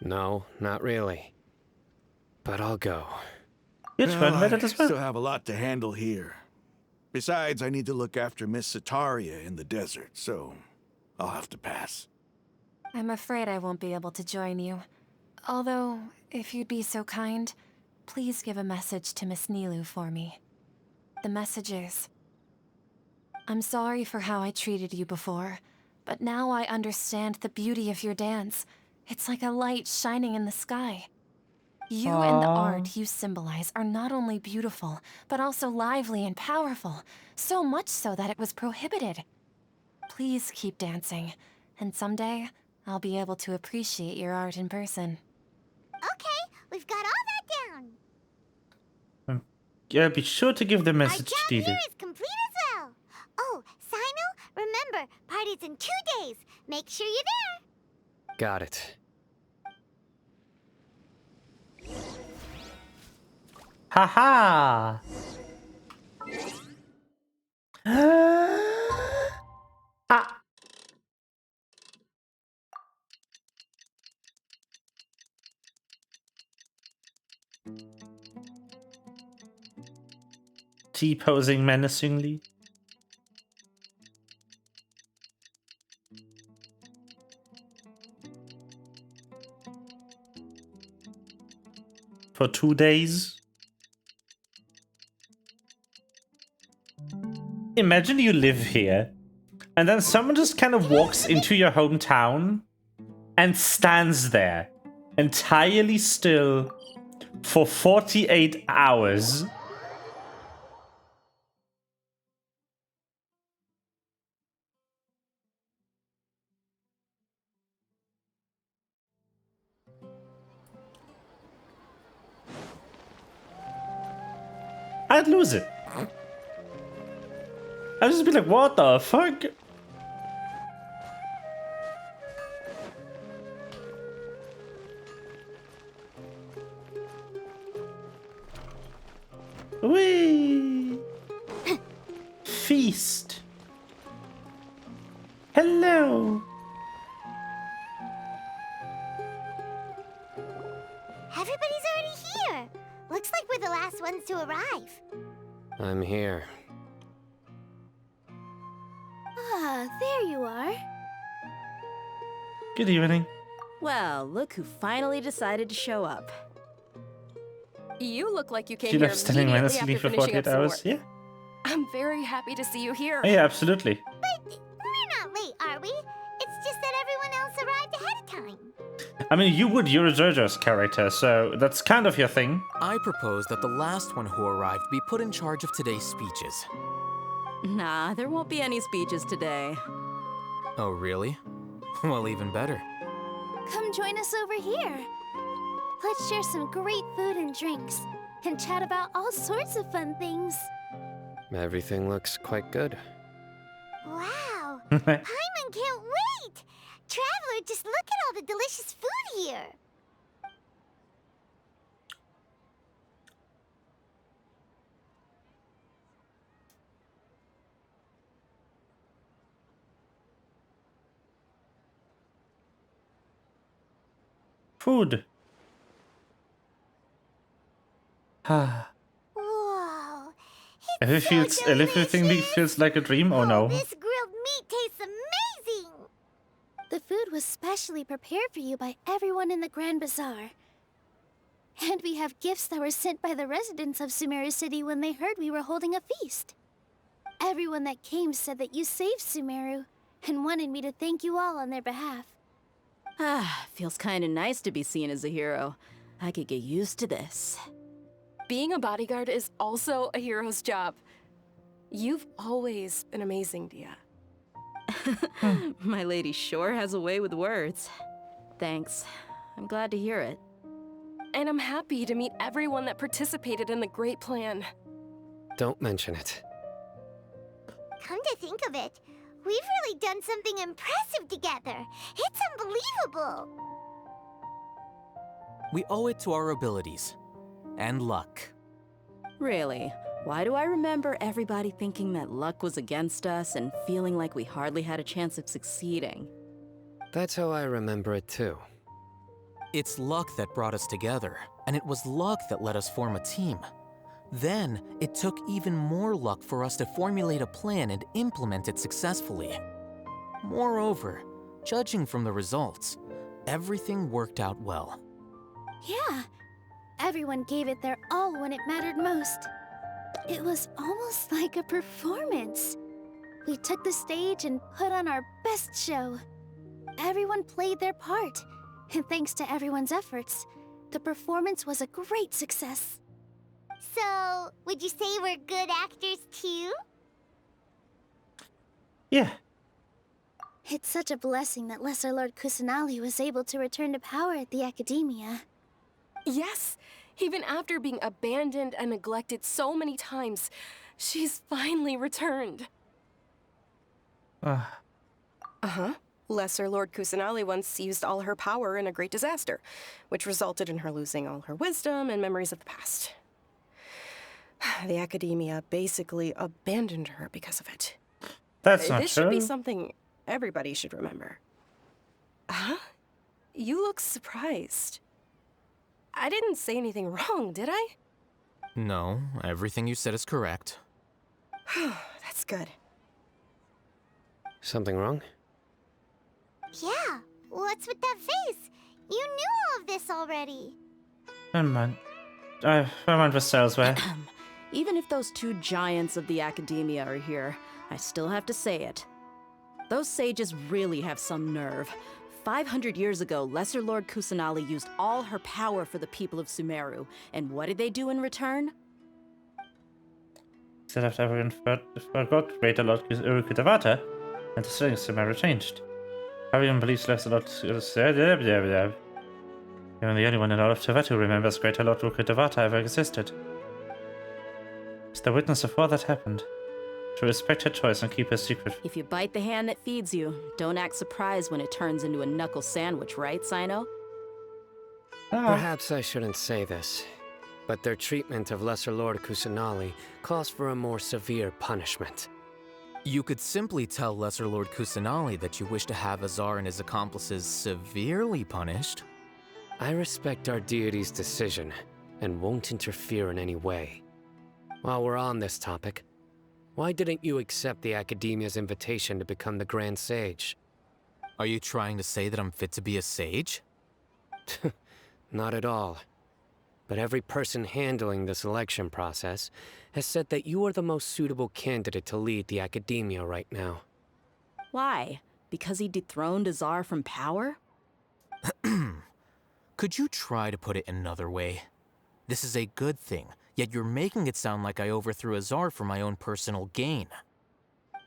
No, not really. But I'll go. I still have a lot to handle here. Besides, I need to look after Miss Sataria in the desert, so I'll have to pass. I'm afraid I won't be able to join you. Although, if you'd be so kind, please give a message to Miss Nilu for me. The message is, I'm sorry for how I treated you before, but now I understand the beauty of your dance. It's like a light shining in the sky. You and the art you symbolize are not only beautiful, but also lively and powerful, so much so that it was prohibited. Please keep dancing, and someday, I'll be able to appreciate your art in person. Okay, we've got all that down. Yeah, be sure to give the message, Our job Didi. here is complete as well. Oh, Sino, remember, party's in 2 days. Make sure you're there. Got it. Haha! Ah! T-posing menacingly. For 2 days. Imagine you live here, and then someone just kind of walks into your hometown and stands there, entirely still, for 48 hours. I'd lose it. I'd just be like, what the fuck? Whee! Feast. Hello. Everybody's already here. Looks like we're the last ones to arrive. I'm here. Ah, there you are. Good evening. Well, look who finally decided to show up. You look like you came She here left standing immediately menacingly after for finishing 48 up some hours. work. Yeah. I'm very happy to see you here. Yeah, absolutely. But we're not late, are we? It's just that everyone else arrived ahead of time. I mean, you're Jojo's character, so that's kind of your thing. I propose that the last one who arrived be put in charge of today's speeches. Nah, there won't be any speeches today. Oh, really? Well, even better. Come join us over here. Let's share some great food and drinks, and chat about all sorts of fun things. Everything looks quite good. Wow! Paimon can't wait! Traveler, just look at all the delicious food here! Food. Ah. Whoa! Everything feels like a dream. Oh no. This grilled meat tastes amazing! The food was specially prepared for you by everyone in the Grand Bazaar. And we have gifts that were sent by the residents of Sumeru City when they heard we were holding a feast. Everyone that came said that you saved Sumeru, and wanted me to thank you all on their behalf. Ah, feels kinda nice to be seen as a hero. I could get used to this. Being a bodyguard is also a hero's job. You've always been amazing, Dia. My lady sure has a way with words. Thanks. I'm glad to hear it. And I'm happy to meet everyone that participated in the great plan. Don't mention it. Come to think of it, we've really done something impressive together. It's unbelievable. We owe it to our abilities. And luck. Really? Why do I remember everybody thinking that luck was against us and feeling like we hardly had a chance of succeeding? That's how I remember it too. It's luck that brought us together, and it was luck that let us form a team. Then, it took even more luck for us to formulate a plan and implement it successfully. Moreover, judging from the results, everything worked out well. Yeah, everyone gave it their all when it mattered most. It was almost like a performance. We took the stage and put on our best show. Everyone played their part, and thanks to everyone's efforts, the performance was a great success. So, would you say we're good actors too? Yeah. It's such a blessing that Lesser Lord Kusanali was able to return to power at the Academia. Yes, even after being abandoned and neglected so many times, she's finally returned. Uh-huh. Lesser Lord Kusanali once used all her power in a great disaster, which resulted in her losing all her wisdom and memories of the past. The Academia basically abandoned her because of it. That's not This should be true. something everybody should remember. Huh? You look surprised. I didn't say anything wrong, did I? No, everything you said is correct. That's good. Something wrong? Yeah, what's with that face? You knew all of this already. Never mind. My mind was elsewhere. Even if those two giants of the Academia are here, I still have to say it. Those sages really have some nerve. 500 years ago, Lesser Lord Kusanali used all her power for the people of Sumeru. And what did they do in return? Instead of everyone forgot Greater Lord Urukutavata, and the settings Sumeru changed. Everyone believes Lesser Lord Even the only one in all of Tavata who remembers Greater Lord Urukutavata ever existed. Is the witness of all that happened. To respect her choice and keep her secret. If you bite the hand that feeds you, don't act surprised when it turns into a knuckle sandwich, right, Sino? Perhaps I shouldn't say this, but their treatment of Lesser Lord Kusanali calls for a more severe punishment. You could simply tell Lesser Lord Kusanali that you wish to have Azar and his accomplices severely punished. I respect our deity's decision, and won't interfere in any way. While we're on this topic, why didn't you accept the Academia's invitation to become the Grand Sage? Are you trying to say that I'm fit to be a sage? Not at all. But every person handling the selection process has said that you are the most suitable candidate to lead the Academia right now. Why? Because he dethroned Azar from power? Could you try to put it another way? This is a good thing, yet you're making it sound like I overthrew Azar for my own personal gain.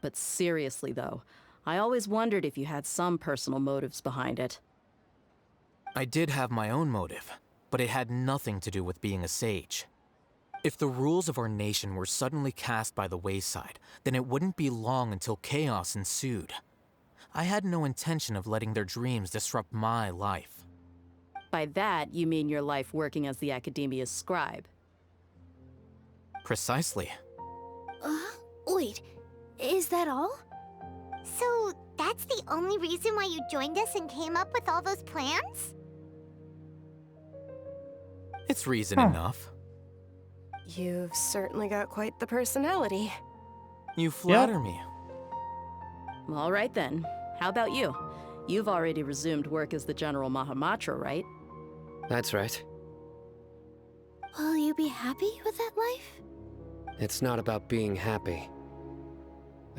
But seriously, though, I always wondered if you had some personal motives behind it. I did have my own motive, but it had nothing to do with being a sage. If the rules of our nation were suddenly cast by the wayside, then it wouldn't be long until chaos ensued. I had no intention of letting their dreams disrupt my life. By that, you mean your life working as the Academia's scribe. Precisely. Wait, is that all? So, that's the only reason why you joined us and came up with all those plans? It's reason enough. You've certainly got quite the personality. You flatter me. All right then. How about you? You've already resumed work as the General Mahamatra, right? That's right. Will you be happy with that life? It's not about being happy.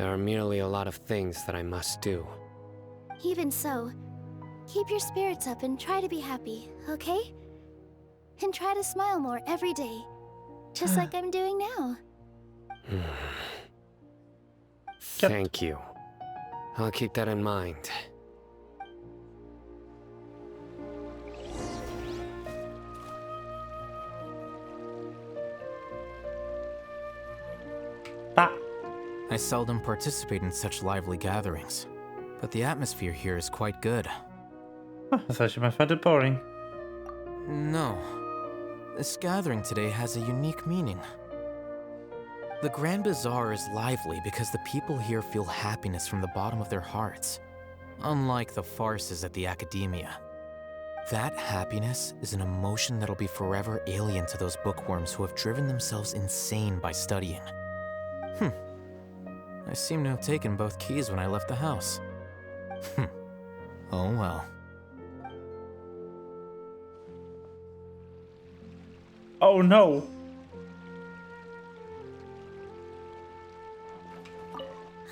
There are merely a lot of things that I must do. Even so, keep your spirits up and try to be happy, okay? And try to smile more every day, just like I'm doing now. Thank you. I'll keep that in mind. I seldom participate in such lively gatherings, but the atmosphere here is quite good. I thought you might find it boring. No. This gathering today has a unique meaning. The Grand Bazaar is lively because the people here feel happiness from the bottom of their hearts, unlike the farces at the Academia. That happiness is an emotion that'll be forever alien to those bookworms who have driven themselves insane by studying. I seem to have taken both keys when I left the house. Oh well. Oh no!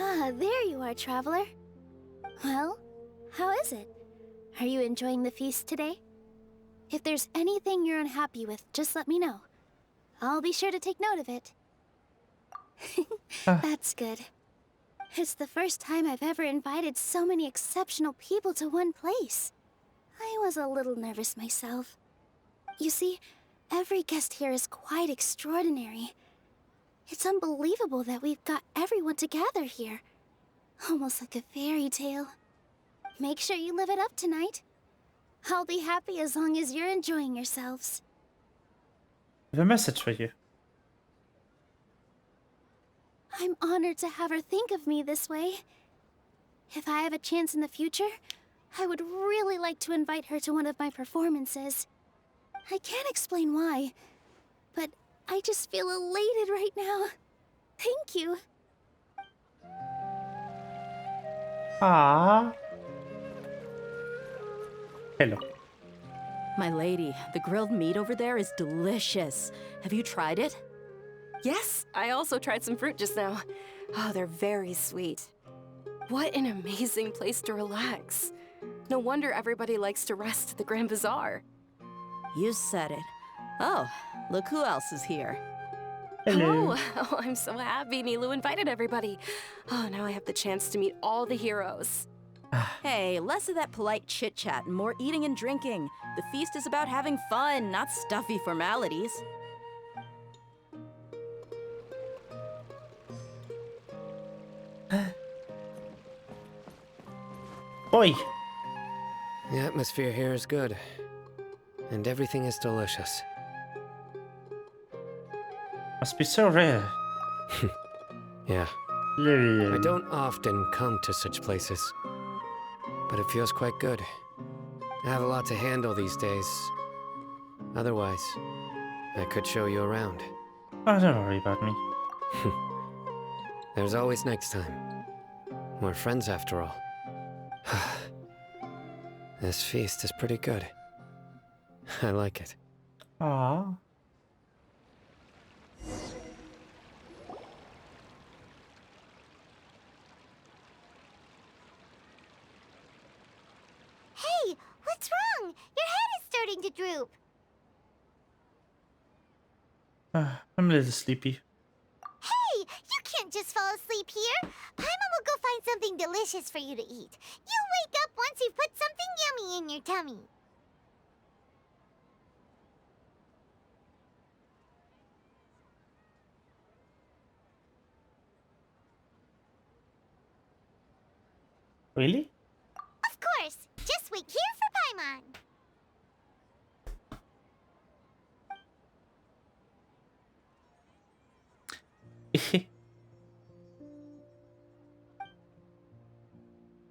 Ah, there you are, traveler. Well, how is it? Are you enjoying the feast today? If there's anything you're unhappy with, just let me know. I'll be sure to take note of it. That's good. It's the first time I've ever invited so many exceptional people to one place. I was a little nervous myself. You see, every guest here is quite extraordinary. It's unbelievable that we've got everyone together here. Almost like a fairy tale. Make sure you live it up tonight. I'll be happy as long as you're enjoying yourselves. I have a message for you. I'm honored to have her think of me this way. If I have a chance in the future, I would really like to invite her to one of my performances. I can't explain why, but I just feel elated right now. Thank you. Ah. Hello. My lady, the grilled meat over there is delicious. Have you tried it? Yes, I also tried some fruit just now. Oh, they're very sweet. What an amazing place to relax. No wonder everybody likes to rest at the Grand Bazaar. You said it. Oh, look who else is here. Hello. Oh, I'm so happy Nilu invited everybody. Oh, now I have the chance to meet all the heroes. Hey, less of that polite chit-chat and more eating and drinking. The feast is about having fun, not stuffy formalities. Oi! The atmosphere here is good, and everything is delicious. Must be so rare. Yeah. I don't often come to such places, but it feels quite good. I have a lot to handle these days. Otherwise, I could show you around. Oh, don't worry about me. There's always next time. We're friends after all. This feast is pretty good. I like it. Aww. Hey, what's wrong? Your head is starting to droop. I'm a little sleepy. Hey, you can't just fall asleep here. Paimon will go find something delicious for you to eat. You'll wake up once you've put something yummy in your tummy. Really? Of course. Just wait here for Paimon.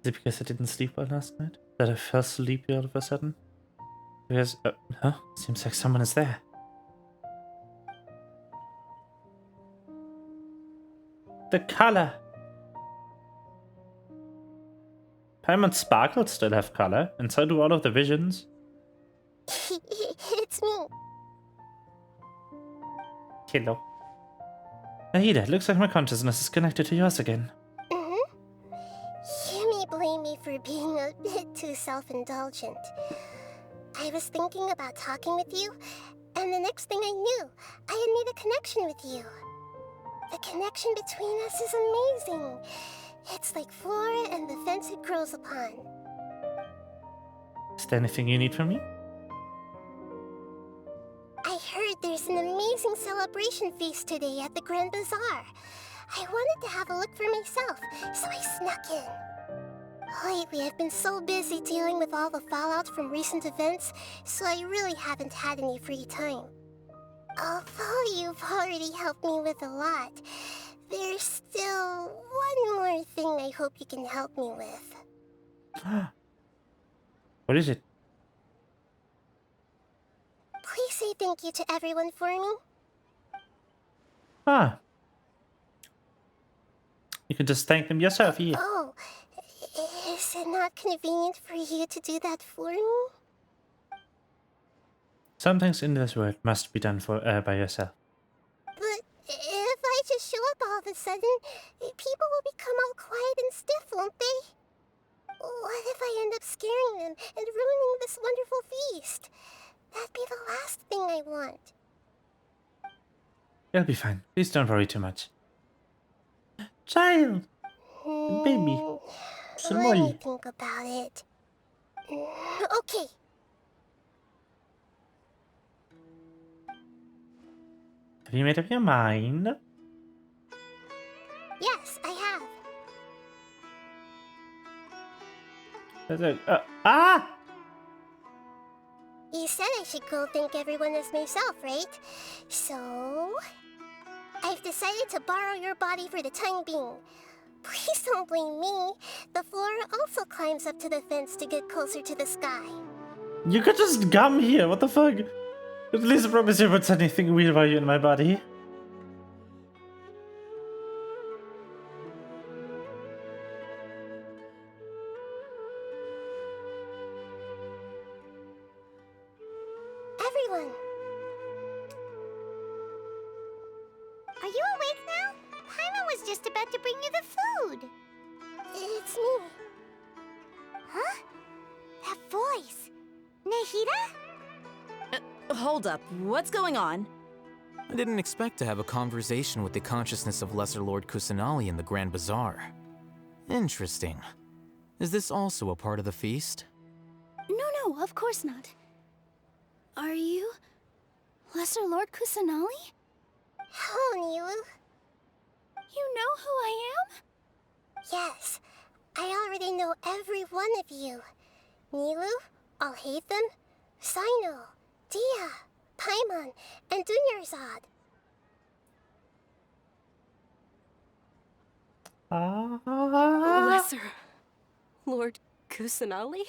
Is it because I didn't sleep well last night? That I fell sleepy all of a sudden? Because, seems like someone is there. The color! Paimon's sparkles still have color, and so do all of the visions. It's me. Hello. Aida, looks like my consciousness is connected to yours again. forgiving me for being a bit too self-indulgent. I was thinking about talking with you, and the next thing I knew, I had made a connection with you. The connection between us is amazing. It's like flora and the fence it grows upon. Is there anything you need from me? I heard there's an amazing celebration feast today at the Grand Bazaar. I wanted to have a look for myself, so I snuck in. Lately, I've been so busy dealing with all the fallout from recent events, so I really haven't had any free time. Although you've already helped me with a lot, there's still one more thing I hope you can help me with. What is it? Please say thank you to everyone for me. Ah. You can just thank them yourself here. Oh, is it not convenient for you to do that for me? Some things in this world must be done for by yourself. But if I just show up all of a sudden, people will become all quiet and stiff, won't they? What if I end up scaring them and ruining this wonderful feast? That'd be the last thing I want. You'll be fine. Please don't worry too much. Child! Baby. Let me think about it. Okay. Have you made up your mind? Yes, I have. Ah! You said I should go thank everyone as myself, right? So... I've decided to borrow your body for the time being. Please don't blame me. The flora also climbs up to the fence to get closer to the sky. You could just come here, what the fuck? At least I promise you won't put anything weird about you in my body. Everyone! Are you awake now? Paimon was just about to bring you the food. It's me. Huh? That voice. Nehira? Hold up, what's going on? I didn't expect to have a conversation with the consciousness of Lesser Lord Kusanali in the Grand Bazaar. Interesting. Is this also a part of the feast? No, of course not. Are you... Lesser Lord Kusanali? Hello, Nilu. You know who I am? Yes, I already know every one of you. Nilu, Alhaitham, Sino, Dia, Paimon, and Dunyarzad. Lesser Lord Kusanali?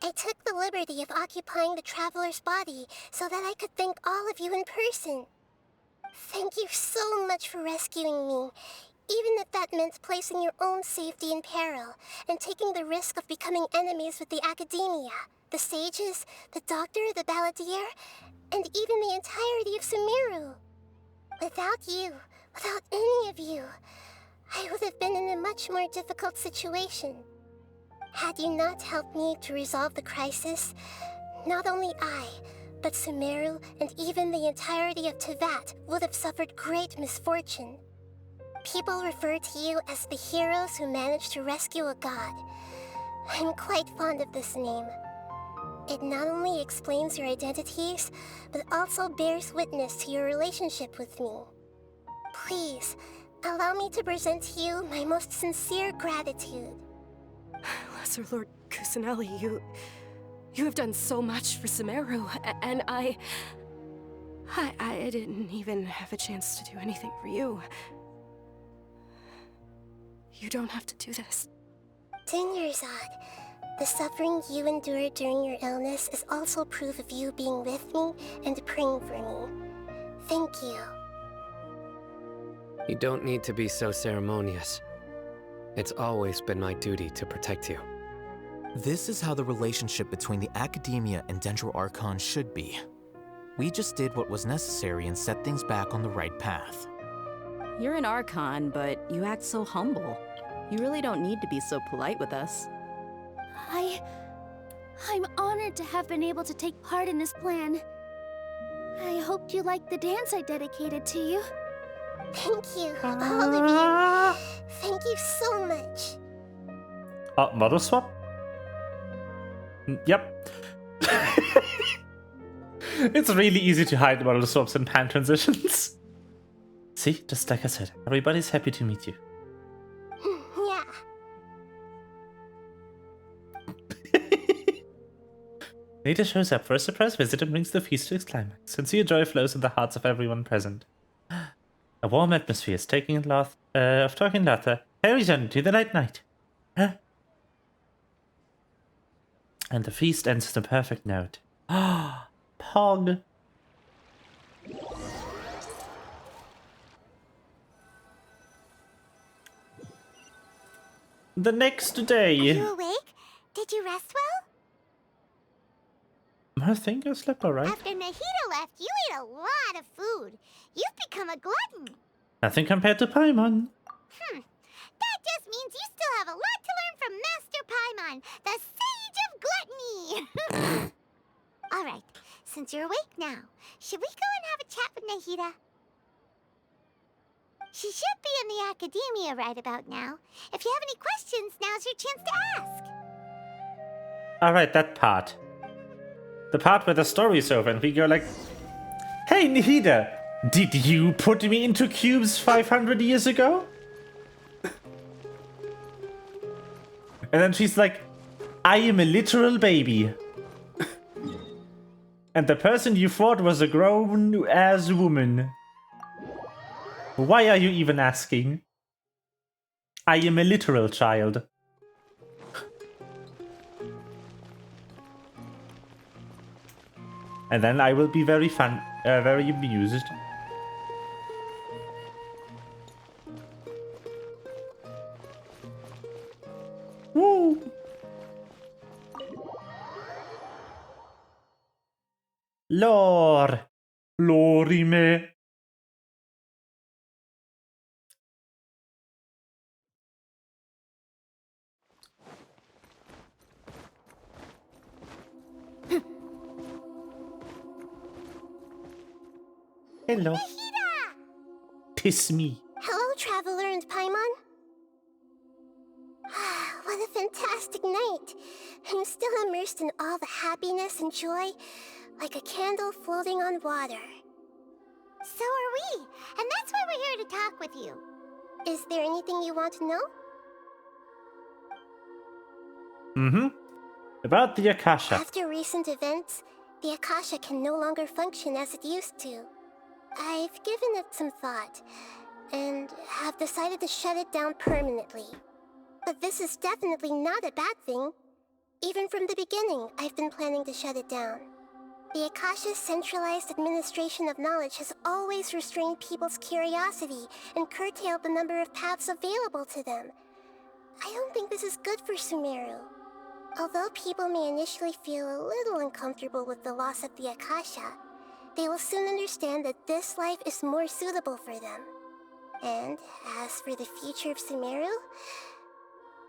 I took the liberty of occupying the traveler's body so that I could thank all of you in person. Thank you so much for rescuing me, even if that meant placing your own safety in peril and taking the risk of becoming enemies with the academia, the sages, the doctor, the balladeer, and even the entirety of Sumeru. Without you, without any of you, I would have been in a much more difficult situation. Had you not helped me to resolve the crisis, not only I, but Sumeru and even the entirety of Tevat would have suffered great misfortune. People refer to you as the heroes who managed to rescue a god. I'm quite fond of this name. It not only explains your identities, but also bears witness to your relationship with me. Please, allow me to present to you my most sincere gratitude. Lesser Lord Kusanali, you have done so much for Sumeru, and I didn't even have a chance to do anything for you. You don't have to do this. Dunyarzad, the suffering you endured during your illness is also proof of you being with me and praying for me. Thank you. You don't need to be so ceremonious. It's always been my duty to protect you. This is how the relationship between the Academia and Dendro Archon should be. We just did what was necessary and set things back on the right path. You're an Archon, but you act so humble. You really don't need to be so polite with us. I'm honored to have been able to take part in this plan. I hoped you liked the dance I dedicated to you. Thank you, all of you. Thank you so much. Model swap? Yep. It's really easy to hide model swaps and pan transitions. See, just like I said, everybody's happy to meet you. Yeah. Nita shows up for a surprise visit and brings the feast to its climax. Sincere joy flows in the hearts of everyone present. A warm atmosphere is taking of talking laughter carries on to the night. And the feast ends on a perfect note. Pog. The next day. Are you awake? Did you rest well? I think I slept alright. After Nahida left, you ate a lot of food. You've become a glutton. Nothing compared to Paimon. That just means you still have a lot to learn from Master Paimon, the Sage of Gluttony. All right, since you're awake now, should we go and have a chat with Nahida? She should be in the academia right about now. If you have any questions, now's your chance to ask. Alright, that part. The part where the story is over and we go like, hey Nahida, did you put me into cubes 500 years ago? And then she's like, I am a literal baby. And the person you fought was a grown-ass woman. Why are you even asking? I am a literal child. And then I will be very amused. Woo! Lorime. Hello. Nahida! Tis me. Hello, Traveler and Paimon. What a fantastic night. I'm still immersed in all the happiness and joy, like a candle floating on water. So are we, and that's why we're here to talk with you. Is there anything you want to know? About the Akasha. After recent events, the Akasha can no longer function as it used to. I've given it some thought, and have decided to shut it down permanently. But this is definitely not a bad thing. Even from the beginning, I've been planning to shut it down. The Akasha's centralized administration of knowledge has always restrained people's curiosity and curtailed the number of paths available to them. I don't think this is good for Sumeru. Although people may initially feel a little uncomfortable with the loss of the Akasha, they will soon understand that this life is more suitable for them. And as for the future of Sumeru,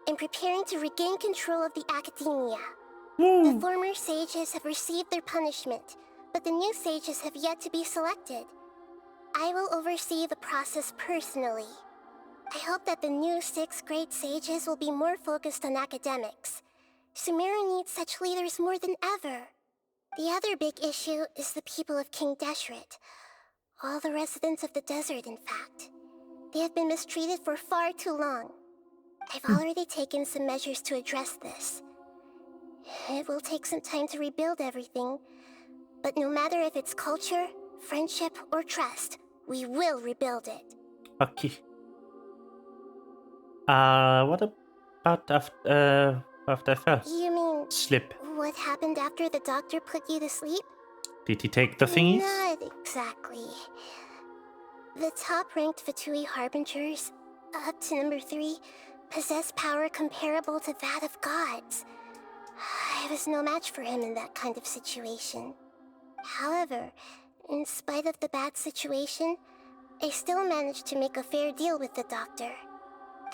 I'm preparing to regain control of the academia. The former sages have received their punishment, but the new sages have yet to be selected. I will oversee the process personally. I hope that the new 6 great sages will be more focused on academics. Sumeru needs such leaders more than ever. The other big issue is the people of King Deshret. All the residents of the desert, in fact. They have been mistreated for far too long. I've already taken some measures to address this. It will take some time to rebuild everything, but no matter if it's culture, friendship, or trust, we will rebuild it. Okay. What about after first? You mean... Slip. What happened after the doctor put you to sleep? Did he take the thingies? Not exactly. The top-ranked Fatui Harbingers, up to number 3, possess power comparable to that of gods. I was no match for him in that kind of situation. However, in spite of the bad situation, I still managed to make a fair deal with the doctor.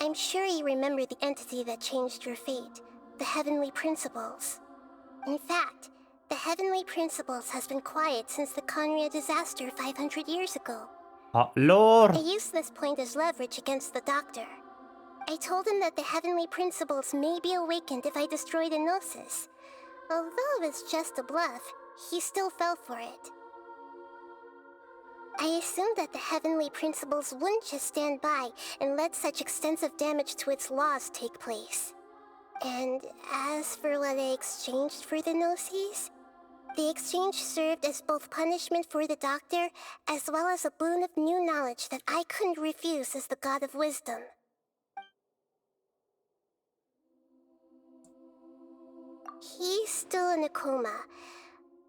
I'm sure you remember the entity that changed your fate, the Heavenly Principles. In fact, the Heavenly Principles has been quiet since the Conria disaster 500 years ago. Lord! I used this point as leverage against the Doctor. I told him that the Heavenly Principles may be awakened if I destroy the Gnosis. Although it's just a bluff, he still fell for it. I assumed that the Heavenly Principles wouldn't just stand by and let such extensive damage to its laws take place. And as for what I exchanged for the Gnosis, the exchange served as both punishment for the Doctor, as well as a boon of new knowledge that I couldn't refuse as the God of Wisdom. He's still in a coma.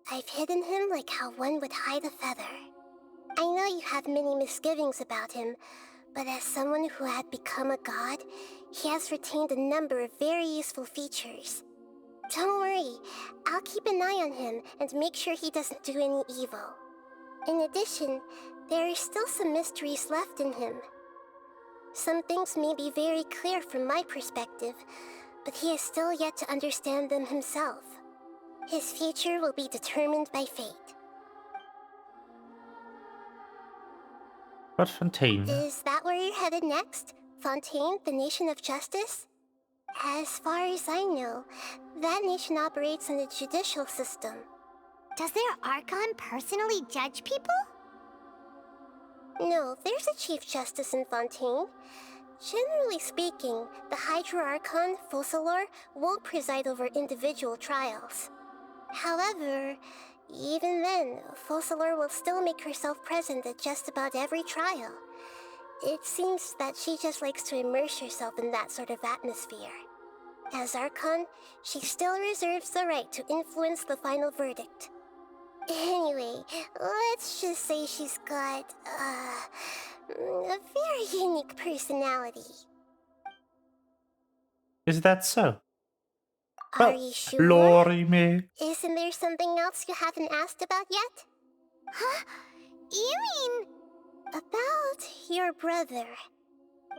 I've hidden him like how one would hide a feather. I know you have many misgivings about him, but as someone who had become a god, he has retained a number of very useful features. Don't worry, I'll keep an eye on him and make sure he doesn't do any evil. In addition, there are still some mysteries left in him. Some things may be very clear from my perspective, but he is still yet to understand them himself. His future will be determined by fate. But Fontaine. Is that where you're headed next? Fontaine, the nation of justice? As far as I know, that nation operates in the judicial system. Does their Archon personally judge people? No, there's a Chief Justice in Fontaine. Generally speaking, the Hydra Archon, Focalor, won't preside over individual trials. However, even then, Focalor will still make herself present at just about every trial. It seems that she just likes to immerse herself in that sort of atmosphere. As Archon, she still reserves the right to influence the final verdict. Anyway, let's just say she's got, a very unique personality. Is that so? Are you sure? Glory me. Isn't there something else you haven't asked about yet? Huh? You mean... About your brother.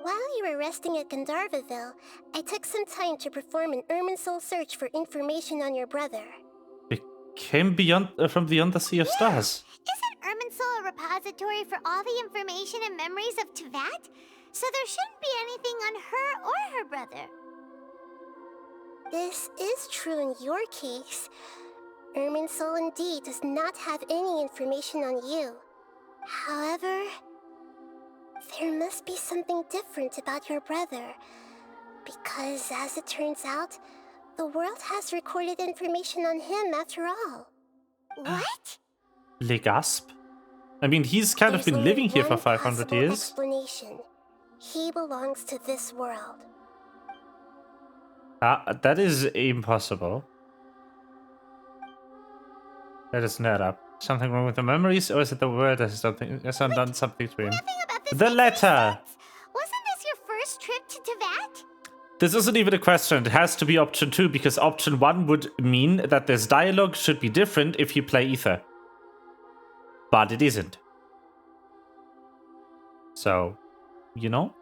While you were resting at Gandharvaville, I took some time to perform an Irminsul search for information on your brother. It came from beyond the Sea of Stars. Isn't Irminsul a repository for all the information and memories of Teyvat? So there shouldn't be anything on her or her brother. This is true in your case. Irminsul indeed does not have any information on you. However, there must be something different about your brother. Because as it turns out, the world has recorded information on him after all. What? Le gasp. I mean, he's kind of been living here for 500 years. Explanation. He belongs to this world. That is impossible. That is not up. Something wrong with the memories, or is it the word that has done something to him? The letter! Wasn't this your first trip to Teyvat? This isn't even a question. It has to be option 2, because option 1 would mean that this dialogue should be different if you play Ether. But it isn't. So, you know?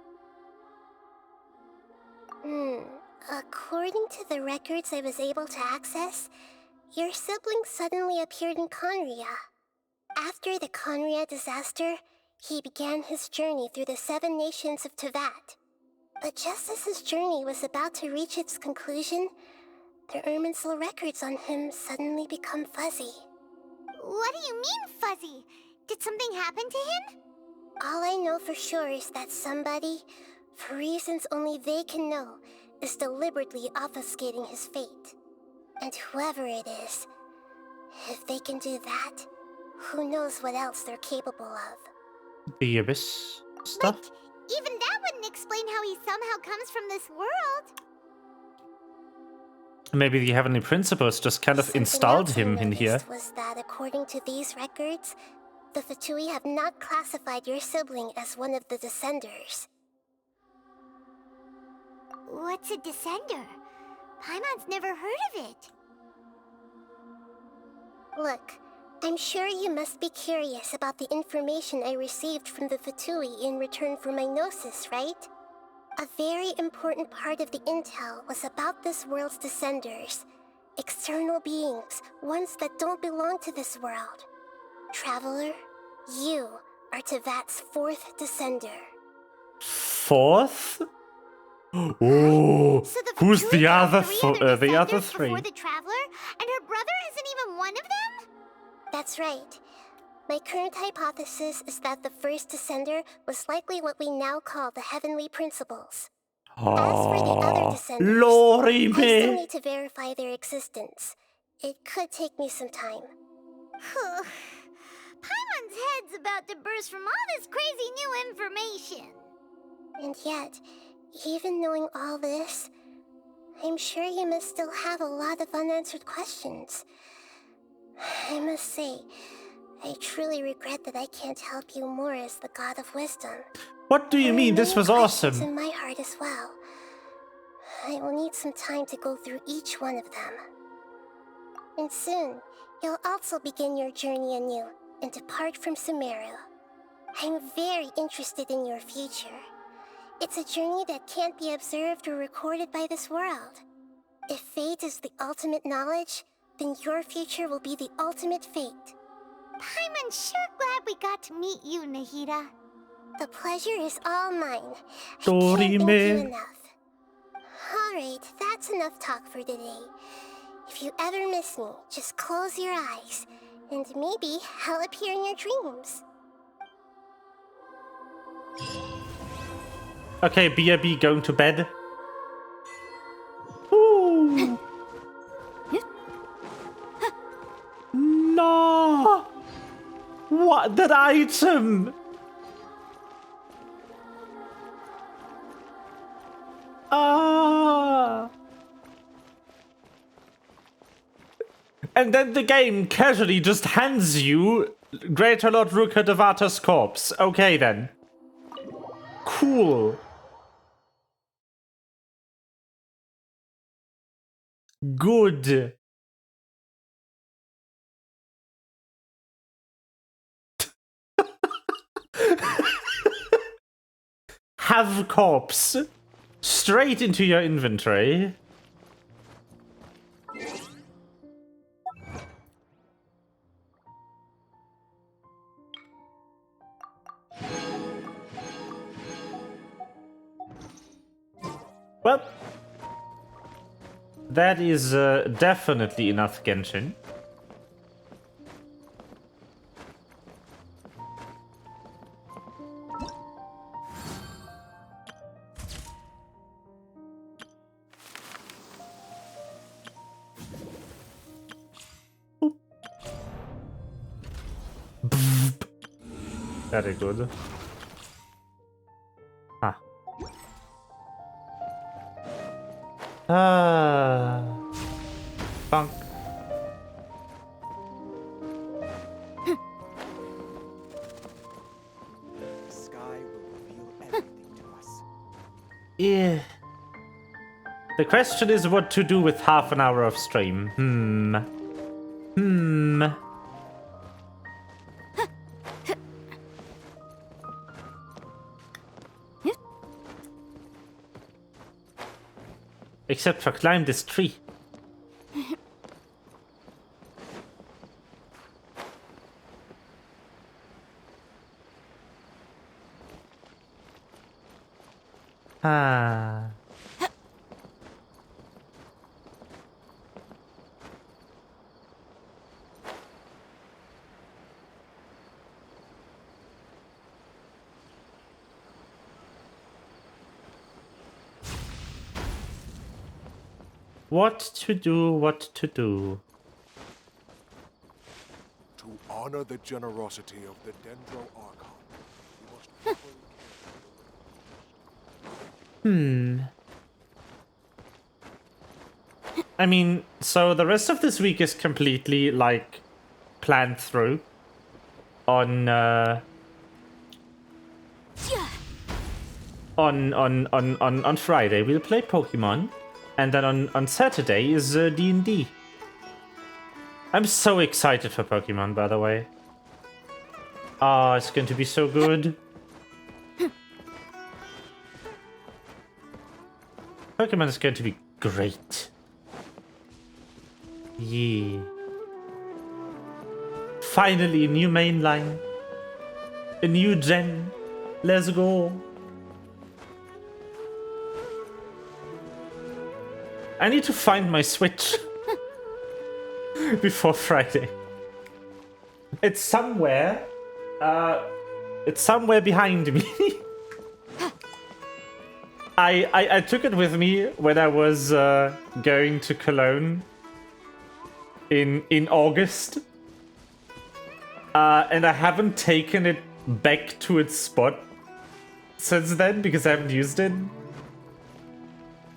According to the records I was able to access, your sibling suddenly appeared in Conria. After the Conria disaster, he began his journey through the 7 nations of Teyvat. But just as his journey was about to reach its conclusion, the Irminsul records on him suddenly become fuzzy. What do you mean, fuzzy? Did something happen to him? All I know for sure is that somebody, for reasons only they can know, is deliberately obfuscating his fate. And whoever it is, if they can do that, who knows what else they're capable of. The Abyss stuff? But even that wouldn't explain how he somehow comes from this world. Maybe the Heavenly Principles just kind of installed him in here. Was that according to these records, the Fatui have not classified your sibling as one of the Descenders. What's a Descender? Paimon's never heard of it. Look, I'm sure you must be curious about the information I received from the Fatui in return for my Gnosis, right? A very important part of the intel was about this world's descenders. External beings, ones that don't belong to this world. Traveler, you are Tevat's 4th descender. 4th? Oh, So the who's the other the other 3? Before the Traveler, and her brother isn't even one of them? That's right. My current hypothesis is that the first descender was likely what we now call the Heavenly Principles. As for the other descenders, Lori I still me. need to verify their existence. It could take me some time. Paimon's head's about to burst from all this crazy new information. And yet, even knowing all this, I'm sure you must still have a lot of unanswered questions. I must say, I truly regret that I can't help you more as the God of Wisdom. What do you mean? This was Questions awesome. in my heart as well. I will need some time to go through each one of them. And soon, you'll also begin your journey anew and depart from Sumeru. I'm very interested in your future. It's a journey that can't be observed or recorded by this world. If fate is the ultimate knowledge, then your future will be the ultimate fate. Paimon's sure glad we got to meet you, Nahida. The pleasure is all mine. I Dorime. can't thank you enough. Alright, that's enough talk for today. If you ever miss me, just close your eyes, and maybe I'll appear in your dreams. Okay, BRB going to bed. Ooh. No! What? That item? Ah! And then the game casually just hands you Greater Lord Ruka Devata's corpse. Okay then. Cool. Good. Have corpse straight into your inventory. Well, that is definitely enough Genshin. Very good. Funk. The sky will reveal everything to us. Yeah. The question is what to do with half an hour of stream. Except for climb this tree. Ah. What to do, what to do. To honor the generosity of the Dendro Archon, we must I mean, so the rest of this week is completely, like, planned through. On Friday we'll play Pokemon. And then on Saturday is D&D. I'm so excited for Pokemon, by the way. Oh, it's going to be so good. Pokemon is going to be great. Yeah. Finally, a new mainline. A new gen. Let's go. I need to find my Switch before Friday. It's somewhere. It's somewhere behind me. I took it with me when I was going to Cologne in August. And I haven't taken it back to its spot since then because I haven't used it.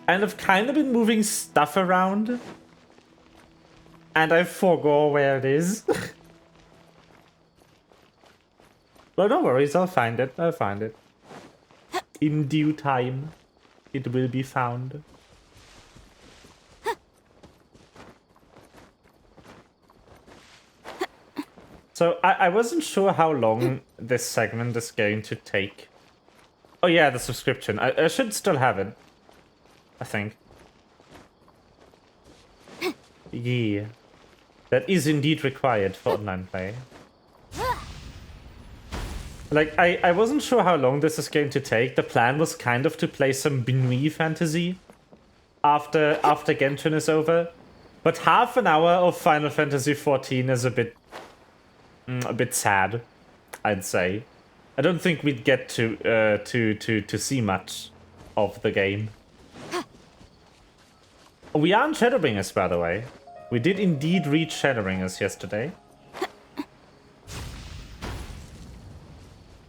And I've kind of been moving stuff around. And I forgot where it is. Well, no worries, I'll find it. I'll find it. In due time, it will be found. So I wasn't sure how long this segment is going to take. Oh yeah, the subscription. I should still have it. I think. Yeah. That is indeed required for online play. Like, I wasn't sure how long this is going to take. The plan was kind of to play some Binui Fantasy after Genshin is over. But half an hour of Final Fantasy XIV is a bit sad, I'd say. I don't think we'd get to see much of the game. We are on Shadowbringers, by the way. We did indeed reach Shadowbringers yesterday.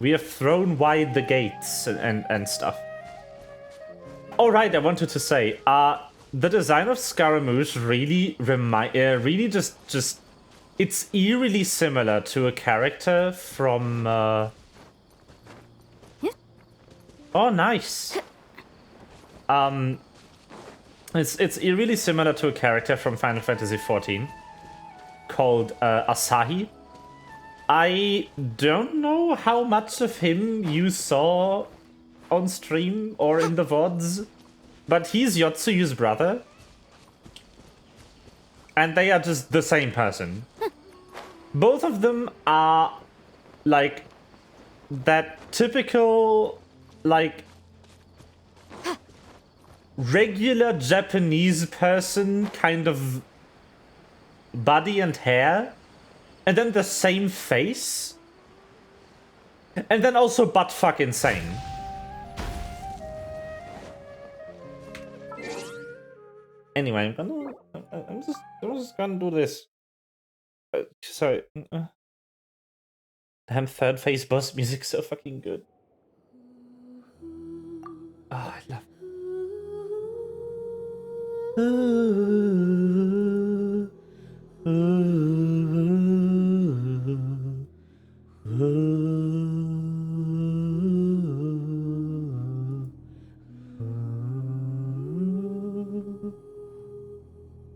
We have thrown wide the gates and stuff. Oh right, I wanted to say, the design of Scaramouche really just it's eerily similar to a character from Oh nice. It's eerily similar to a character from Final Fantasy XIV called Asahi. I don't know how much of him you saw on stream or in the VODs, but he's Yotsuyu's brother. And they are just the same person. Both of them are like that typical, like, regular Japanese person kind of body and hair, and then the same face, and then also buttfuck insane. Anyway, I'm just gonna do this. Sorry. Damn, third phase boss music so fucking good. Oh, I love it.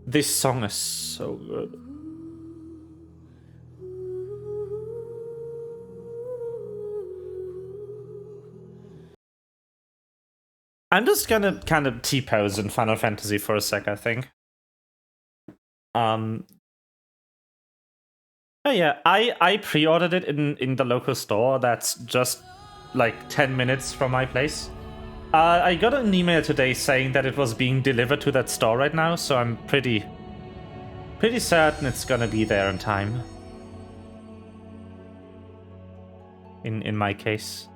This song is so good. I'm just gonna kind of T-pose in Final Fantasy for a sec, I think. Oh yeah, I pre-ordered it in the local store that's just like 10 minutes from my place. I got an email today saying that it was being delivered to that store right now, so I'm pretty certain it's gonna be there in time. In my case.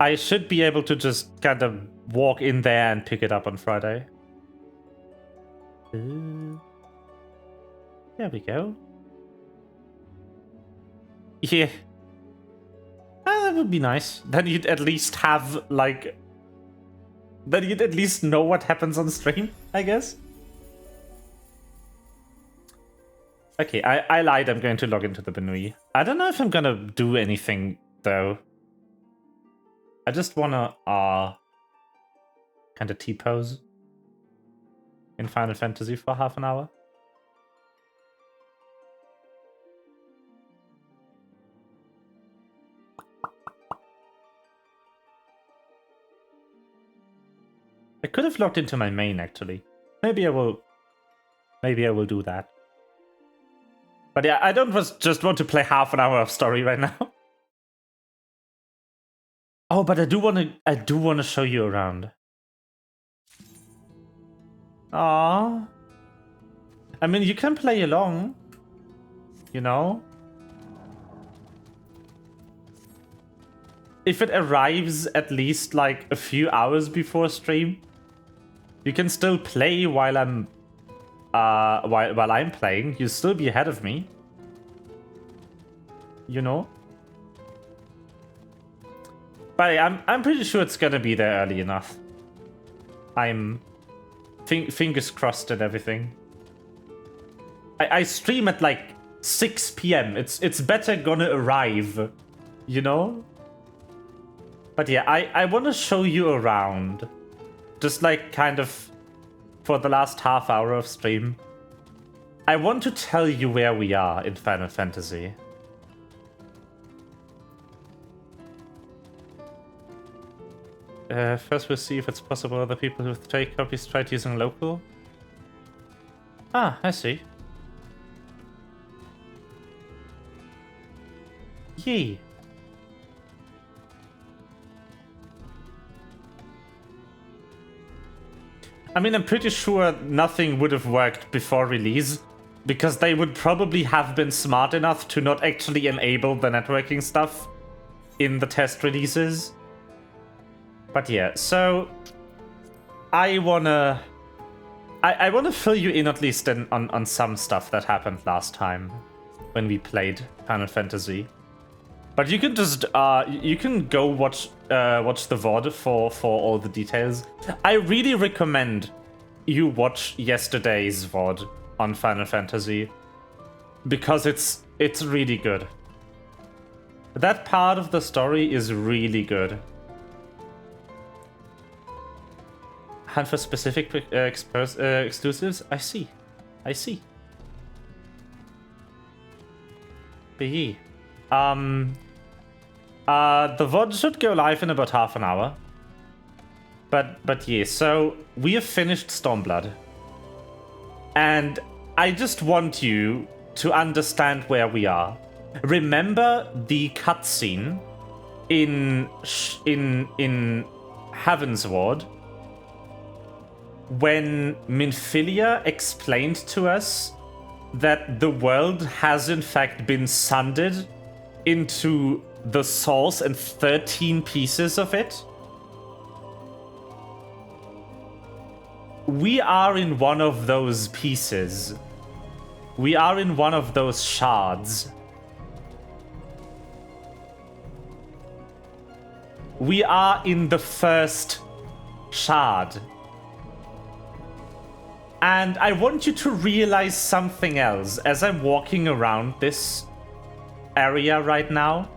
I should be able to just kind of walk in there and pick it up on Friday. There we go. Yeah. That would be nice. Then you'd at least have, like... Then you'd at least know what happens on stream, I guess. Okay, I lied. I'm going to log into the Benui. I don't know if I'm gonna do anything, though. I just wanna, kind of T-pose in Final Fantasy for half an hour. I could have logged into my main, actually. Maybe I will do that. But yeah, I don't just want to play half an hour of story right now. Oh, but I do want to show you around. Aww. I mean, you can play along, you know? If it arrives at least like a few hours before stream, you can still play while I'm playing. You'll still be ahead of me. You know? But I'm pretty sure it's gonna be there early enough. I'm fingers crossed and everything. I stream at like 6 p.m. It's better gonna arrive, you know? But yeah, I want to show you around. Just like kind of for the last half hour of stream. I want to tell you where we are in Final Fantasy. First we'll see if it's possible other people with trade copies tried using local. Ah, I see. Yee. I mean, I'm pretty sure nothing would have worked before release, because they would probably have been smart enough to not actually enable the networking stuff in the test releases. But yeah, so I wanna fill you in at least on some stuff that happened last time when we played Final Fantasy. But you can just you can go watch the VOD for all the details. I really recommend you watch yesterday's VOD on Final Fantasy because it's really good. That part of the story is really good. Hunt for specific exclusives? I see. But the VOD should go live in about half an hour. But yeah, so we have finished Stormblood. And I just want you to understand where we are. Remember the cutscene in Heavensward when Minfilia explained to us that the world has in fact been sundered into the source and 13 pieces of it? We are in one of those pieces. We are in one of those shards. We are in the first shard. And I want you to realize something else as I'm walking around this area right now.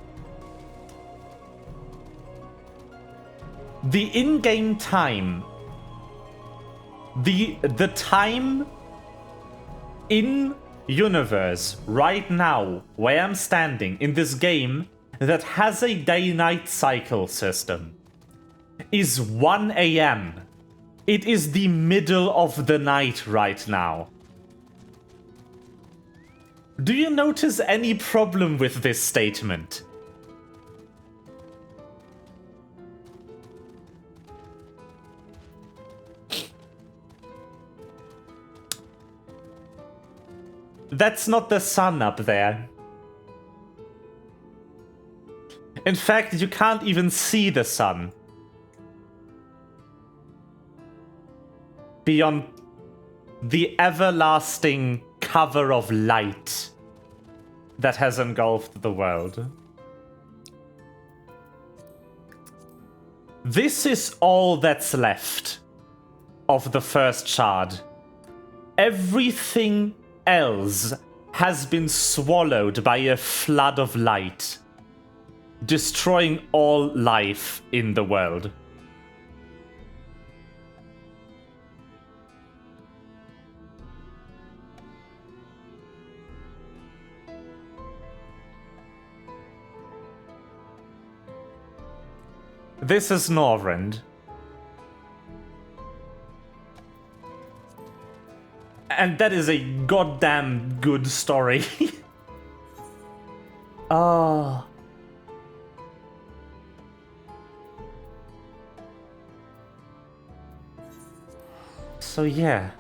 The in-game time, the time in universe right now where I'm standing in this game that has a day-night cycle system is 1 a.m. It is the middle of the night right now. Do you notice any problem with this statement? That's not the sun up there. In fact, you can't even see the sun. Beyond the everlasting cover of light that has engulfed the world. This is all that's left of the first shard. Everything else has been swallowed by a flood of light, destroying all life in the world. This is Norvrend. And that is a goddamn good story. Oh. So yeah.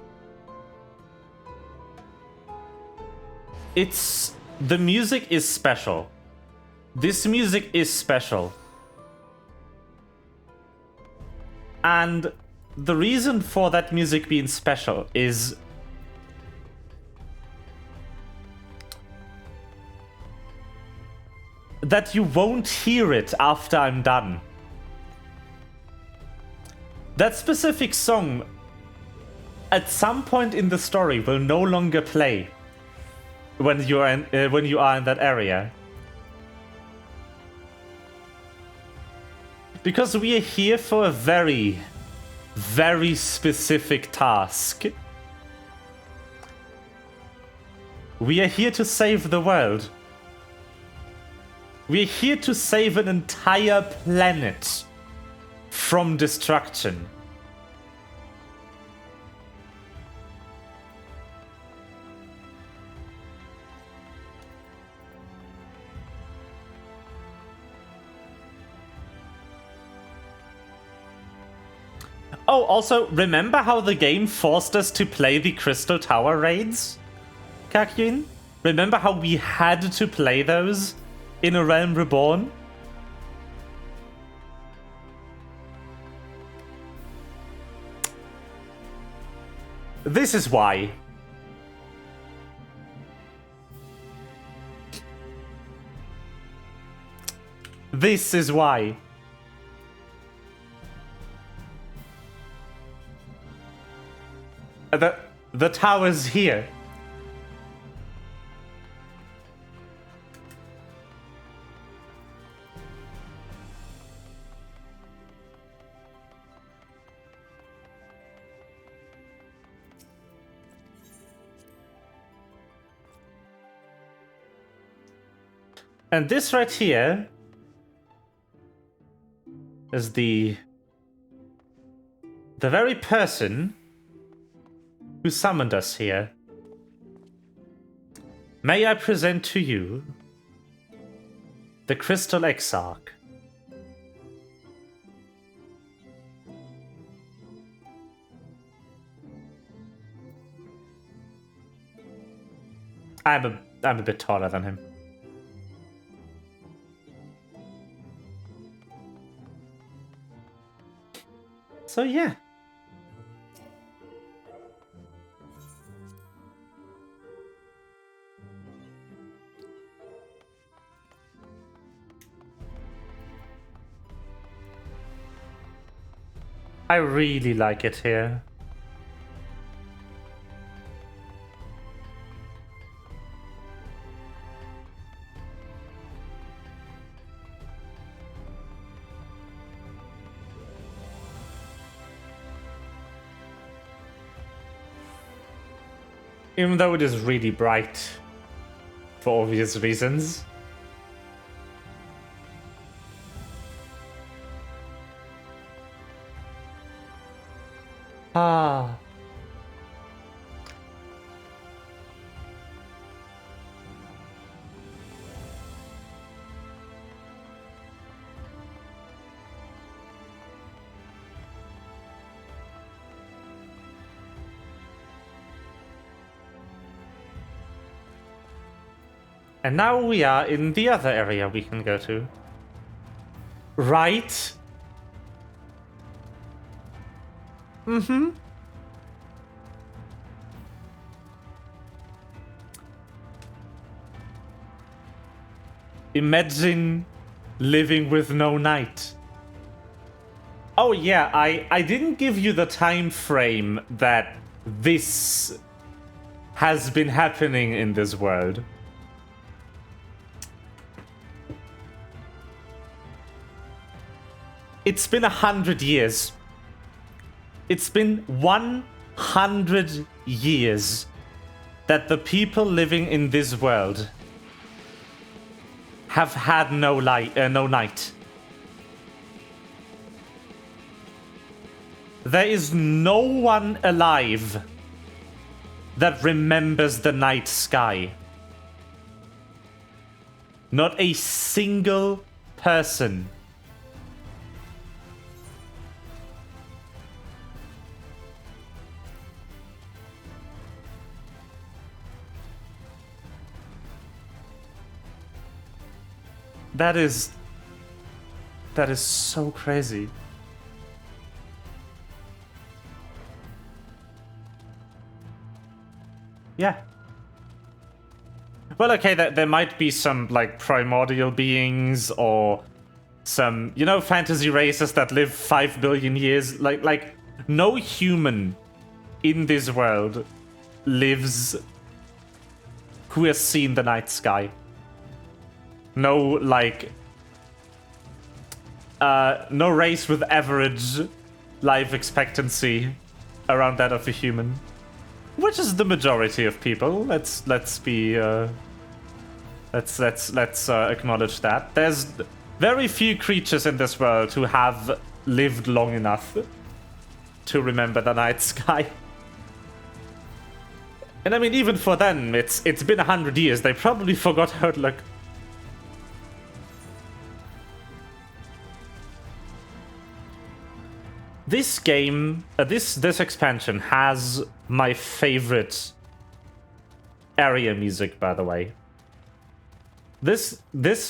The music is special. This music is special. And the reason for that music being special is that you won't hear it after I'm done. That specific song at some point in the story will no longer play when you are in that area. Because we are here for a very, very specific task. We are here to save the world. We're here to save an entire planet from destruction. Oh, also, remember how the game forced us to play the Crystal Tower raids, Kakyun? Remember how we had to play those in A Realm Reborn? This is why. This is why. The tower's here. And this right here is the very person who summoned us here. May I present to you the Crystal Exarch. I'm a bit taller than him. So yeah. I really like it here. Even though it is really bright, for obvious reasons. Ah. And now we are in the other area we can go to. Right? Mm-hmm. Imagine living with no night. Oh yeah, I didn't give you the time frame that this has been happening in this world. It's been 100 years. It's been 100 years that the people living in this world have had no night. There is no one alive that remembers the night sky. Not a single person. That is so crazy. Yeah. Well, okay, there might be some, like, primordial beings or some, you know, fantasy races that live 5 billion years. Like, no human in this world lives who has seen the night sky. No, like, no race with average life expectancy around that of a human. Which is the majority of people. Let's acknowledge that. There's very few creatures in this world who have lived long enough to remember the night sky. And I mean, even for them, it's been 100 years. They probably forgot how it looked. This game, this expansion has my favorite area music, by the way. This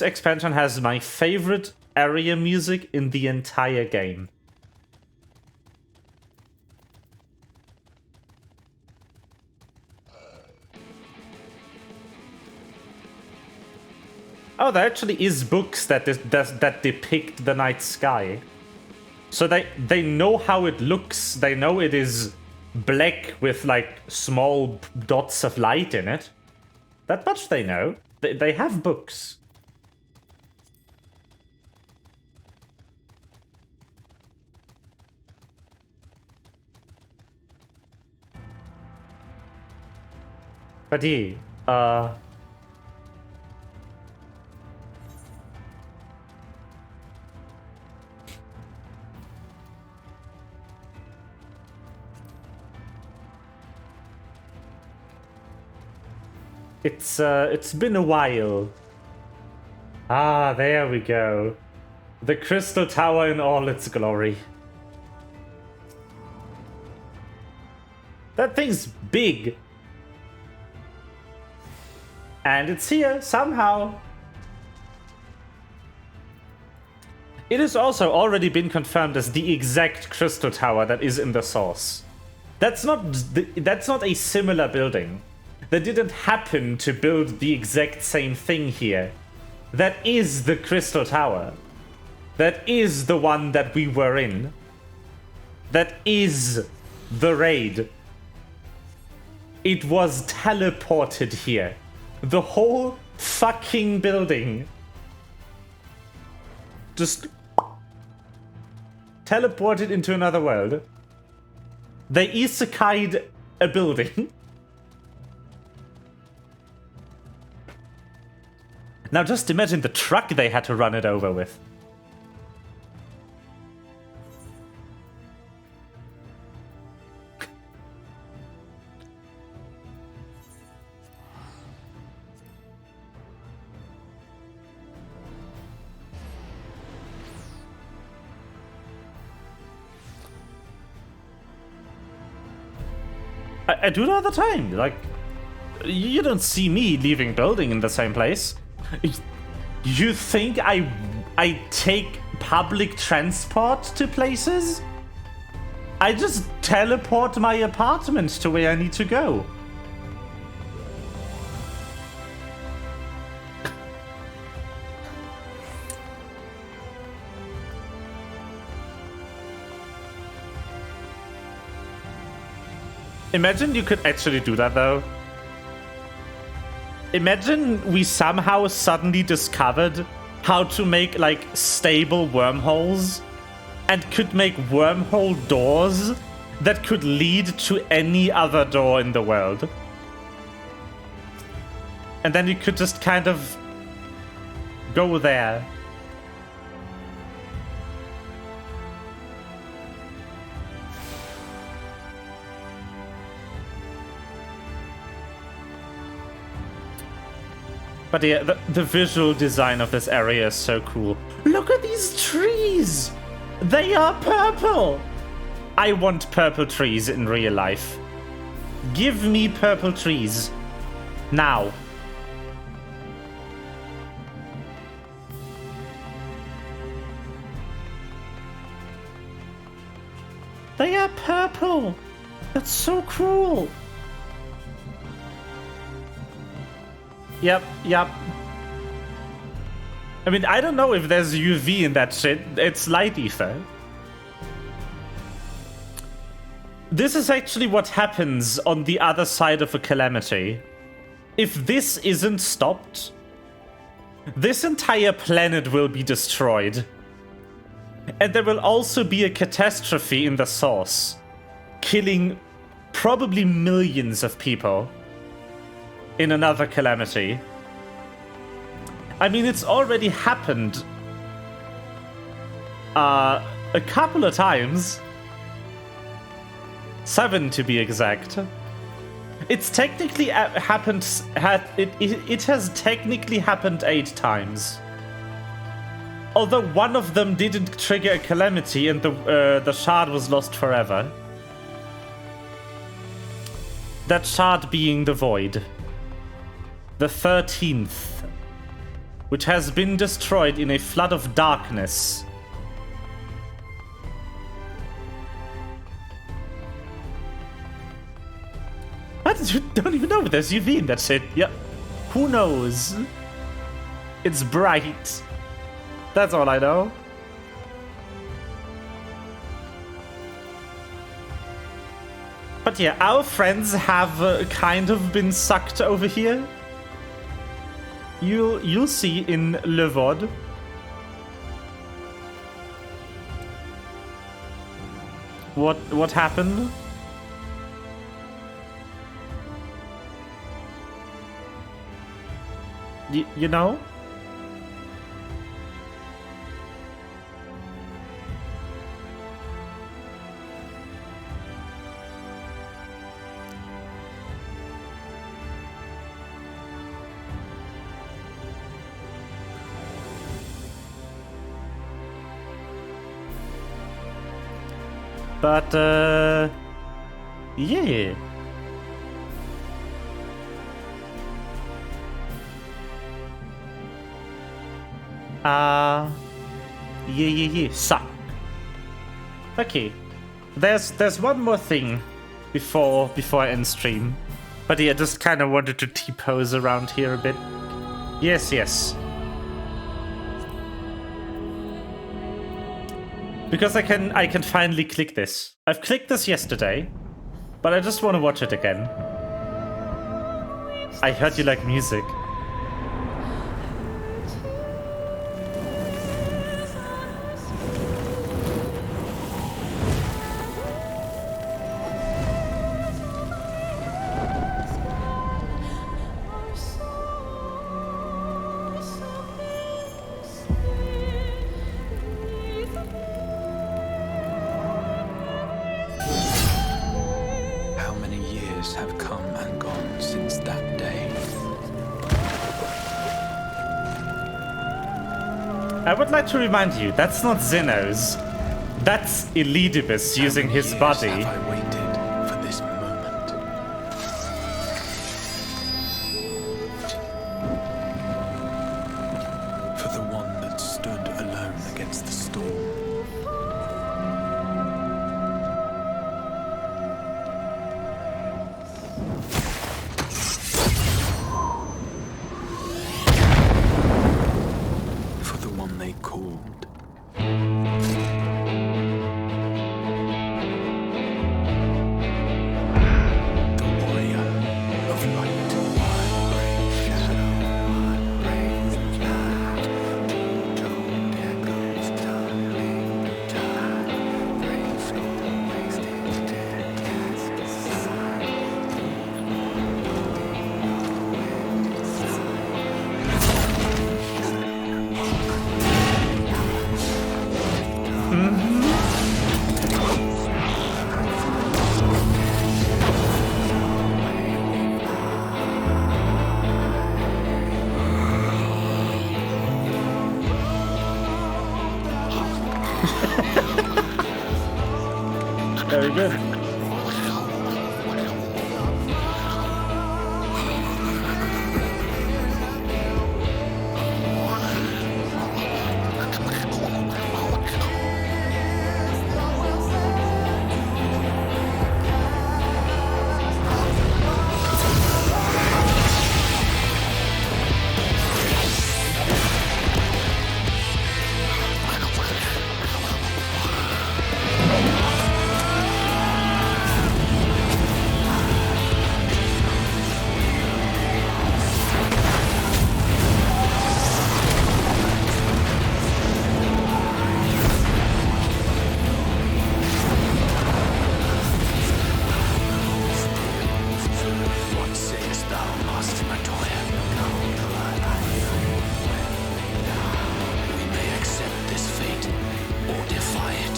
expansion has my favorite area music in the entire game. Oh, there actually is books that depict the night sky. So they know how it looks. They know it is black with, like, small dots of light in it. That much they know. They have books. But yeah, it's been a while. Ah, there we go. The Crystal Tower in all its glory. That thing's big. And it's here, somehow. It has also already been confirmed as the exact Crystal Tower that is in the source. That's not a similar building. They didn't happen to build the exact same thing here. That is the Crystal Tower. That is the one that we were in. That is the raid. It was teleported here. The whole fucking building. Just teleported into another world. They isekai'd a building. Now just imagine the truck they had to run it over with. I do it all the time. Like, you don't see me leaving building in the same place. You think I take public transport to places? I just teleport my apartment to where I need to go. Imagine you could actually do that, though. Imagine we somehow suddenly discovered how to make, like, stable wormholes and could make wormhole doors that could lead to any other door in the world. And then you could just kind of go there. But yeah, the visual design of this area is so cool. Look at these trees! They are purple! I want purple trees in real life. Give me purple trees. Now. They are purple! That's so cool! Yep. I mean, I don't know if there's UV in that shit. It's light ether. This is actually what happens on the other side of a calamity. If this isn't stopped, this entire planet will be destroyed. And there will also be a catastrophe in the source, killing probably millions of people in another calamity. I mean, it's already happened a couple of times. 7 to be exact. It's technically happened. It has technically happened 8 times. Although one of them didn't trigger a calamity and the shard was lost forever. That shard being the void. The 13th. Which has been destroyed in a flood of darkness. I don't even know if there's UV in that shit. Yeah. Who knows? It's bright. That's all I know. But yeah, our friends have kind of been sucked over here. You'll see in Le VOD. What happened? You know? But, yeah. Yeah. So. Okay. There's one more thing before I end stream. But yeah, just kind of wanted to T-pose around here a bit. Yes. Because I can finally click this. I've clicked this yesterday, but I just want to watch it again. I heard you like music. I would like to remind you, that's not Xenos. That's Elidibus using his body. Have I waited for this moment? For the one that stood alone against the storm. They called. The warrior of light. One brave shadow, one brave light. Told echoes tumbling through time. Brave soul wasted dead cast aside. Very good. What sayest thou, Master Matoya? We may accept this fate, or defy it.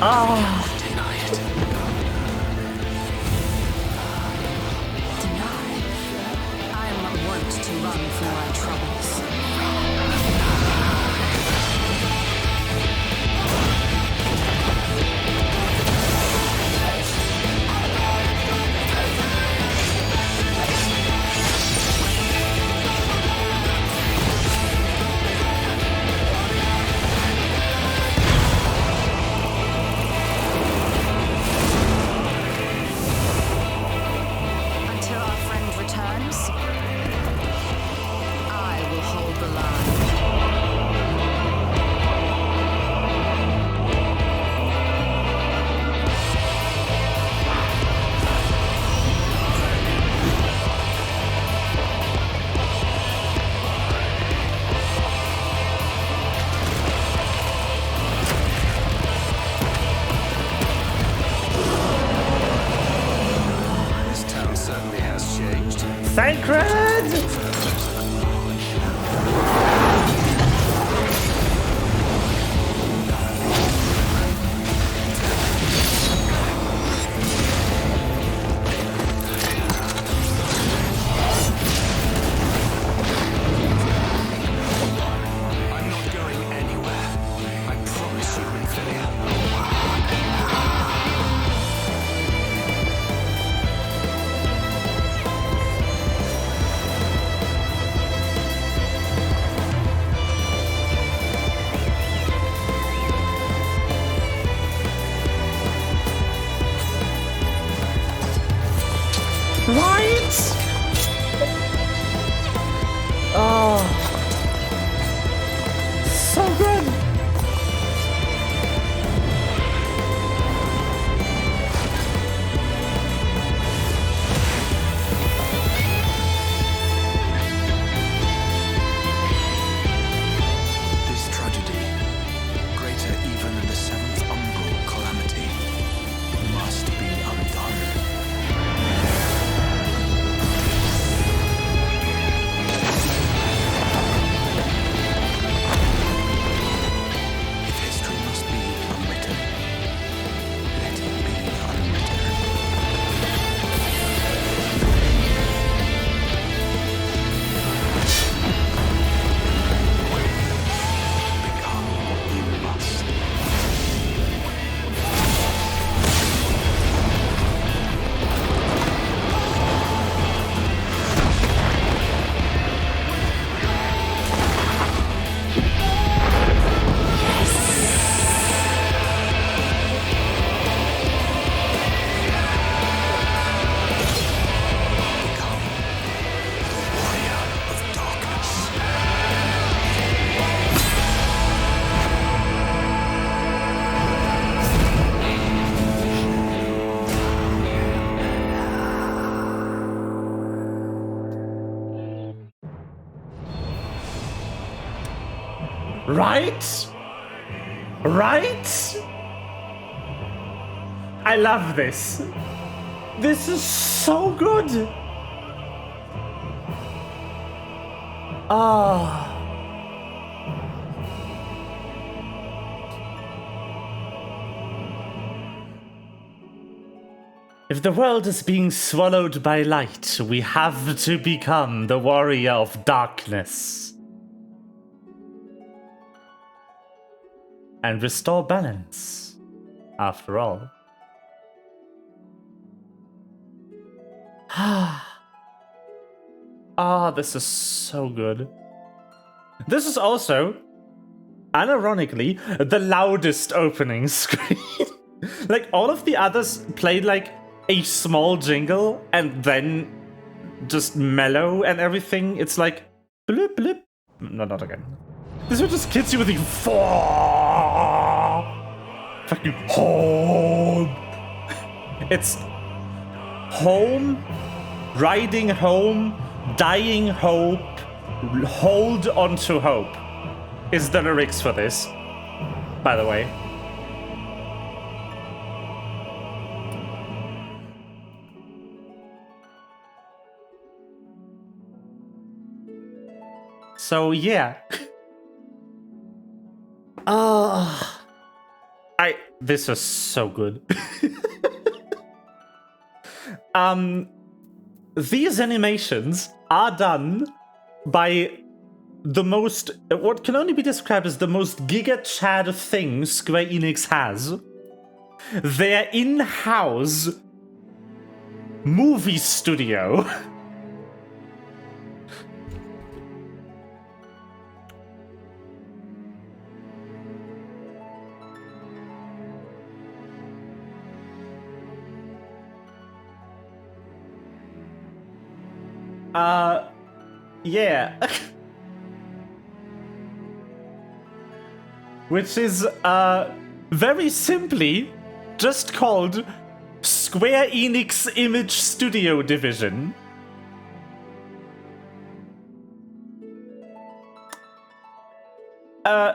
Deny it. Deny? I am not wont to run from my troubles. Until our friend returns, I will hold the line. This town certainly has changed. Sacred! I'm not going anywhere. I promise you, Infilia. Right? Oh. So good. This tragedy, greater even than the seventh umbral calamity, must be undone. If history must be unwritten, let it be unwritten. Become what you must. Become the warrior of darkness. Right? Right? I love this. This is so good. Ah. If the world is being swallowed by light, we have to become the warrior of darkness. And restore balance, after all. Ah, this is so good. This is also, unironically, the loudest opening screen. Like, all of the others played like a small jingle and then just mellow and everything. It's like, blip, blip. No, not again. This one just hits you with the fucking home. It's home, riding home, dying hope, hold on to hope is the lyrics for this, by the way. So yeah. This was so good. These animations are done by the most, what can only be described as the most Giga Chad thing Square Enix has. Their in-house movie studio. Yeah. Which is, very simply just called Square Enix Image Studio Division.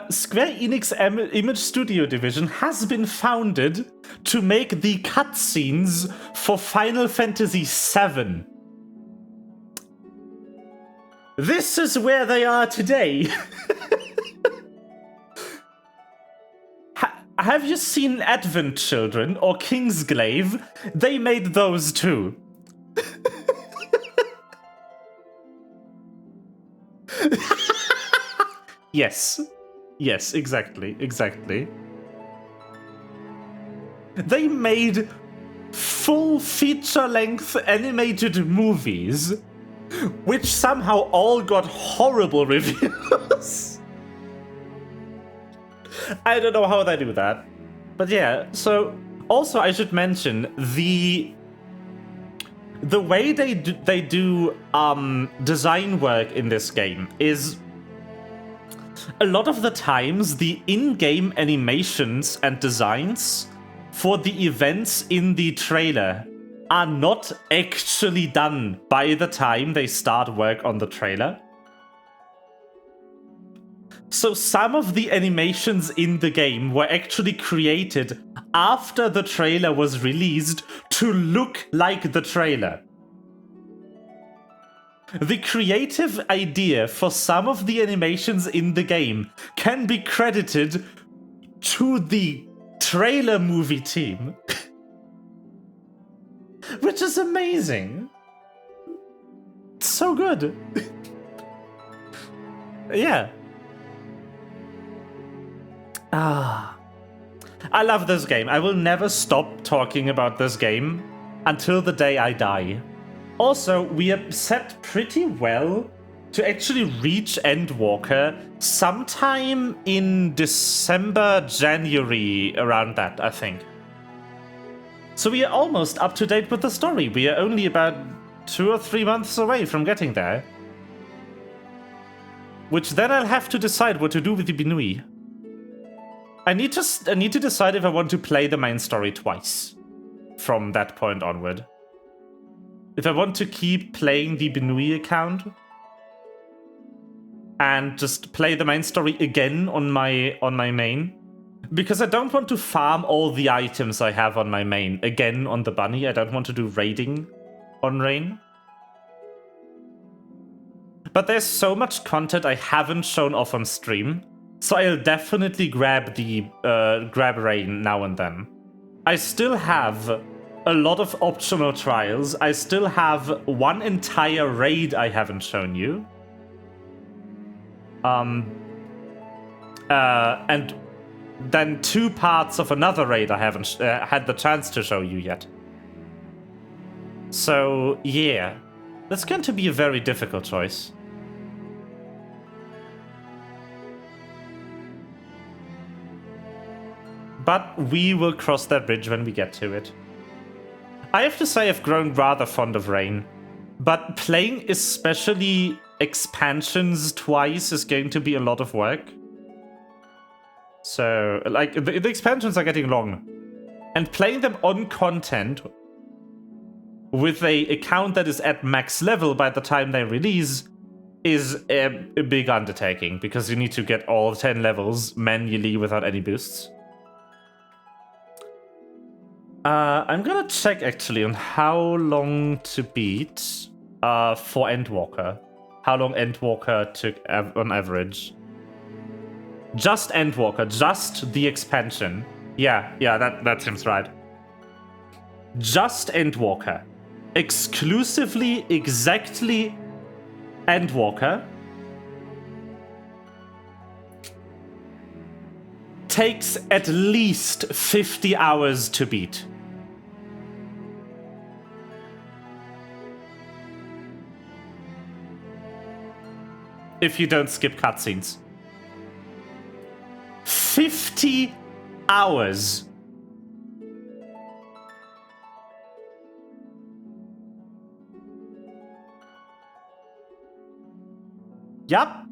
Square Enix Image Studio Division has been founded to make the cutscenes for Final Fantasy VII. This is where they are today. Have you seen Advent Children or Kingsglaive? They made those too. Yes. Yes, exactly. Exactly. They made full feature-length animated movies, which somehow all got horrible reviews. I don't know how they do that. But yeah, so also I should mention the way they do design work in this game is a lot of the times the in-game animations and designs for the events in the trailer are not actually done by the time they start work on the trailer. So some of the animations in the game were actually created after the trailer was released to look like the trailer. The creative idea for some of the animations in the game can be credited to the trailer movie team. Which is amazing. So good. Yeah. I love this game. I will never stop talking about this game until the day I die. Also, we are set pretty well to actually reach Endwalker sometime in December, January, around that, I think. So we are almost up to date with the story. We are only about 2 or 3 months away from getting there. Which then I'll have to decide what to do with the Binui. I need to decide if I want to play the main story twice from that point onward. If I want to keep playing the Binui account and just play the main story again on my main, because I don't want to farm all the items I have on my main again on the bunny. I don't want to do raiding on Rain. But there's so much content I haven't shown off on stream, so I'll definitely grab Rain now and then. I still have a lot of optional trials. I still have one entire raid I haven't shown you. And then 2 parts of another raid I haven't had the chance to show you yet. So, yeah. That's going to be a very difficult choice. But we will cross that bridge when we get to it. I have to say I've grown rather fond of Rain. But playing especially expansions twice is going to be a lot of work. So, like, the expansions are getting long. And playing them on content with a account that is at max level by the time they release is a big undertaking, because you need to get all 10 levels manually without any boosts. I'm gonna check actually on how long to beat for Endwalker. How long Endwalker took on average. Just Endwalker, just the expansion. Yeah, that seems right. Just Endwalker. Exclusively, exactly Endwalker. Takes at least 50 hours to beat. If you don't skip cutscenes. 50 hours. Yup.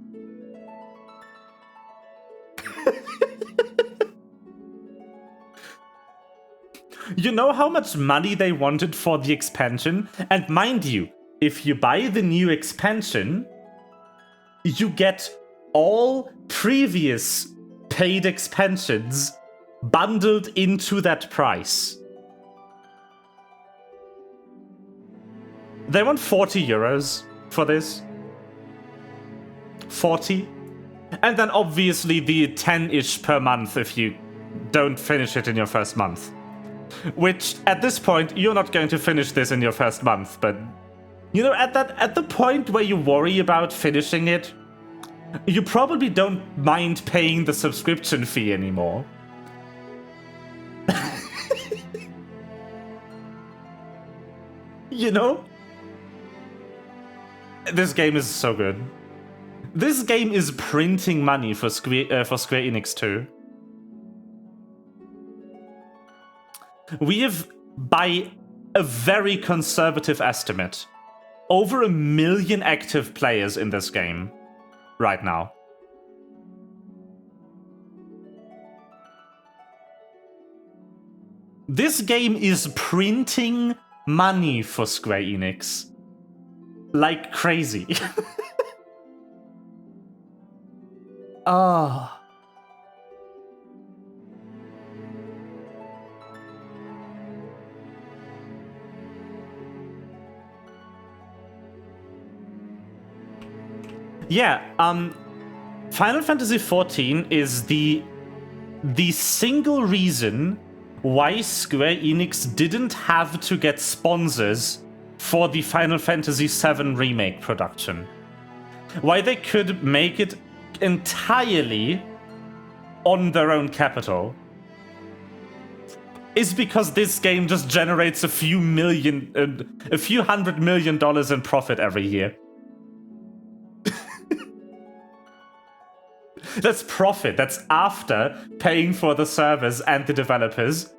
You know how much money they wanted for the expansion? And mind you, if you buy the new expansion, you get all previous paid expansions bundled into that price. They want 40 euros for this. 40. And then obviously the 10-ish per month if you don't finish it in your first month. Which, at this point, you're not going to finish this in your first month, but... You know, at the point where you worry about finishing it, you probably don't mind paying the subscription fee anymore. You know? This game is so good. This game is printing money for Square Enix too. We have, by a very conservative estimate, over 1 million active players in this game right now. This game is printing money for Square Enix. Like crazy. Ah. Yeah, Final Fantasy XIV is the single reason why Square Enix didn't have to get sponsors for the Final Fantasy VII Remake production. Why they could make it entirely on their own capital is because this game just generates a few $100 million in profit every year. That's profit. That's after paying for the servers and the developers.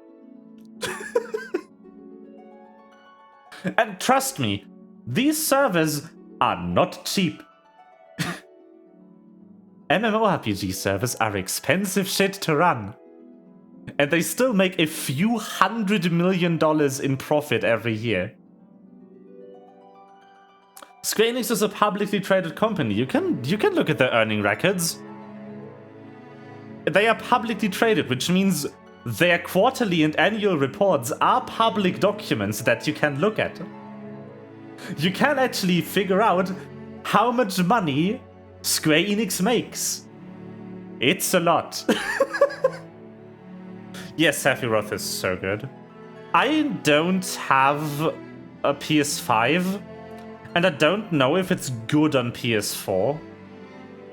And trust me, these servers are not cheap. MMORPG servers are expensive shit to run. And they still make a few $100 million in profit every year. Square Enix is a publicly traded company. You can look at their earning records. They are publicly traded, which means their quarterly and annual reports are public documents that you can look at. You can actually figure out how much money Square Enix makes. It's a lot. Yes, Sephiroth is so good. I don't have a PS5, and I don't know if it's good on PS4.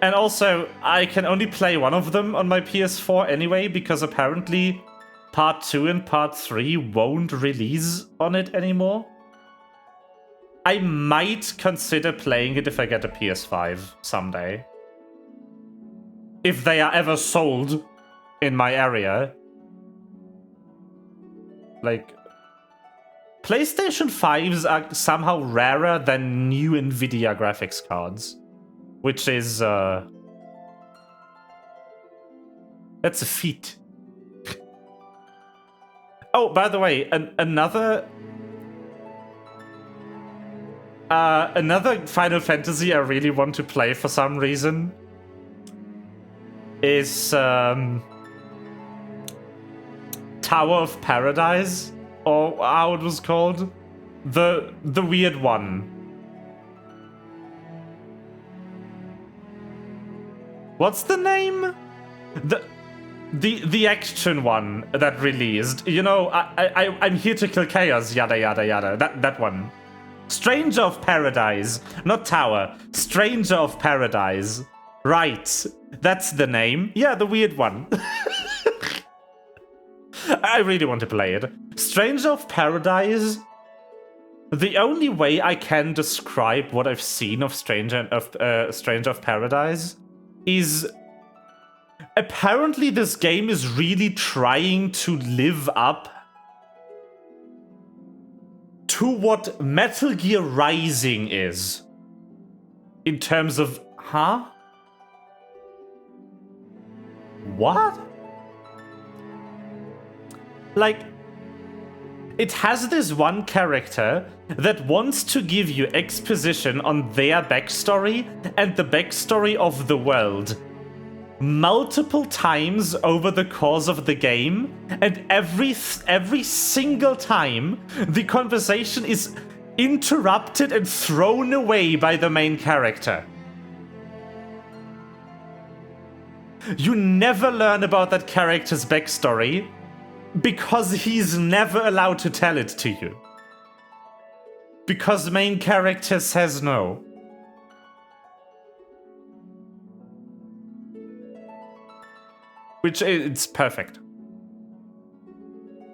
And also, I can only play one of them on my PS4 anyway, because apparently Part 2 and Part 3 won't release on it anymore. I might consider playing it if I get a PS5 someday. If they are ever sold in my area. Like, PlayStation 5s are somehow rarer than new Nvidia graphics cards. Which is, that's a feat. Oh, by the way, another Final Fantasy I really want to play for some reason is Tower of Paradise, or how it was called, the weird one. What's the name? The action one that released. You know, I'm here to kill chaos, yada yada yada. That one. Stranger of Paradise. Not Tower. Stranger of Paradise. Right. That's the name. Yeah, the weird one. I really want to play it. Stranger of Paradise. The only way I can describe what I've seen of Stranger of Paradise is apparently this game is really trying to live up to what Metal Gear Rising is. In terms of... Huh? What? Like, it has this one character that wants to give you exposition on their backstory and the backstory of the world multiple times over the course of the game, and every single time the conversation is interrupted and thrown away by the main character. You never learn about that character's backstory because he's never allowed to tell it to you. Because the main character says no. Which, it's perfect.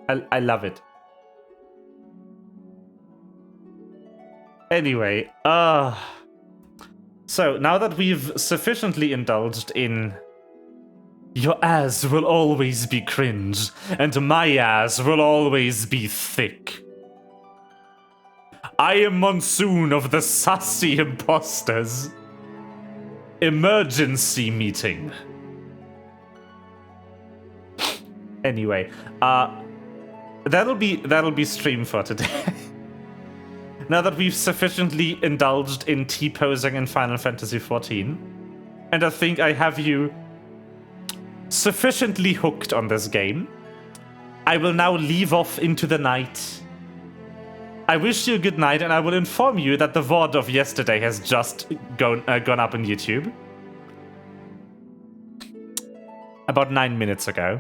I love it. Anyway, so now that we've sufficiently indulged in your ass will always be cringe, and my ass will always be thick. I am Monsoon of the Sassy Imposters. Emergency meeting. Anyway, that'll be stream for today. Now that we've sufficiently indulged in T-posing in Final Fantasy XIV, and I think I have you sufficiently hooked on this game, I will now leave off into the night. I wish you a good night, and I will inform you that the VOD of yesterday has just gone up on YouTube. About 9 minutes ago.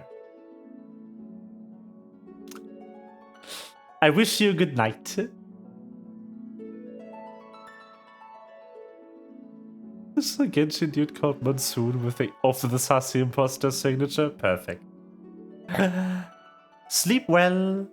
I wish you a good night. This is a Genshin dude called Monsoon with the Of the Sassy Imposter signature. Perfect. Sleep well.